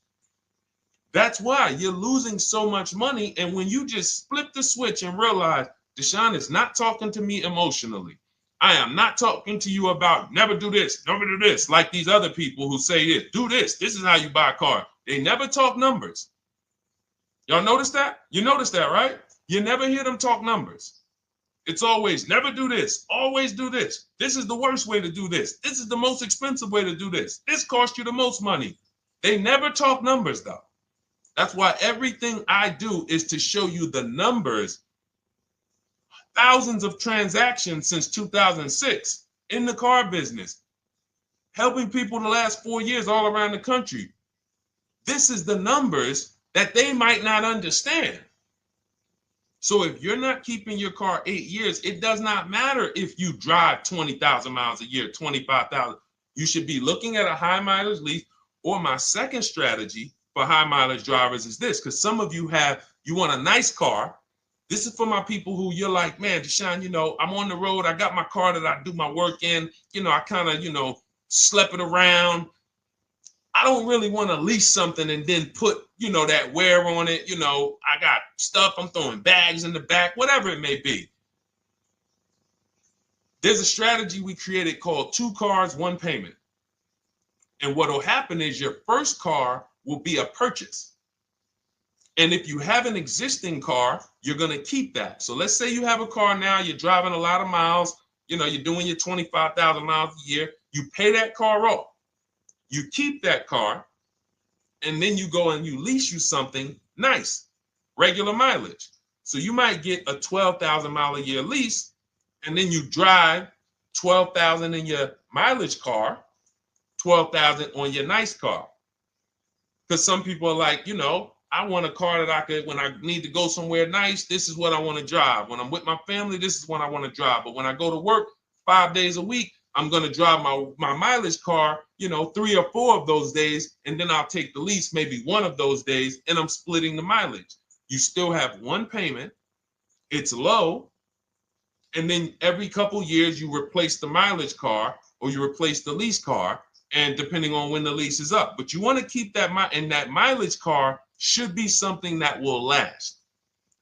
That's why you're losing so much money. And when you just flip the switch and realize Deshone is not talking to me emotionally. I am not talking to you about never do this, like these other people who say this, do this. This is how you buy a car. They never talk numbers. Y'all notice that? You notice that, right? You never hear them talk numbers. It's always never do this, always do this. This is the worst way to do this. This is the most expensive way to do this. This costs you the most money. They never talk numbers though. That's why everything I do is to show you the numbers. Thousands of transactions since 2006 in the car business, helping people the last 4 years all around the country. This is the numbers that they might not understand. So if you're not keeping your car 8 years, it does not matter if you drive 20,000 miles a year, 25,000. You should be looking at a high mileage lease. Or my second strategy for high mileage drivers is this, because some of you want a nice car. This is for my people who you're like, man, Deshone, I'm on the road. I got my car that I do my work in. I kind of, slep it around. I don't really want to lease something and then put, that wear on it. I got stuff. I'm throwing bags in the back, whatever it may be. There's a strategy we created called 2 cars, 1 payment. And what will happen is your first car will be a purchase. And if you have an existing car, you're going to keep that. So let's say you have a car now, you're driving a lot of miles, you're doing your 25,000 miles a year. You pay that car off. You keep that car, and then you go and you lease you something nice, regular mileage. So you might get a 12,000 mile a year lease, and then you drive 12,000 in your mileage car, 12,000 on your nice car. Because some people are like, I want a car that I could, when I need to go somewhere nice, this is what I want to drive. When I'm with my family, this is what I want to drive. But when I go to work 5 days a week, I'm going to drive my mileage car, 3 or 4 of those days. And then I'll take the lease maybe 1 of those days, and I'm splitting the mileage. You still have 1 payment. It's low. And then every couple years, you replace the mileage car or you replace the lease car. And depending on when the lease is up. But you want to keep that, and that mileage car should be something that will last.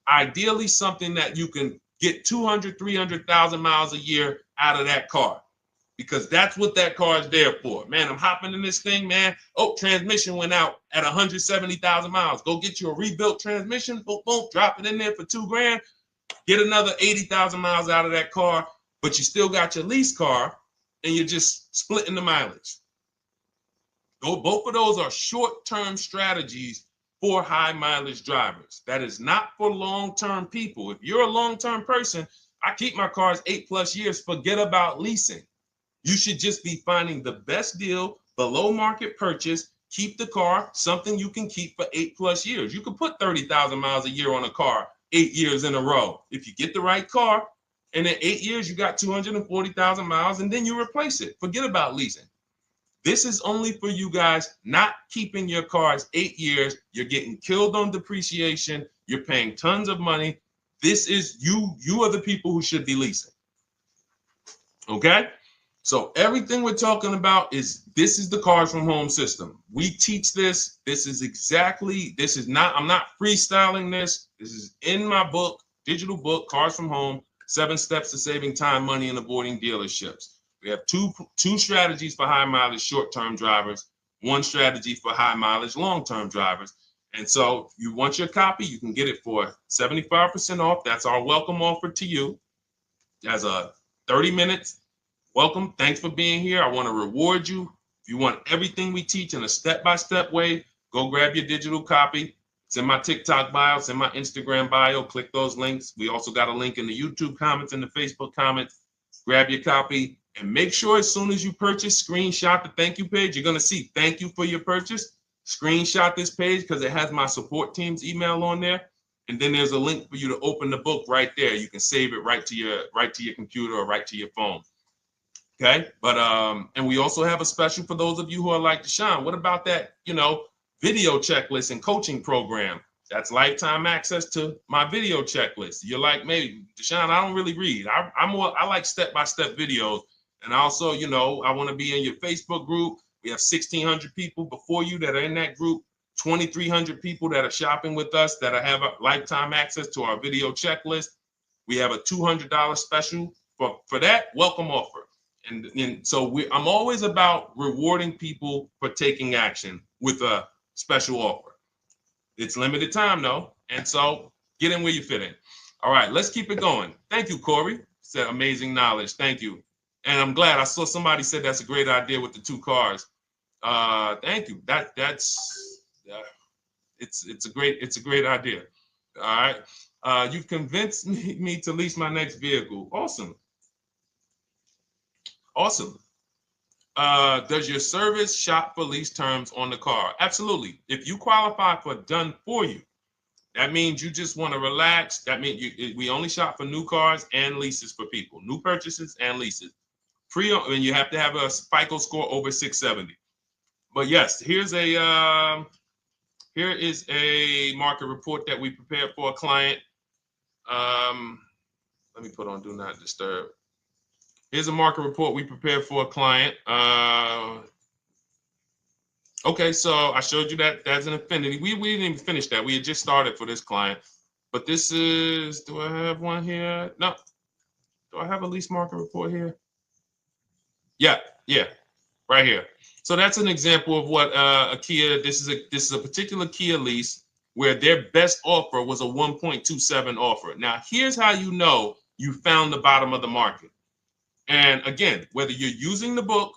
Ideally, something that you can get 200, 300,000 miles a year out of that car, because that's what that car is there for. Man, I'm hopping in this thing, man. Oh, transmission went out at 170,000 miles. Go get you a rebuilt transmission. Boom, boom, drop it in there for $2,000. Get another 80,000 miles out of that car, but you still got your lease car, and you're just splitting the mileage. Both of those are short-term strategies for high mileage drivers. That is not for long-term people. If you're a long-term person, I keep my cars 8+ years. Forget about leasing. You should just be finding the best deal, below market purchase, keep the car, something you can keep for 8+ years. You can put 30,000 miles a year on a car 8 years in a row. If you get the right car, and in 8 years, you got 240,000 miles, and then you replace it. Forget about leasing. This is only for you guys not keeping your cars 8 years. You're getting killed on depreciation. You're paying tons of money. This is you. You are the people who should be leasing. Okay? So everything we're talking about this is the Cars from Home system. We teach this. I'm not freestyling this. This is in my book, digital book, Cars from Home, 7 Steps to Saving Time, Money, and Avoiding Dealerships. We have two strategies for high mileage short-term drivers, 1 strategy for high mileage long-term drivers. And so if you want your copy, you can get it for 75% off. That's our welcome offer to you as a 30 minutes welcome. Thanks for being here. I want to reward you. If you want everything we teach in a step-by-step way, go grab your digital copy. It's in my TikTok bio. It's in my Instagram bio. Click those links. We also got a link in the YouTube comments and the Facebook comments. Grab your copy. And make sure as soon as you purchase, screenshot the thank you page. You're going to see thank you for your purchase. Screenshot this page because it has my support team's email on there. And then there's a link for you to open the book right there. You can save it right to your computer or right to your phone. Okay, but and we also have a special for those of you who are like Deshone. What about that, video checklist and coaching program? That's lifetime access to my video checklist. You're like, maybe Deshone, I don't really read. I like step-by-step videos. And also, I want to be in your Facebook group. We have 1,600 people before you that are in that group, 2,300 people that are shopping with us that have a lifetime access to our video checklist. We have a $200 special for that welcome offer. And so I'm always about rewarding people for taking action with a special offer. It's limited time though, and so get in where you fit in. All right, let's keep it going. Thank you, Corey. Said amazing knowledge. Thank you, and I'm glad I saw somebody said that's a great idea with the 2 cars. Thank you. It's a great idea. All right, you've convinced me to lease my next vehicle. Awesome. Awesome. Does your service shop for lease terms on the car? Absolutely. If you qualify for done for you, that means you just want to relax. That means we only shop for new cars and leases for people, new purchases and leases. And you have to have a FICO score over 670. But yes, here is a market report that we prepared for a client. Let me put on do not disturb. Here's a market report we prepared for a client. Okay, so I showed you that that's an Infinity. We didn't even finish that. We had just started for this client. But this is, do I have one here? No. Do I have a lease market report here? Yeah, right here. So that's an example of what a Kia, this is a particular Kia lease where their best offer was a 1.27 offer. Now, here's how you know you found the bottom of the market. And again, whether you're using the book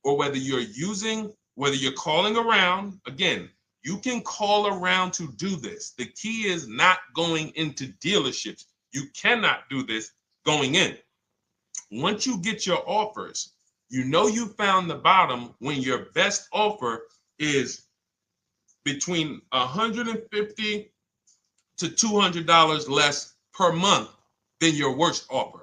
or whether you're calling around, again, you can call around to do this. The key is not going into dealerships. You cannot do this going in. Once you get your offers, you know you found the bottom when your best offer is between $150 to $200 less per month than your worst offer.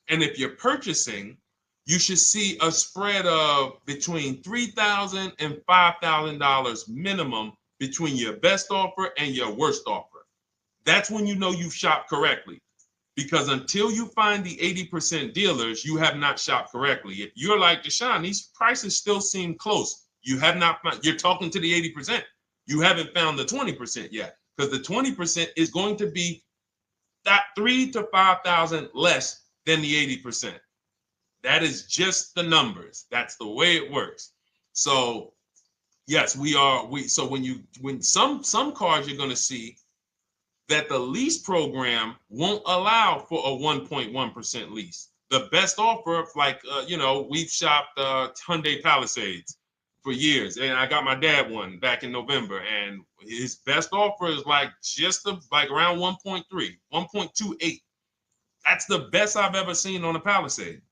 And if you're purchasing, you should see a spread of between $3,000 and $5,000 minimum between your best offer and your worst offer. That's when you know you've shopped correctly. Because until you find the 80% dealers, you have not shopped correctly. If you're like Deshone, these prices still seem close. You have not found, you're talking to the 80%. You haven't found the 20% yet. Because the 20% is going to be that 3,000 to 5,000 less than the 80%. That is just the numbers. That's the way it works. So yes, so when some cars you're going to see that the lease program won't allow for a 1.1% lease. The best offer, we've shopped Hyundai Palisades for years, and I got my dad one back in November, and his best offer is around 1.3, 1.28. That's the best I've ever seen on a Palisade.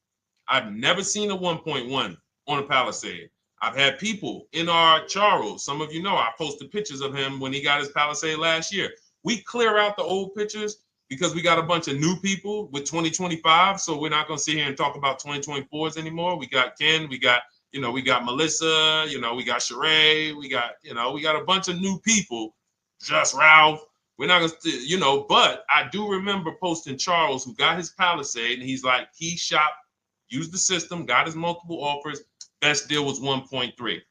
I've never seen a 1.1 on a Palisade. I've had people in our Charles, some of you know, I posted pictures of him when he got his Palisade last year. We clear out the old pictures because we got a bunch of new people with 2025. So we're not going to sit here and talk about 2024s anymore. We got Ken, we got Melissa, we got Sheree, we got a bunch of new people, just Ralph. We're not going to, but I do remember posting Charles who got his Palisade and he's like, he shopped, used the system, got his multiple offers. Best deal was 1.3.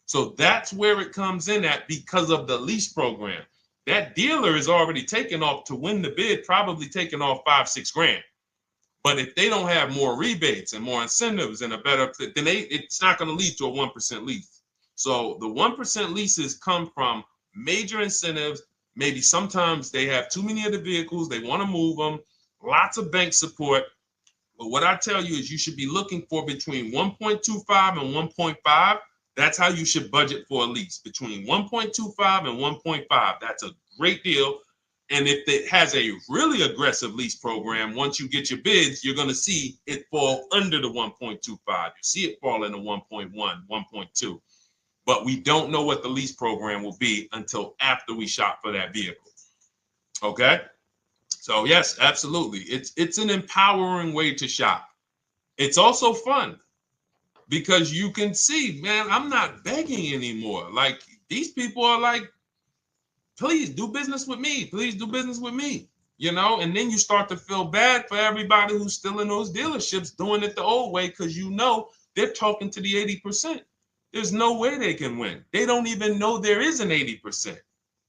So that's where it comes in at because of the lease program. That dealer is already taken off to win the bid, probably taking off $5-6 grand. But if they don't have more rebates and more incentives and then it's not going to lead to a 1% lease. So the 1% leases come from major incentives. Maybe sometimes they have too many of the vehicles. They want to move them. Lots of bank support. But what I tell you is you should be looking for between 1.25 and 1.5. That's how you should budget for a lease, between 1.25 and 1.5. That's a great deal. And if it has a really aggressive lease program, once you get your bids, you're going to see it fall under the 1.25. You see it fall into 1.1, 1.2. But we don't know what the lease program will be until after we shop for that vehicle. Okay? So yes, absolutely. It's an empowering way to shop. It's also fun because you can see, man, I'm not begging anymore. Like, these people are like, please do business with me. Please do business with me. You know, and then you start to feel bad for everybody who's still in those dealerships doing it the old way, because you know they're talking to the 80%. There's no way they can win. They don't even know there is an 80%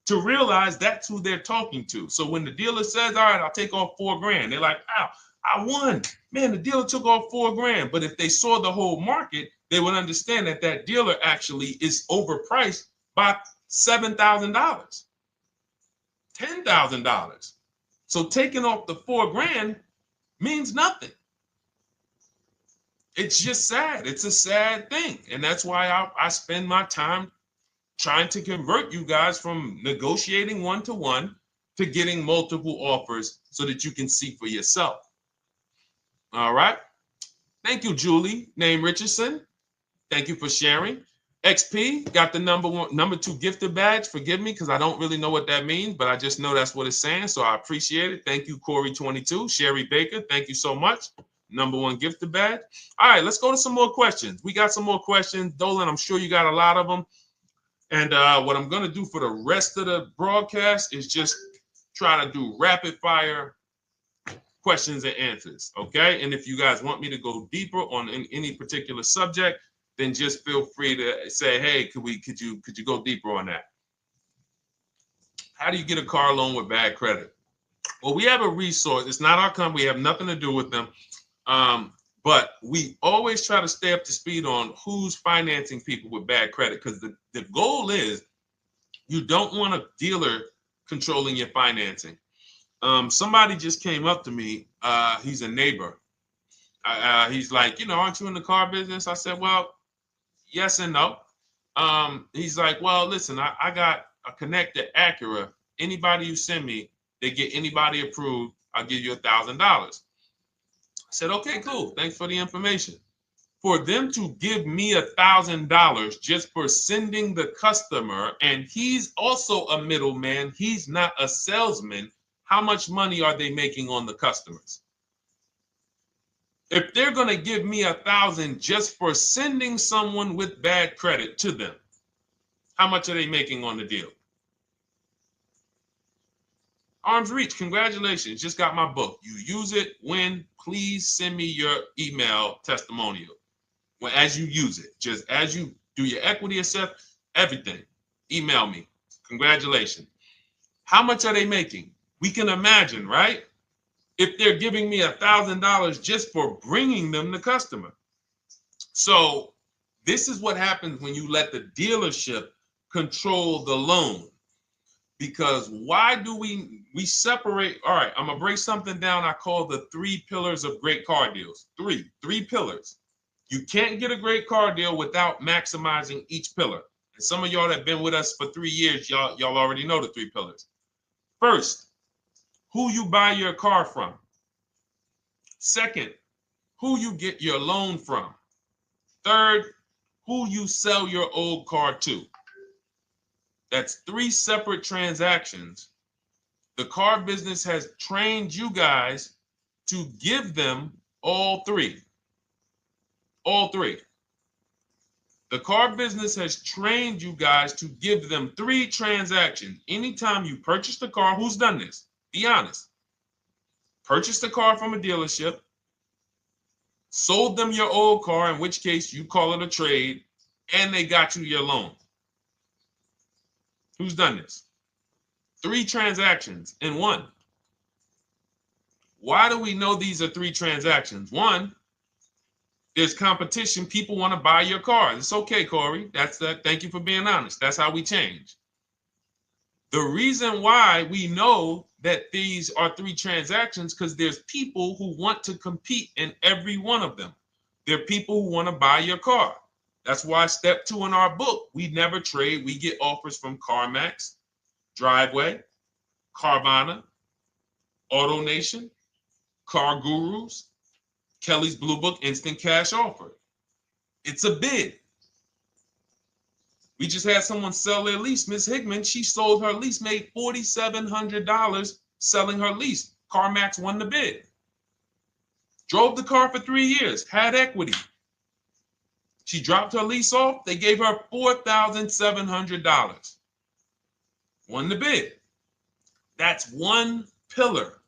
to realize that's who they're talking to. So when the dealer says, all right, I'll take off $4,000, they're like, ow, I won. Man, the dealer took off $4,000. But if they saw the whole market, they would understand that that dealer actually is overpriced by $7,000, $10,000. So taking off the $4,000 means nothing. It's just sad. It's a sad thing. And that's why I spend my time trying to convert you guys from negotiating one-to-one to getting multiple offers so that you can see for yourself. All right. Thank you, Julie, name Richardson. Thank you for sharing. XP got the number 2 gifted badge. Forgive me because I don't really know what that means, but I just know that's what it's saying. So I appreciate it. Thank you, Corey22. Sherry Baker, thank you so much. Number 1 gifted badge. All right, let's go to some more questions. We got some more questions. Dolan, I'm sure you got a lot of them. And what I'm going to do for the rest of the broadcast is just try to do rapid fire questions and answers. Okay. And if you guys want me to go deeper on any particular subject, then just feel free to say, hey, could you go deeper on that? How do you get a car loan with bad credit? Well, we have a resource. It's not our company. We have nothing to do with them. But we always try to stay up to speed on who's financing people with bad credit, because the goal is you don't want a dealer controlling your financing. Somebody just came up to me. He's a neighbor. He's like, aren't you in the car business? I said, well, yes and no. He's like, well, listen, I got a connected Acura. Anybody you send me, they get anybody approved, I'll give you $1,000. I said, okay, cool. Thanks for the information. For them to give me $1,000 just for sending the customer, and he's also a middleman, he's not a salesman, how much money are they making on the customers? If they're going to give me $1,000 just for sending someone with bad credit to them, how much are they making on the deal? Arms Reach, congratulations. Just got my book. You use it when, please send me your email testimonial. Well, as you use it, just as you do your equity assessment, everything, email me. Congratulations. How much are they making? We can imagine, right? If they're giving me $1,000 just for bringing them the customer. So this is what happens when you let the dealership control the loan. Because why do we separate? All right, I'm going to break something down I call the 3 pillars of great car deals. Three pillars. You can't get a great car deal without maximizing each pillar. And some of y'all that have been with us for 3 years, y'all already know the 3 pillars. First, who you buy your car from. Second, who you get your loan from. Third, who you sell your old car to. That's 3 separate transactions. The car business has trained you guys to give them all 3. All 3. The car business has trained you guys to give them 3 transactions. Anytime you purchase the car, who's done this? Be honest. Purchase the car from a dealership, sold them your old car, in which case you call it a trade, and they got you your loan. Who's done this? 3 transactions in one. Why do we know these are 3 transactions? One, there's competition. People want to buy your car. It's okay, Corey. That's that. Thank you for being honest. That's how we change. The reason why we know that these are 3 transactions, because there's people who want to compete in every one of them. There are people who want to buy your car. That's why step 2 in our book, we never trade. We get offers from CarMax, Driveway, Carvana, AutoNation, Car Gurus, Kelly's Blue Book Instant Cash Offer. It's a bid. We just had someone sell their lease. Miss Hickman, she sold her lease, made $4,700 selling her lease. CarMax won the bid. Drove the car for 3 years, had equity. She dropped her lease off. They gave her $4,700. Won the bid. That's one pillar.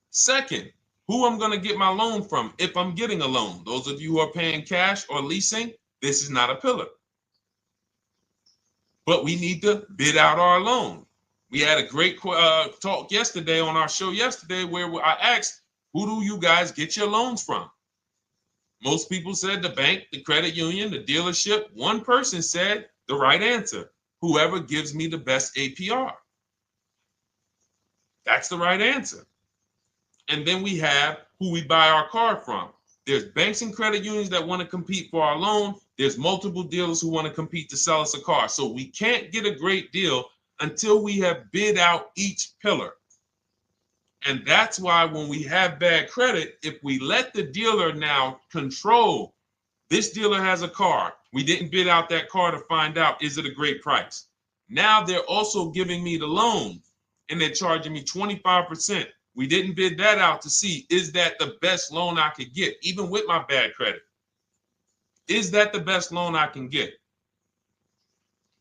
Second, who I'm going to get my loan from if I'm getting a loan. Those of you who are paying cash or leasing, this is not a pillar. But we need to bid out our loan. We had a great talk yesterday on our show yesterday where I asked, who do you guys get your loans from? Most people said the bank, the credit union, the dealership. One person said the right answer, whoever gives me the best APR. That's the right answer. And then we have who we buy our car from. There's banks and credit unions that want to compete for our loan. There's multiple dealers who want to compete to sell us a car. So we can't get a great deal until we have bid out each pillar. And that's why when we have bad credit, if we let the dealer now control, this dealer has a car. We didn't bid out that car to find out, is it a great price? Now they're also giving me the loan and they're charging me 25%. We didn't bid that out to see, is that the best loan I could get, even with my bad credit? Is that the best loan I can get?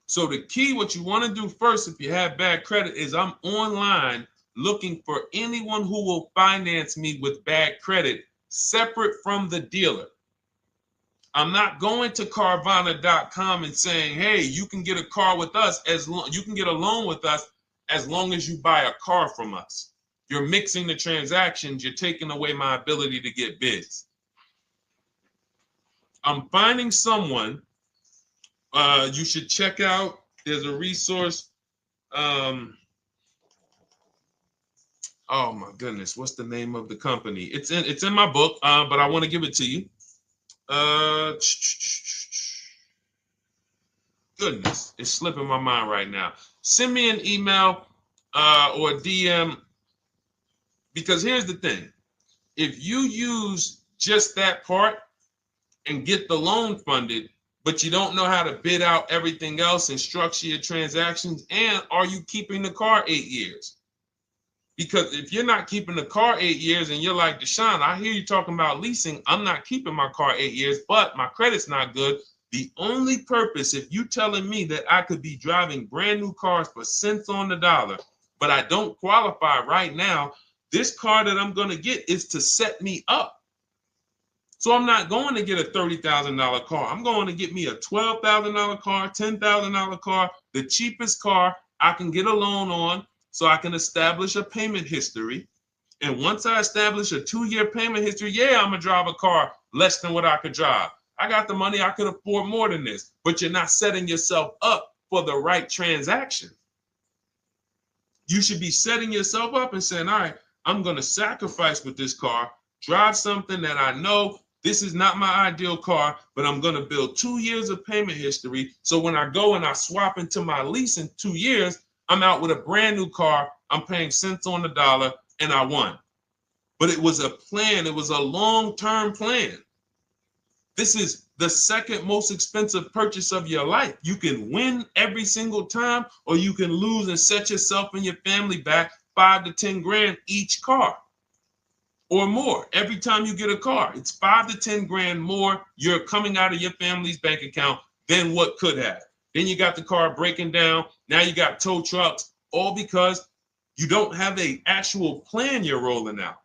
So the key, what you want to do first if you have bad credit is I'm online looking for anyone who will finance me with bad credit separate from the dealer. I'm not going to Carvana.com and saying, hey, you can get a car with us you can get a loan with us as long as you buy a car from us. You're mixing the transactions. You're taking away my ability to get bids. I'm finding someone you should check out. There's a resource. Oh my goodness, what's the name of the company? It's in my book, but I want to give it to you. Goodness, it's slipping my mind right now. Send me an email or a DM. Because here's the thing, if you use just that part and get the loan funded, but you don't know how to bid out everything else and structure your transactions, and are you keeping the car 8 years? Because if you're not keeping the car 8 years and you're like, Deshone, I hear you talking about leasing, I'm not keeping my car 8 years, but my credit's not good. The only purpose, if you telling me that I could be driving brand new cars for cents on the dollar, but I don't qualify right now, this car that I'm going to get is to set me up. So I'm not going to get a $30,000 car. I'm going to get me a $12,000 car, $10,000 car, the cheapest car I can get a loan on so I can establish a payment history. And once I establish a 2-year payment history, yeah, I'm going to drive a car less than what I could drive. I got the money. I could afford more than this. But you're not setting yourself up for the right transaction. You should be setting yourself up and saying, all right, I'm going to sacrifice with this car, drive something that I know this is not my ideal car, but I'm going to build 2 years of payment history. So when I go and I swap into my lease in 2 years, I'm out with a brand new car. I'm paying cents on the dollar and I won. But it was a plan. It was a long-term plan. This is the second most expensive purchase of your life. You can win every single time, or you can lose and set yourself and your family back 5 to 10 grand each car or more. Every time you get a car, it's 5 to 10 grand more you're coming out of your family's bank account than what could have. Then you got the car breaking down. Now you got tow trucks, all because you don't have an actual plan you're rolling out.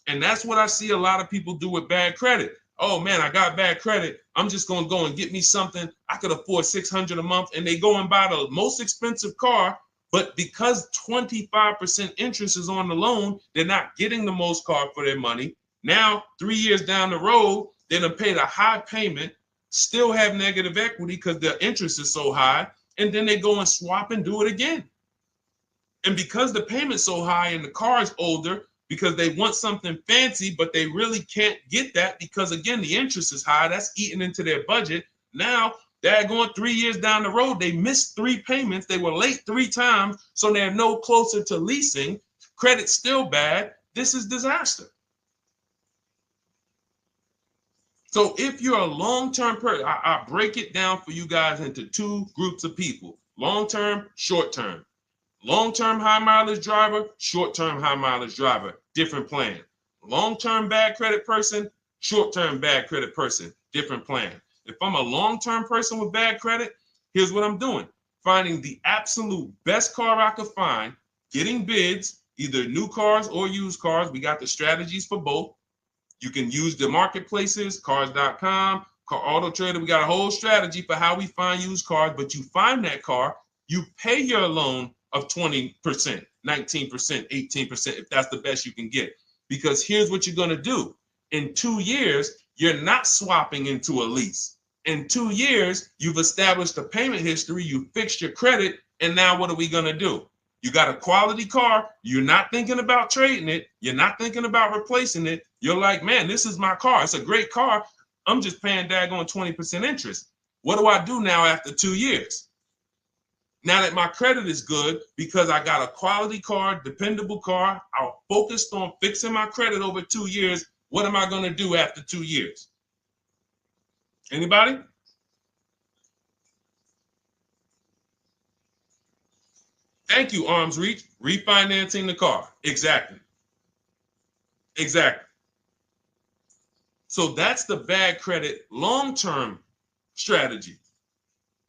And that's what I see a lot of people do with bad credit. Oh man, I got bad credit. I'm just going to go and get me something. I could afford $600 a month. And they go and buy the most expensive car. But because 25% interest is on the loan, they're not getting the most car for their money. Now, 3 years down the road, they're going to pay the high payment, still have negative equity because the interest is so high. And then they go and swap and do it again. And because the payment's so high and the car is older, because they want something fancy, but they really can't get that because, again, the interest is high. That's eating into their budget. Now they're going 3 years down the road. They missed 3 payments. They were late 3 times, so they're no closer to leasing. Credit's still bad. This is disaster. So if you're a long-term person, I break it down for you guys into 2 groups of people, long-term, short-term. Long-term high mileage driver, short-term high mileage driver, different plan. Long-term bad credit person, short-term bad credit person, different plan. If I'm a long-term person with bad credit, here's what I'm doing. Finding the absolute best car I could find, getting bids, either new cars or used cars. We got the strategies for both. You can use the marketplaces, cars.com, Car Auto Trader. We got a whole strategy for how we find used cars, but you find that car, you pay your loan of 20%, 19%, 18%, if that's the best you can get. Because here's what you're going to do. In 2 years, you're not swapping into a lease. In 2 years, you've established a payment history, you fixed your credit, and now what are we going to do? You got a quality car. You're not thinking about trading it. You're not thinking about replacing it. You're like, man, this is my car. It's a great car. I'm just paying daggone 20% interest. What do I do now after 2 years? Now that my credit is good because I got a quality car, dependable car, I focused on fixing my credit over 2 years. What am I going to do after 2 years? Anybody? Thank you, Arms Reach. Refinancing the car. Exactly. Exactly. So that's the bad credit long-term strategy.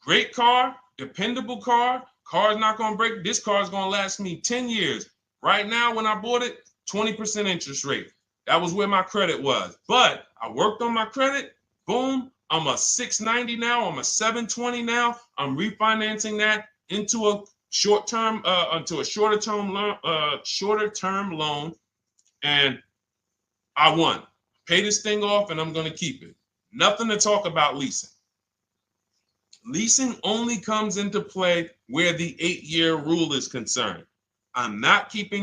Great car, dependable car, car's not going to break. This car is going to last me 10 years. Right now, when I bought it, 20% interest rate. That was where my credit was. But I worked on my credit. Boom. I'm a 690 now. I'm a 720 now. I'm refinancing that into a short-term, shorter term loan, and I won. Pay this thing off, and I'm going to keep it. Nothing to talk about leasing. Leasing only comes into play where the 8-year rule is concerned. I'm not keeping the